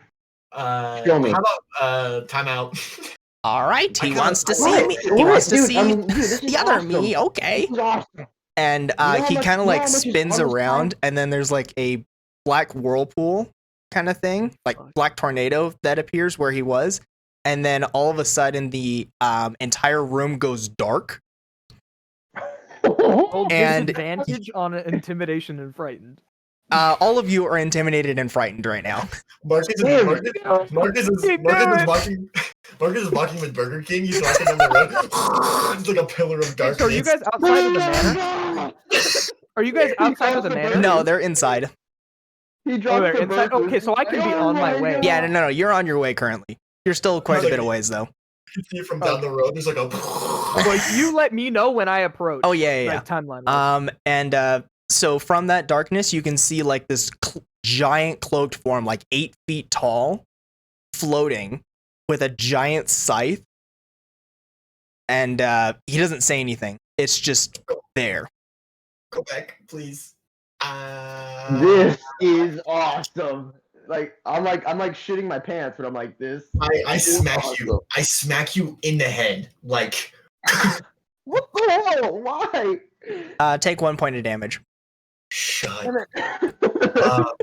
How Show me. about timeout? All right, I he kinda- wants to I see like me. it. He What? wants to Dude, see I mean, dude, this is the other awesome. me. Okay. This is awesome. And know how he much- kind of you know like how much is spins on this around, side? and then there's like a black whirlpool kind of thing, like black tornado that appears where he was, and then all of a sudden the entire room goes dark. Roll And- disadvantage on intimidation and frightened. All of you are intimidated and frightened right now. Marcus is Damn. Marcus is walking. Marcus is walking with Burger King. He's walking down the road. It's like a pillar of Hey, darkness. so are you guys outside of the manor? Are you guys outside of the manor? No, they're inside. He Oh, dropped they're the inside? burgers. Okay, so I can be on my way. Yeah, no, you're on your way currently. You're still quite a bit of Okay. ways though. You see it from down the road. There's like a. Well, you let me know when I approach. Oh yeah. Like timeline. And so from that darkness, you can see like this giant cloaked form, like 8 feet tall, floating with a giant scythe. And he doesn't say anything. It's just there. Go back, please. This is awesome. Like I'm like shitting my pants, but I'm like this. I is smack awesome. you. I smack you in the head. Like What the hell? Why? Take 1 point of damage. shut Damn it. up.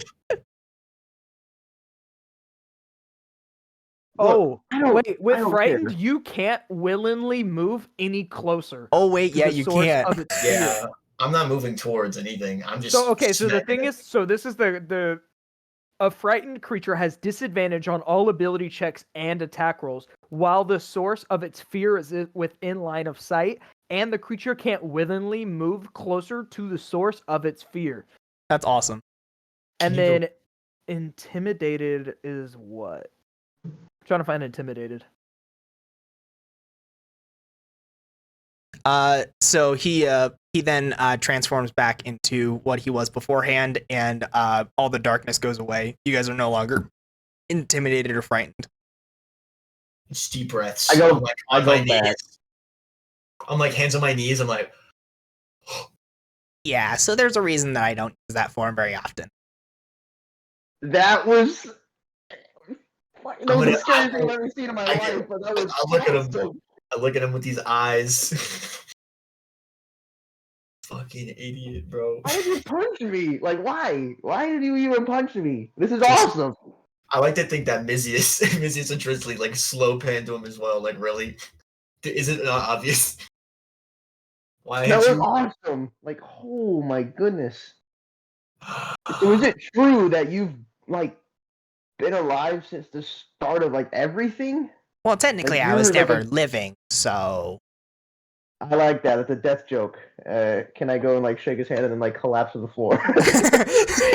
Oh, I don't- wait, with I don't frightened, care. you can't willingly move any closer. Oh wait, to yeah, the you source can't. of its fear. Yeah, I'm not moving towards anything. I'm just. So okay, so the smacking thing it. is, so this is the a frightened creature has disadvantage on all ability checks and attack rolls, while the source of its fear is within line of sight, and the creature can't willingly move closer to the source of its fear. That's awesome. And Can you then intimidated is what? I'm trying to find intimidated. So he then transforms back into what he was beforehand, and all the darkness goes away. You guys are no longer intimidated or frightened. Just deep breaths. I go- I'm like, I on go my back. knees. I'm like hands on my knees. I'm like, Yeah, so there's a reason that I don't use that form very often. That was. That was gonna- the scariest thing I've ever seen in my I- life. But that was I look at him. awesome. I look at him with these eyes. Fucking idiot, bro. Why did you punch me? Like, why? Why did you even punch me? This is awesome. I like to think that Mizius and Trislee like slow pan to him as well. Like, really? Is it not obvious? Why That have was you? awesome. Like, oh my goodness. So is it true that you've like been alive since the start of like everything? Well, technically, Like, I was you're like never a- living, so. I like that. It's a death joke. Can I go and like shake his hand and then like collapse to the floor?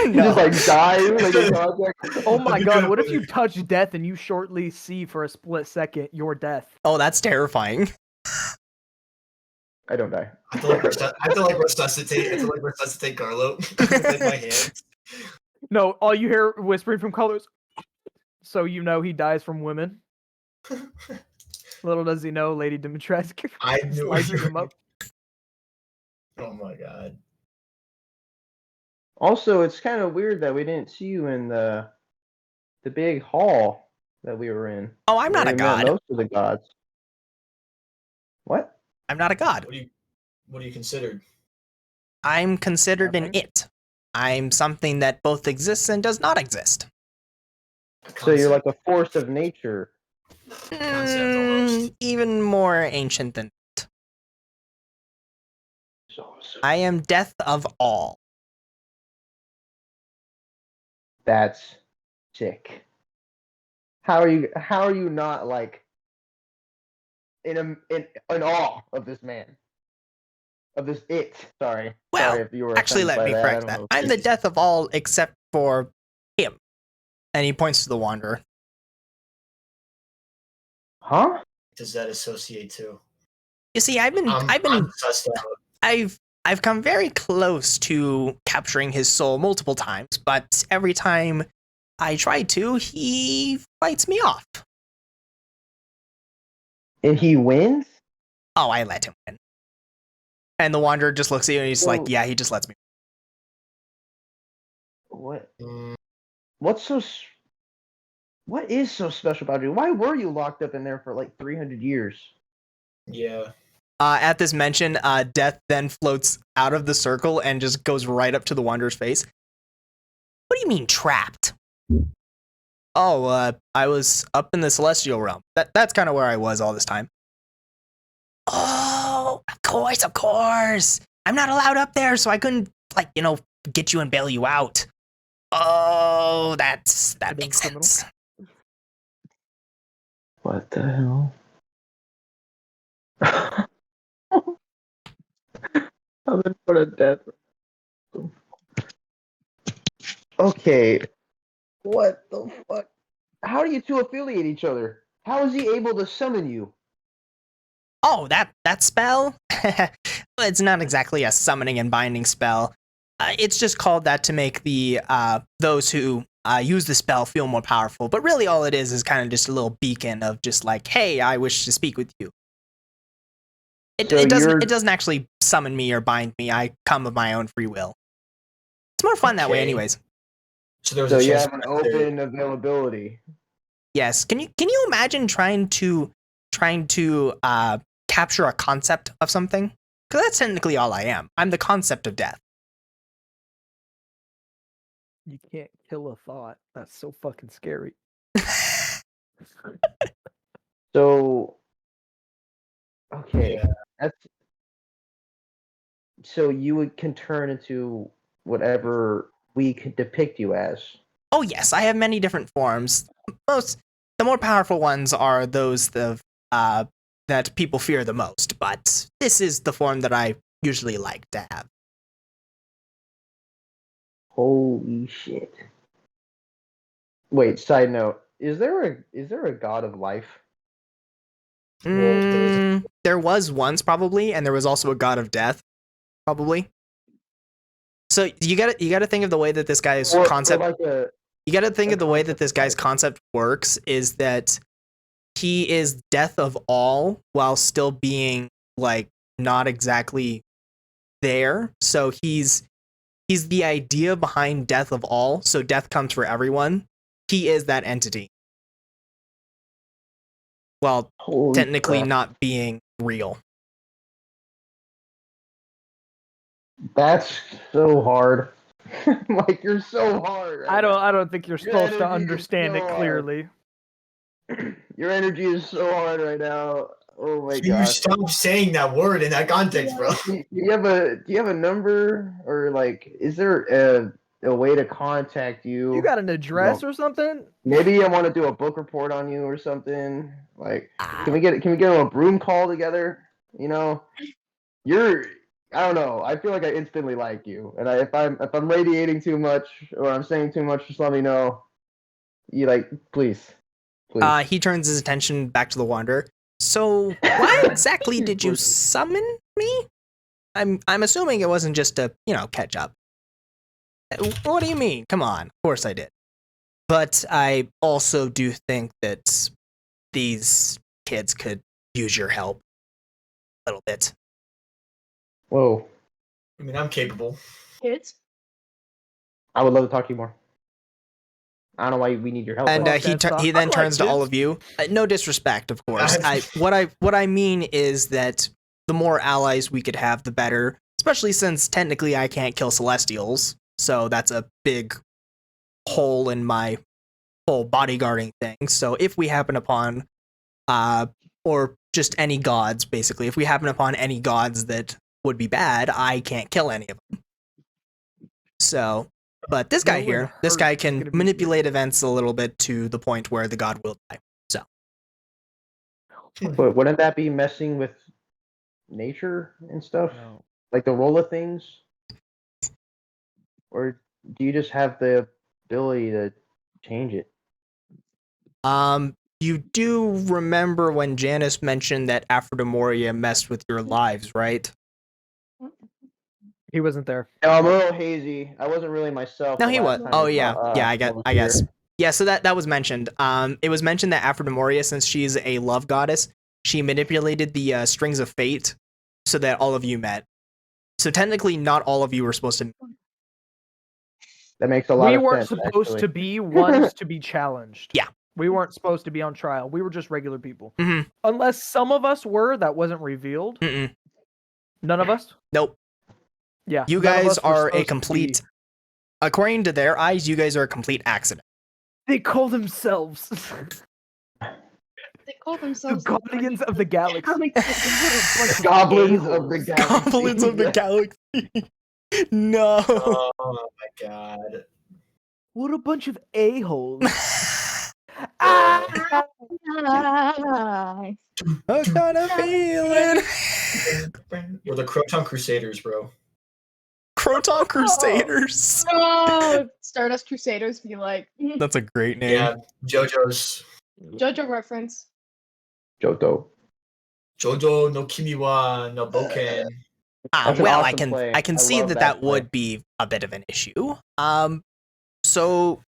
You No. just like die like in contact? Oh my That'd be god, good, what if but- you touch death and you shortly see for a split second your death? Oh, that's terrifying. I don't die. I have to like resuscitate. I have to like resuscitate Carlo with my hands. No, all you hear whispering from colors. So you know he dies from women. Little does he know, Lady Dimitrescu I knew slices him up. Oh my god. Also, it's kind of weird that we didn't see you in the big hall that we were in. Oh, I'm not where a we met god. Most of the gods. What? I'm not a god. What do you considered? I'm considered an Nothing. it. I'm something that both exists and does not exist. So you're like a force of nature. Concept almost. Even more ancient than So I am death of all. that's sick. How are you not like in awe of this man? Of this it. Sorry. Well, Sorry if you were actually, offended let by me that. I correct don't that. know. I'm the death of all except for him. And he points to the Wanderer. Huh? Does that associate to? You see, I've been I'm sussed out. I've come very close to capturing his soul multiple times, but every time I try to, he fights me off. And he wins? Oh, I let him win. And the Wanderer just looks at you and he's like, Whoa. yeah, he just lets me. What? Mm, What is so special about you? Why were you locked up in there for like 300 years? yeah. At this mention, Death then floats out of the circle and just goes right up to the Wanderer's face. What do you mean trapped? Oh, I was up in the celestial realm. That's kind of where I was all this time. Oh, of course. I'm not allowed up there, so I couldn't, get you and bail you out. Oh, that makes Criminal. sense. What the hell? I'm in front of death. Okay. What the fuck? How do you two affiliate each other? How is he able to summon you? Oh, that spell? It's not exactly a summoning and binding spell. It's just called that to make the those who use the spell feel more powerful. But really, all it is kind of just a little beacon of just like, hey, I wish to speak with you. It doesn't actually summon me or bind me. I come of my own free will. It's more fun that way, Okay. anyways. So there was So a you chance have an that there- open availability. Yes. Can you imagine trying to capture a concept of something? Because that's technically all I am. I'm the concept of death. You can't kill a thought. That's so fucking scary. So okay. Yeah. That's so can turn into whatever we could depict you as. Oh yes, I have many different forms. The more powerful ones are those that people fear the most, but this is the form that I usually like to have. Holy shit. Wait, side note. Is there a god of life? There was once probably, and there was also a god of death, probably. So you gotta think of the way that this guy's concept. You gotta think of the way that this guy's concept works is that he is death of all while still being like not exactly there. So he's the idea behind death of all. So death comes for everyone. He is that entity. While Holy technically crap. not being real. That's so hard. Like you're so hard. Right I don't think you're Your supposed to energy is understand so it hard. clearly. now. Your energy is so hard right now. Oh my Can you gosh. stop saying that word in that context, bro? Do you have a number or like is there a way to contact you. You got an address or something? Maybe I want to do a book report on you or something. Like, Ah. can we get a broom call together? You know, I don't know. I feel like I instantly like you, and if I'm radiating too much or I'm saying too much, just let me know. You like, please. He turns his attention back to the Wanderer. So, why exactly did you summon me? I'm assuming it wasn't just to, catch up. What do you mean? Come on. Of course I did. But I also do think that these kids could use your help a little bit. Whoa. I mean, I'm capable. Kids. I would love to talk to you more. I don't know why we need your help. And though. he then turns to all of you. No disrespect, of course. What I mean is that the more allies we could have, the better. Especially since technically I can't kill Celestials, so that's a big hole in my whole bodyguarding thing. So if we happen upon, or just any gods, basically, if we happen upon any gods that would be bad, I can't kill any of them. So. But this guy here, this guy can manipulate events a little bit to the point where the god will die. So, but wouldn't that be messing with nature and stuff? No. Like the roll of things? Or do you just have the ability to change it? You do remember when Janice mentioned that Aphrodimoria messed with your lives, right? He wasn't there. No, I'm a little hazy. I wasn't really myself. No, the he last was. time Oh I yeah, saw, yeah. I guess. here. Yeah, so that was mentioned. It was mentioned that Aphrodimoria, since she's a love goddess, she manipulated the strings of fate so that all of you met. So technically, not all of you were supposed to. That makes a lot We of weren't sense. supposed actually. to be ones to be challenged. Yeah. We weren't supposed to be on trial. We were just regular people. Mm-hmm. Unless some of us were, that wasn't revealed. Mm-mm. None of us? Nope. Yeah. You none of guys us were are supposed a to complete. be- According to their eyes, you guys are a complete accident. They call themselves They call the themselves Guardians of the Galaxy. Goblins of the galaxy. Goblins of the galaxy. No. Oh my god. What a bunch of a-holes. Ah! What kind of feeling? We're the Croton Crusaders, bro. Croton Crusaders. No, Stardust Crusaders be like That's a great name. Yeah, JoJo's. JoJo reference. Johto. Jojo no Kimi wa no Boken. That's an Well, awesome play. I can I see love that that would be a bit of an issue. So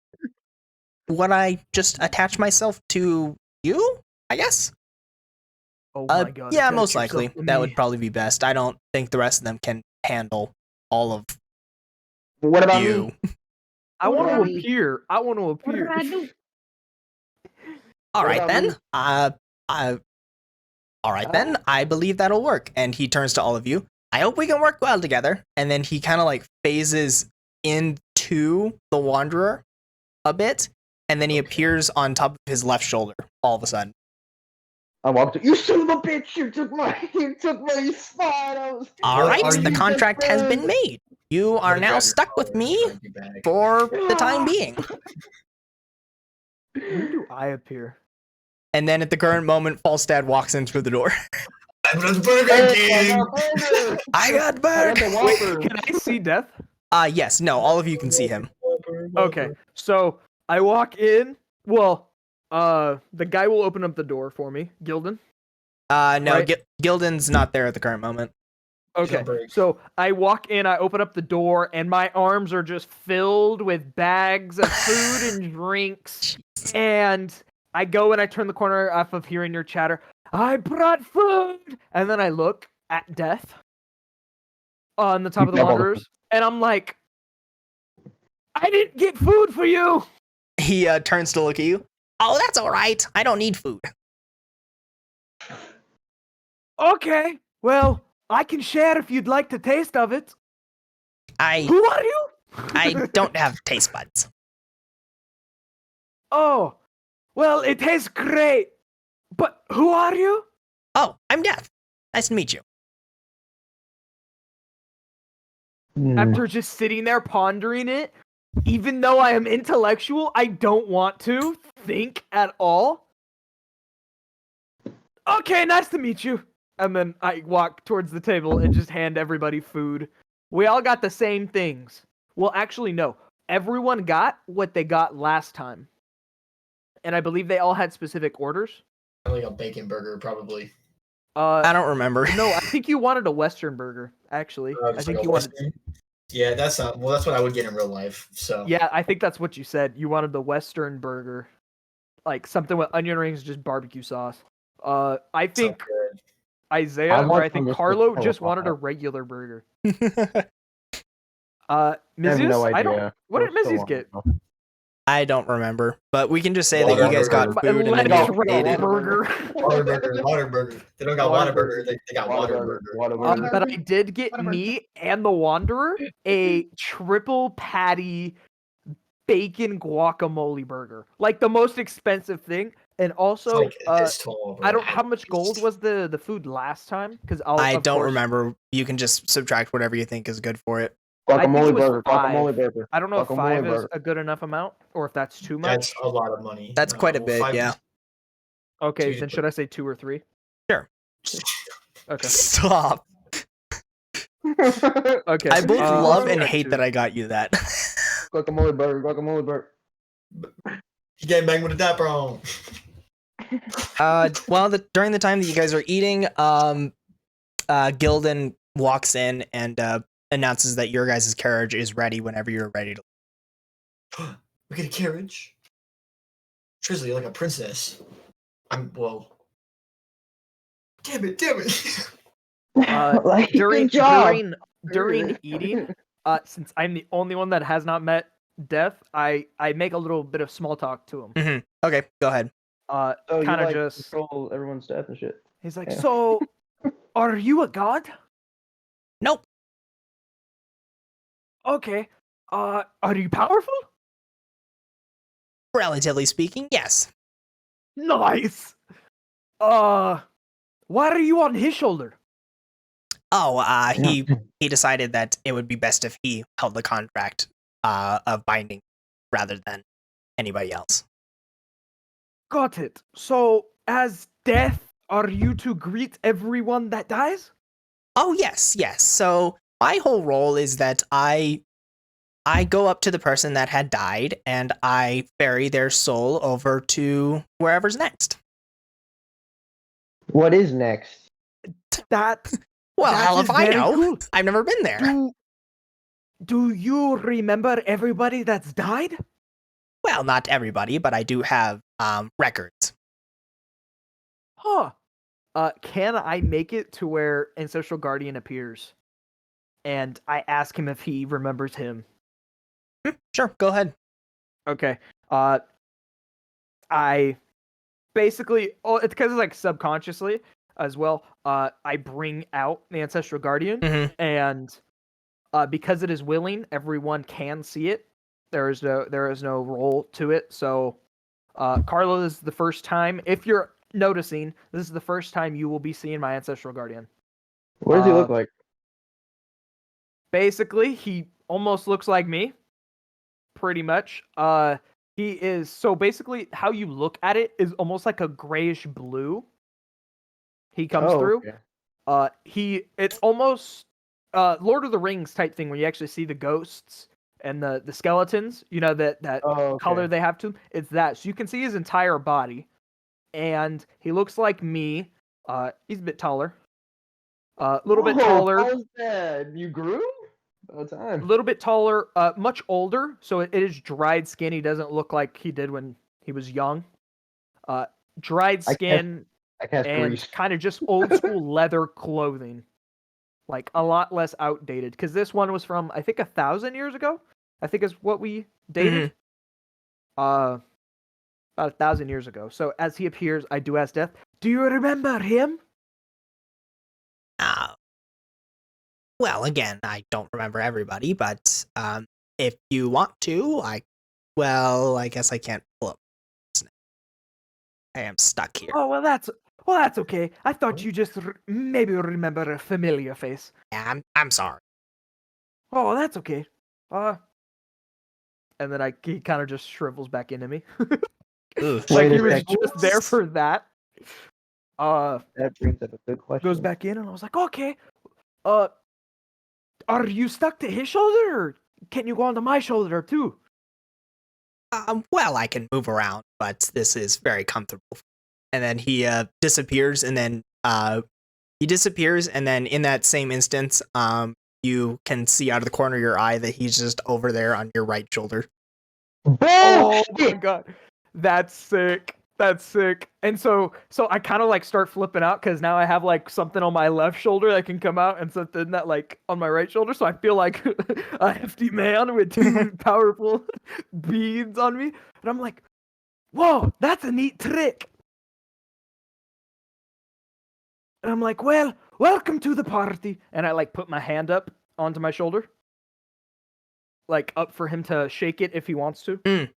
would I just attach myself to you? I guess. Oh my god. Yeah, attach most yourself likely. to That me. would probably be best. I don't think the rest of them can handle all of What about you. me? I want to Alright. appear. I want to What did appear. I do? All What right about then. me? All right then. I believe that'll work. And he turns to all of you. I hope we can work well together. And then he kind of like phases into the Wanderer a bit, and then he appears on top of his left shoulder all of a sudden. I walked. You son of a bitch! You took my spot. All What right, are the you- contract has been made. You are now stuck with me for the time being. When do I appear? And then at the current moment, Falstad walks in through the door. I'm the Burger King. I got I back. got the Wait, Whopper. can I see Death? Yes, no, all of you can see him. Okay, so I walk in. Well, the guy will open up the door for me, Gildan. No, Right. Gildan's not there at the current moment. Okay, Jailbreak. so I walk in, I open up the door, and my arms are just filled with bags of food and drinks. And I go and I turn the corner off of hearing your chatter. I brought food! And then I look at Death on the top of the Yeah, well- Wanderers, and I'm like, I didn't get food for you! He turns to look at you. Oh, that's all right. I don't need food. Okay, well, I can share if you'd like to taste of it. I Who are you? don't have taste buds. Oh, well, it tastes great. But who are you? Oh, I'm Death. Nice to meet you. Hmm. After just sitting there pondering it, Even though I am intellectual, I don't want to think at all. Okay, nice to meet you. And then I walk towards the table and just hand everybody food. We all got the same things. Well, actually, no. Everyone got what they got last time. And I believe they all had specific orders. Like a bacon burger, probably. I don't remember. No, I think you wanted a Western burger, actually. I Just think like a you wanted... Western? Yeah, that's not. Well, that's what I would get in real life. So Yeah, I think that's what you said. You wanted the Western burger. Like something with onion rings, just barbecue sauce. I sounds think good. Isaiah, I or want I think some Mr. Carlo just Telephone. wanted a regular burger. I have Mizius, no idea. I don't... What did That was so Mizius long get? ago. I don't remember, but we can just say that you guys got Water food and then Lettuce you wrap ate it. burger. Water burger. They don't got water burger. They got water burger. Water But burger. I did get me and the Wanderer a triple patty bacon guacamole burger. Like the most expensive thing. And It's also, like this tall, bro. I don't... How much gold was the food last time? Because I don't remember. You can just subtract whatever you think is good for it. I think it Guacamole was burger. 5. Guacamole burger. I don't know if Guacamole 5 is burger. a good enough amount, or if that's too That's much. a lot of money. That's quite a bit, five- yeah. Okay, Two then to- should I say 2 or 3? Sure. Okay. Stop. Okay. I both love and at hate 2. that I got you that. Guacamole burger. Guacamole burger. He getting banged with a dapper on. Well, during the time that you guys are eating, Gildan walks in and announces that your guys' carriage is ready whenever you're ready to. We get a carriage. Trislee, you're like a princess. Well. Damn it! Like, During good job. during eating, since I'm the only one that has not met Death, I make a little bit of small talk to him. Okay, go ahead. So you Kind of like just... control everyone's death and shit. He's like, Yeah. so, are you a god? Nope. Okay. Are you powerful? Relatively speaking, yes. Nice. Why are you on his shoulder? Oh, he decided that it would be best if he held the contract of binding rather than anybody else. Got it. So, as Death, are you to greet everyone that dies? Oh, yes. So my whole role is that I go up to the person that had died and I ferry their soul over to wherever's next. What is next? That... Well, that hell is if I very know. cool. I've never been there. Do you remember everybody that's died? Well, not everybody, but I do have records. Huh. Can I make it to where Ancestral Guardian appears? And I ask him if he remembers him. Sure, go ahead. Okay. I basically... Oh, it's because it's like subconsciously as well. I bring out the Ancestral Guardian, Mhm. and because it is willing, everyone can see it. There is no role to it. So, Carlo, this is the first time. If you're noticing, this is the first time you will be seeing my Ancestral Guardian. What does he look like? Basically, he almost looks like me. Pretty much. He is... So basically, how you look at it is almost like a grayish blue. He comes through. Okay. It's almost Lord of the Rings type thing where you actually see the ghosts and the skeletons, you know, that Oh, okay. color they have to him. It's that. So you can see his entire body. And he looks like me. He's a bit taller. A little bit taller. How's that? You grew? All the A time. little bit taller, much older, so it is dried skin. He doesn't look like he did when he was young. Dried skin I cast and grease. kind of just old school leather clothing. Like a lot less outdated. Because this one was from, I think, 1,000 years ago. I think is what we dated. About 1,000 years ago. So as he appears, I do ask Death, do you remember him? Well, again, I don't remember everybody, but if you want to, I guess I can't pull up. I am stuck here. Oh, well, that's okay. I thought you just maybe remember a familiar face. Yeah, I'm sorry. Oh, that's okay. and then he kind of just shrivels back into me. Ooh. Like Wait he a was second. just there for that. That brings up a good question. Goes back in, and I was like, okay. Are you stuck to his shoulder, or can you go onto my shoulder too? Well, I can move around, but this is very comfortable. And then he disappears, and then in that same instance, you can see out of the corner of your eye that he's just over there on your right shoulder. Oh my Bullshit! god, that's sick. That's sick. And so I kind of like start flipping out because now I have like something on my left shoulder that can come out and something that like on my right shoulder. So I feel like a hefty man with two powerful beads on me. And I'm like, whoa, that's a neat trick. And I'm like, well, welcome to the party. And I like put my hand up onto my shoulder. Like up for him to shake it if he wants to. He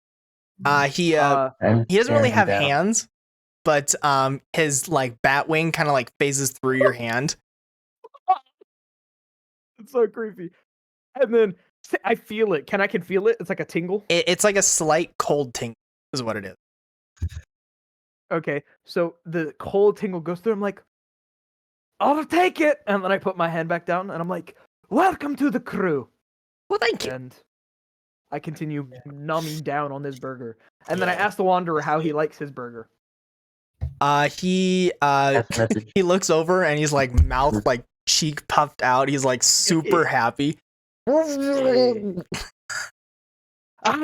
doesn't really have down. hands, but his like bat wing kind of like phases through your hand. It's so creepy. And then I feel it. I can feel it. It's like a tingle. It's like a slight cold tingle, is what it is. Okay, so the cold tingle goes through. I'm like, I'll take it. And then I put my hand back down, and I'm like, welcome to the crew. Well, thank you. And I continue numbing down on this burger. And then I ask the Wanderer how he likes his burger. He looks over and he's like mouth like cheek puffed out. He's like super happy. I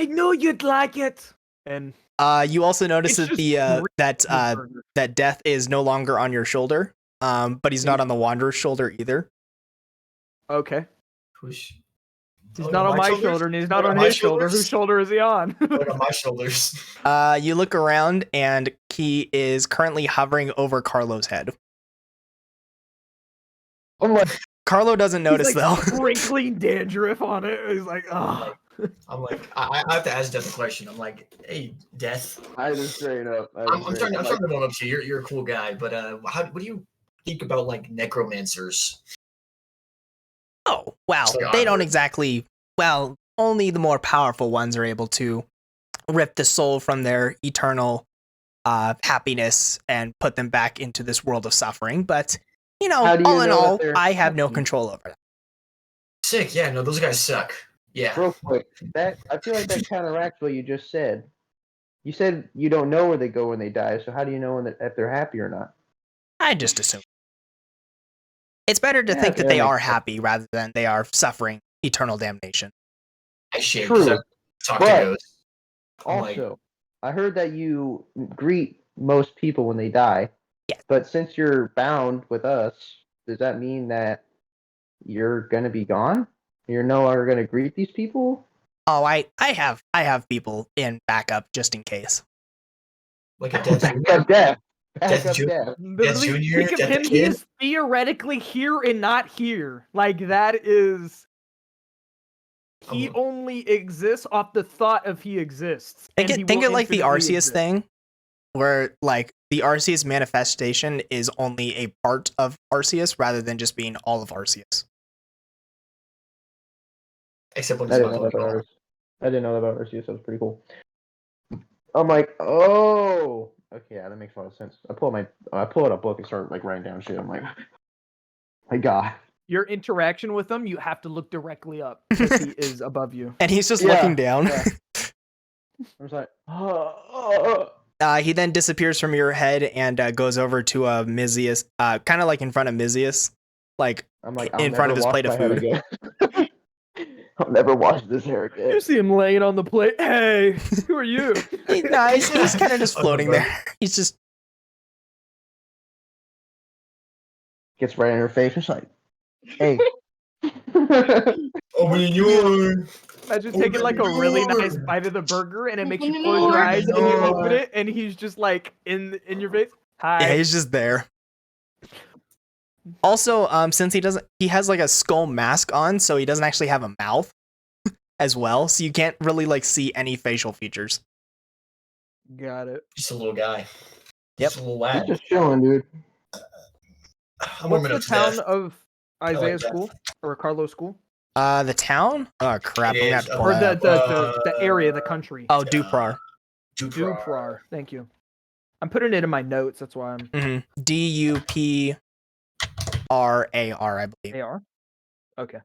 knew you'd like it. And you also notice it's that just that death is no longer on your shoulder. But he's not on the Wanderer's shoulder either. Okay. Push. He's not on my shoulder, and he's not on his shoulder. Whose shoulder is he on? Like on my shoulders. You look around, and he is currently hovering over Carlo's head. I'm like, Carlo doesn't notice, He's like though. sprinkling dandruff on it. He's like, oh. I'm like, I have to ask Death a question. I'm like, hey, Death. I just straight up. I'm starting to warm up to you. You're a cool guy, but what do you think about like necromancers? Oh, well, It's like they don't awkward. exactly. Well, only the more powerful ones are able to rip the soul from their eternal happiness and put them back into this world of suffering. But, you know, How do you all in know that all, they're I have no happy? control over that. Sick. Yeah, no, those guys suck. Yeah. real quick, that I feel like that counteracts what you just said. You said you don't know where they go when they die, so how do you know if they're happy or not? I just assume. It's better to Yeah, think that that they makes are sense. happy rather than they are suffering eternal damnation. I shit. True, Talk to but ghosts. I'm like, Also, I heard that you greet most people when they die. Yeah. But since you're bound with us, does that mean that you're gonna be gone? You're no longer gonna greet these people? Oh, I have people in backup just in case. like a Death Junior. Backup death. Death Backup Ju- death. Literally, Junior, think of Death him, the he Kid. is theoretically here and not here. Like, that is... He Um, only exists off the thought of he exists. Think and he it will like the infinitely Arceus exist. thing, where like the Arceus manifestation is only a part of Arceus rather than just being all of Arceus. Except when I it's didn't know about that to about Arceus. I didn't know that about Arceus. That was pretty cool. I'm like, oh, okay, yeah, that makes a lot of sense. I pull out a book and start like writing down shit. I'm like, my God. Your interaction with him, you have to look directly up because he is above you. And he's just Yeah, looking down. yeah. I was like, oh. He then disappears from your head and goes over to Mizius, kind of like in front of Mizius, like I'm like, in front of his plate of food. I'll never wash this hair again. You see him laying on the plate. Hey, who are you? He's kind of just floating there. He's just Gets right in her face. It's like, hey. Open your. Imagine taking like a really nice bite of the burger and it makes you Open close your your eyes and you door. open it and he's just like in your face. Hi. yeah, he's just there. Also, since he has like a skull mask on, so he doesn't actually have a mouth as well, so you can't really like see any facial features. Got it. Just a little guy. Yep. Just a little He's lad. just chilling, dude. I'm What's warming the up to town Death. of Isaiah's that. school or Carlo's school? The town? Oh crap! It I'm gonna is have to pull Or that the, up. the area, the country. Oh, Duprar. Duprar. Thank you. I'm putting it in my notes. That's why I'm Mm-hmm. Duprar, I believe. AR. Okay.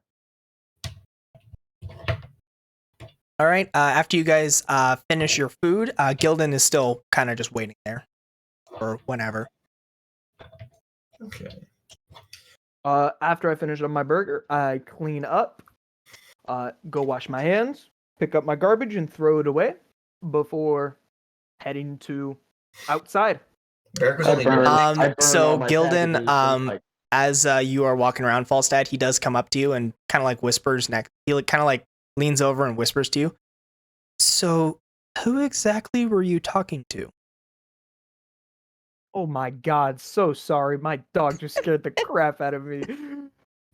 All right. After you guys finish your food, Gildan is still kind of just waiting there, or whenever. Okay. After I finish up my burger, I clean up, go wash my hands, pick up my garbage, and throw it away before heading to outside. Berrick was I only burn- I burn So all my Gildan, packages from, like, as you are walking around Falstad, he does come up to you and kind of like whispers next. He kind of like leans over and whispers to you. So, who exactly were you talking to? Oh my god, so sorry. My dog just scared the crap out of me.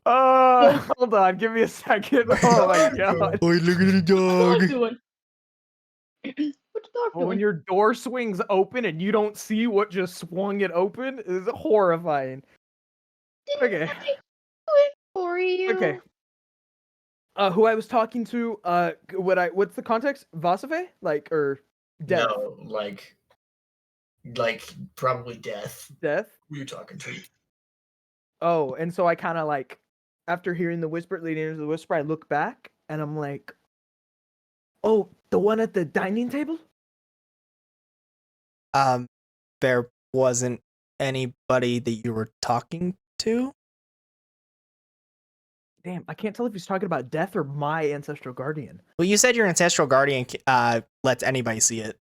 Hold on, give me a second. Oh my god. Oh, look at the What's dog. the dog doing? What's the dog Well, when doing? your door swings open and you don't see what just swung it open is horrifying. Okay. For you. Okay. Who I was talking to, what's the context? Vasafe? Like, or death? No, like probably death. Death? Who are you talking to? Oh, and so I kind of like, after hearing the whisper, leading into the whisper, I look back and I'm like, oh, the one at the dining table? There wasn't anybody that you were talking to. Damn, I can't tell if he's talking about death or my ancestral guardian. Well, you said your ancestral guardian lets anybody see it.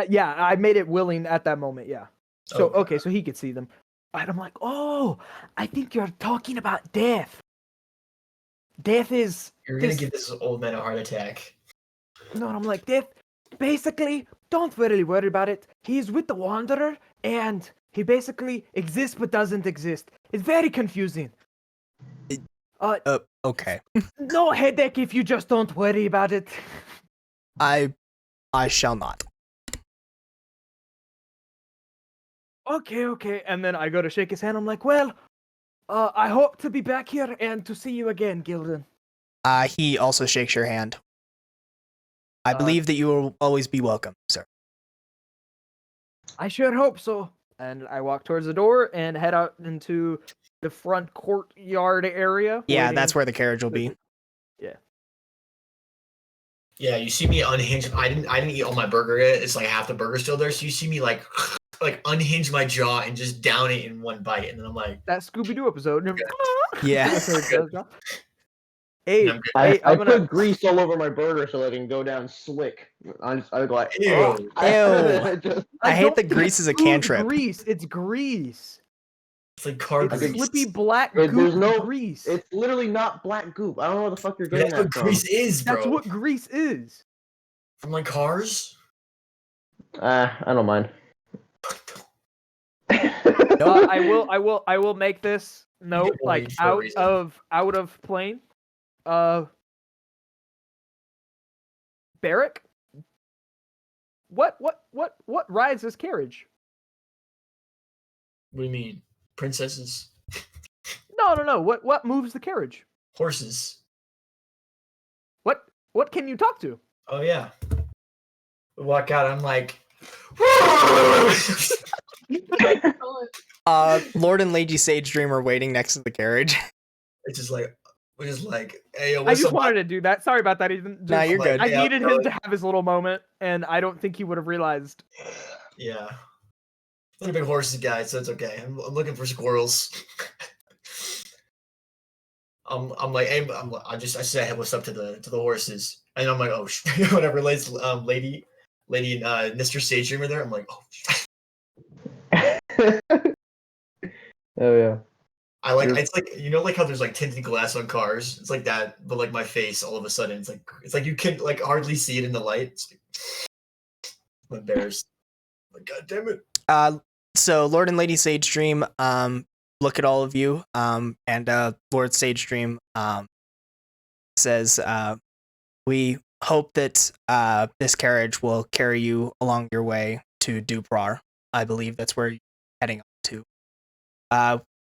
Yeah, I made it willing at that moment, yeah. So, Oh. okay, so he could see them. And I'm like, oh, I think you're talking about death. Death is... You're gonna give this old man a heart attack. No, and I'm like, death, basically, don't really worry about it. He's with the Wanderer, and he basically exists but doesn't exist. It's very confusing. Okay. No headache if you just don't worry about it. I shall not. Okay. And then I go to shake his hand. I'm like, well, I hope to be back here and to see you again, Gildan. He also shakes your hand. I believe that you will always be welcome, sir. I sure hope so. And I walk towards the door and head out into the front courtyard area. Yeah, waiting- that's where the carriage will be. Yeah, you see me unhinged. I didn't eat all my burger yet. It's like half the burger still there. So you see me like unhinge my jaw and just down it in one bite, and then I'm like, That Scooby-Doo episode. Yeah. Hey, I'm good. hey, I I'm gonna... put grease all over my burger so that it can go down slick. I go like, Ew. oh. Ew. I hate don't that think grease is a it's food cantrip. Grease, it's grease. It's like carb It's grease. slippy black There's goop no- grease. It's literally not black goop. I don't know what the fuck you're getting That's what that from. grease is, bro. That's what grease is. From like cars. I don't mind. I will make this note get like worried for a reason. out of plane. Berrick, what rides this carriage? What do you mean? Princesses? No. What moves the carriage? Horses. What can you talk to? Oh yeah. We walk out, I'm like Lord and Lady Sage Dream are waiting next to the carriage. it's just like we're just like, hey, yo, I what's just up? wanted to do that. Sorry about that, Ethan. Nah, Just- you're good. I Yeah, needed bro. him to have his little moment, and I don't think he would have realized. Yeah. I'm a big horses guy, so it's okay. I'm looking for squirrels. I'm like, hey, I said, hey, what's up to the horses, and I'm like, oh, whatever. Lady, and Mr. Sage Dream are there. I'm like, oh. Oh yeah. I like You're- it's like like how there's like tinted glass on cars. It's like that, but like my face all of a sudden it's like you can like hardly see it in the light. It's like, I'm embarrassed. Like, God damn it. So Lord and Lady Sage Dream look at all of you and Lord Sage Dream says we hope that this carriage will carry you along your way to Duprar. I believe that's where you're heading to.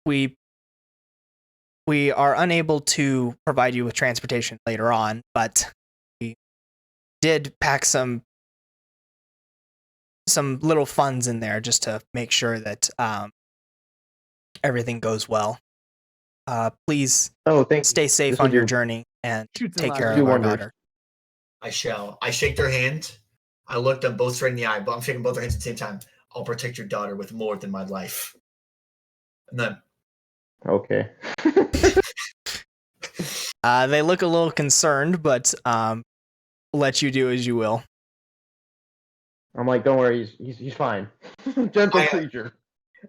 We we are unable to provide you with transportation later on, but we did pack some little funds in there just to make sure that everything goes well. Please Oh, thank you. stay safe This on will your do- journey and Shoots and take care ladders. of Do our wonders. daughter. I shall. I shake their hand. I look them both straight in the eye, but I'm shaking both their hands at the same time. I'll protect your daughter with more than my life. And then Okay. They look a little concerned, but let you do as you will. I'm like, don't worry, he's fine. Gentle I- creature.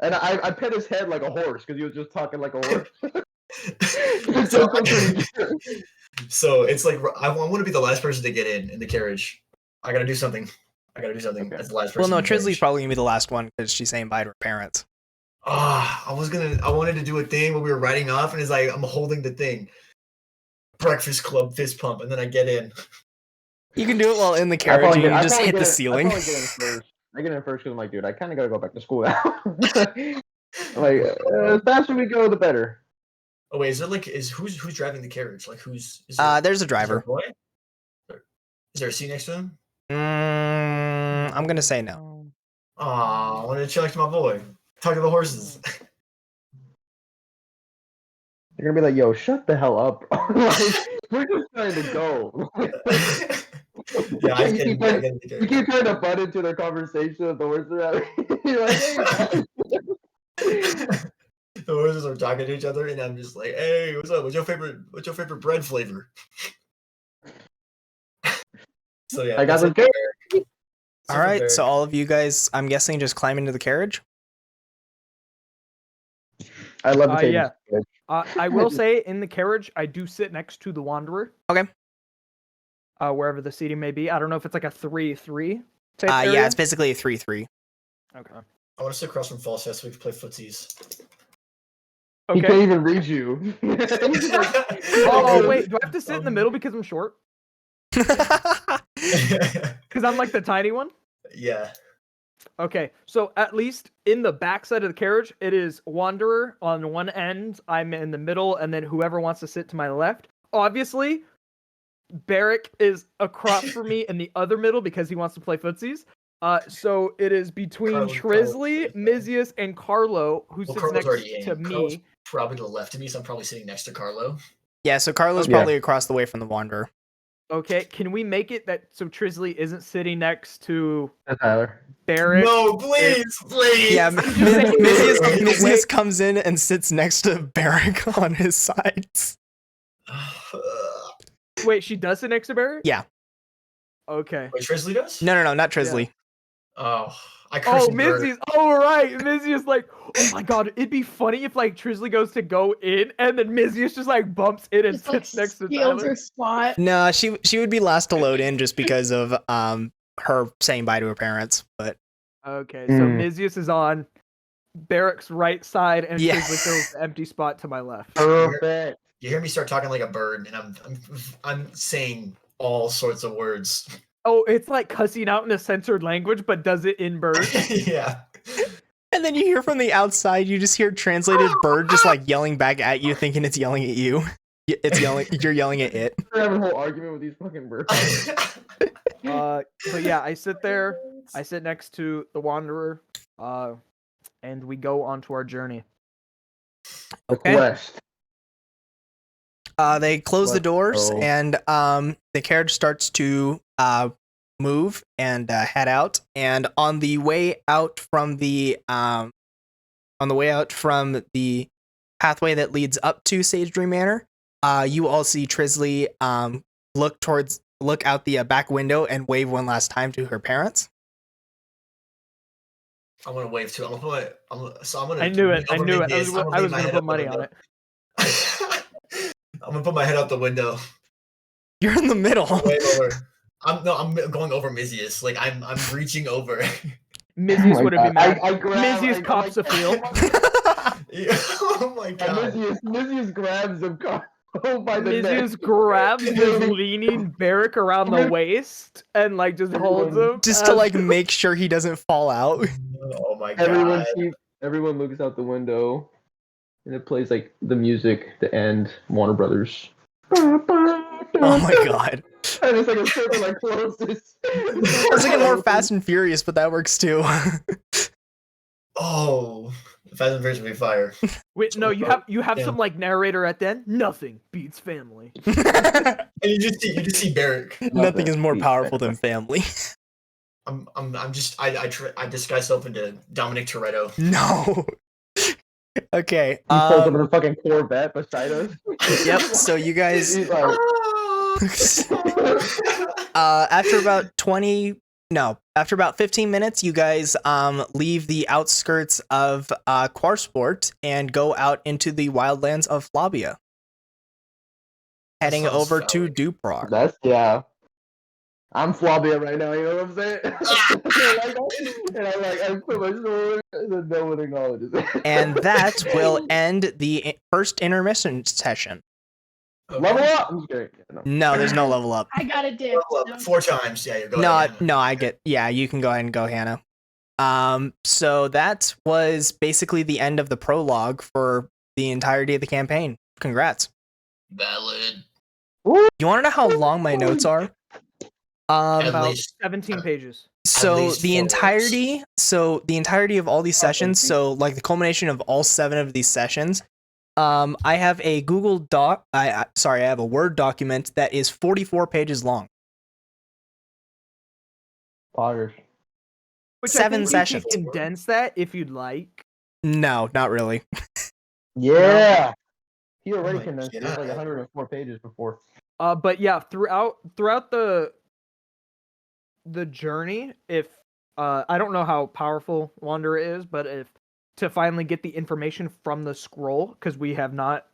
And I pet his head like a horse because he was just talking like a horse. so, Gentle creature. so it's like I want to be the last person to get in the carriage. I gotta do something. Okay. As the last person. Well, no, in the carriage. Trislee's probably gonna be the last one because she's saying bye to her parents. I wanted to do a thing when we were riding off, and it's like I'm holding the thing. Breakfast Club fist pump, and then I get in. You can do it while in the carriage and you I just probably hit the get in- ceiling. I probably get in first. I get in first because I'm like, dude, I kind of gotta go back to school now. I'm like, the faster we go, the better. Oh wait, who's driving the carriage? Like who's? Is there, There's a is there a driver. boy? Is there a seat next to him? I'm gonna say no. Aw, I wanted to chill next to my boy. Talk to the horses. They're gonna be like, yo, shut the hell up. Like, we're just trying to go. Yeah, I You get keep in trying- the You carriage. keep trying to butt into their conversation with the horses are having. You're like, hey, The horses are talking to each other, and I'm just like, "Hey, what's up? What's your favorite bread flavor?" So yeah, I got that's some it. cake. That's All it for right, Berrick. so all of you guys, I'm guessing, just climb into the carriage. I love the table. Yeah. I will say in the carriage, I do sit next to the Wanderer. Okay. Wherever the seating may be. I don't know if it's like a 3-3 type Yeah, area. it's basically a 3-3. Okay. I want to sit across from Falstad so we can play footsies. He Okay. can't even read you. He's like, Oh wait, do I have to sit in the middle because I'm short? Yeah. Because I'm like the tiny one. Yeah. Okay, so at least in the back side of the carriage, it is Wanderer on one end. I'm in the middle, and then whoever wants to sit to my left. Obviously, Berrick is across from me in the other middle because he wants to play footsies. So it is between Carlo- Trislee, Mizius, and Carlo, who sits Carlo's next already to in. me. Carlo's probably to the left of me, so I'm probably sitting next to Carlo. Yeah, so Carlo's Yeah. probably across the way from the Wanderer. Okay, can we make it that so Trislee isn't sitting next to Tyler. Berrick? No, please. Yeah, just saying- Mizius comes in and sits next to Berrick on his sides. Wait, she does sit next to Berrick? Yeah. Okay. Wait, Trislee does? No, not Trislee. Oh, I cursed Oh, Berrick. Mizius. Oh, right. Mizius like, oh my god, it'd be funny if like Trislee goes to go in and then Mizius just like bumps in and Just like sits next to steals Tyler. her spot. No, she would be last to load in just because of her saying bye to her parents. But Okay, so Hmm. Mizius is on Berrick's right side and Yeah. Trislee fills the empty spot to my left. Perfect. You hear me start talking like a bird, and I'm saying all sorts of words. Oh, it's like cussing out in a censored language, but does it in bird? Yeah. and then you hear from the outside, you just hear translated bird just like yelling back at you, thinking it's yelling at you. It's yelling. You're yelling at it. We're having a whole argument with these fucking birds. But yeah, I sit there. I sit next to the Wanderer, and we go on to our journey. Okay. Quest. They close the Let's doors, go. and the carriage starts to move and head out. And on the way out from the pathway that leads up to Sagedream Manor, you all see Trislee look out the back window and wave one last time to her parents. I'm gonna wave too. I'm gonna. I knew it. I over knew it. Mizius. I was lean my gonna head put out the money on window. it. I'm gonna put my head out the window. You're in the middle. Wave over. I'm going over Mizius. Like I'm reaching over. Mizius Oh my wouldn't be God. mad. I grab. Mizius I- cops like- a field. Yeah, oh my god. Mizius grabs him by the neck. Mizius grabs his leaning Berrick around the waist and like just holds him. Just to like make sure he doesn't fall out. Oh my god. Everyone looks out the window. and it plays like the music, the end, Warner Brothers. Oh my god. And it's like a super like closest. I was thinking more Fast and Furious, but that works too. Oh, Fast and Furious would be fire. Wait, no, you have Yeah. some like narrator at the end. Nothing beats family. And you just see Berrick. Nothing is more powerful than family. I disguise myself into Dominic Toretto. No. Okay. He pulls up in a fucking Corvette beside us. Yep. So you guys, He's like, after about 15 minutes, you guys leave the outskirts of Quarsport and go out into the wildlands of Flavia, heading sounds over to phallic. Duprog. that's yeah. I'm Flavia right now, you know what I'm saying? And I'm like, I put my shoulder, and then no one acknowledges it. And that will end the first intermission session. Okay. Level up! I'm just kidding. Yeah, no. No, there's no level up. I got a dip. Level up 4 times. Yeah, you're going. No, I get. Yeah, you can go ahead and go, Hannah. So that was basically the end of the prologue for the entirety of the campaign. Congrats. Valid. You want to know how long my notes are? At About least 17 pages. So least the 4 entirety, of all these sessions, so like the culmination of all 7 of these sessions, I have a Google Doc. I have a Word document that is 44 pages long. Poggers. Which 7 I think sessions. You can condense that if you'd like. No, not really. Yeah! He already my condensed it. It was like God. 104 pages before. But yeah, throughout the journey, if I don't know how powerful Wanderer is, but if to finally get the information from the scroll, because we have not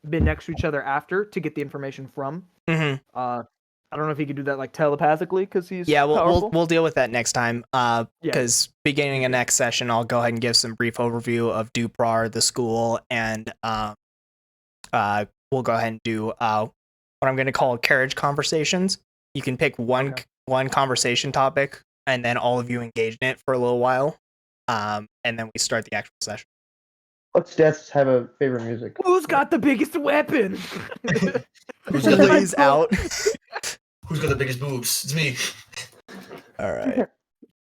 been next to each other after to get the information from. hmm I don't know if he could do that like telepathically because he's Yeah, powerful. we'll deal with that next time. Yeah. Because beginning of next session, I'll go ahead and give some brief overview of Duprar, the school, and we'll go ahead and do what I'm going to call carriage conversations. You can pick one conversation topic, and then all of you engage in it for a little while, and then we start the actual session. What stats have a favorite music? Who's got the biggest weapon? Lays out. Who's got the biggest boobs? It's me. All right.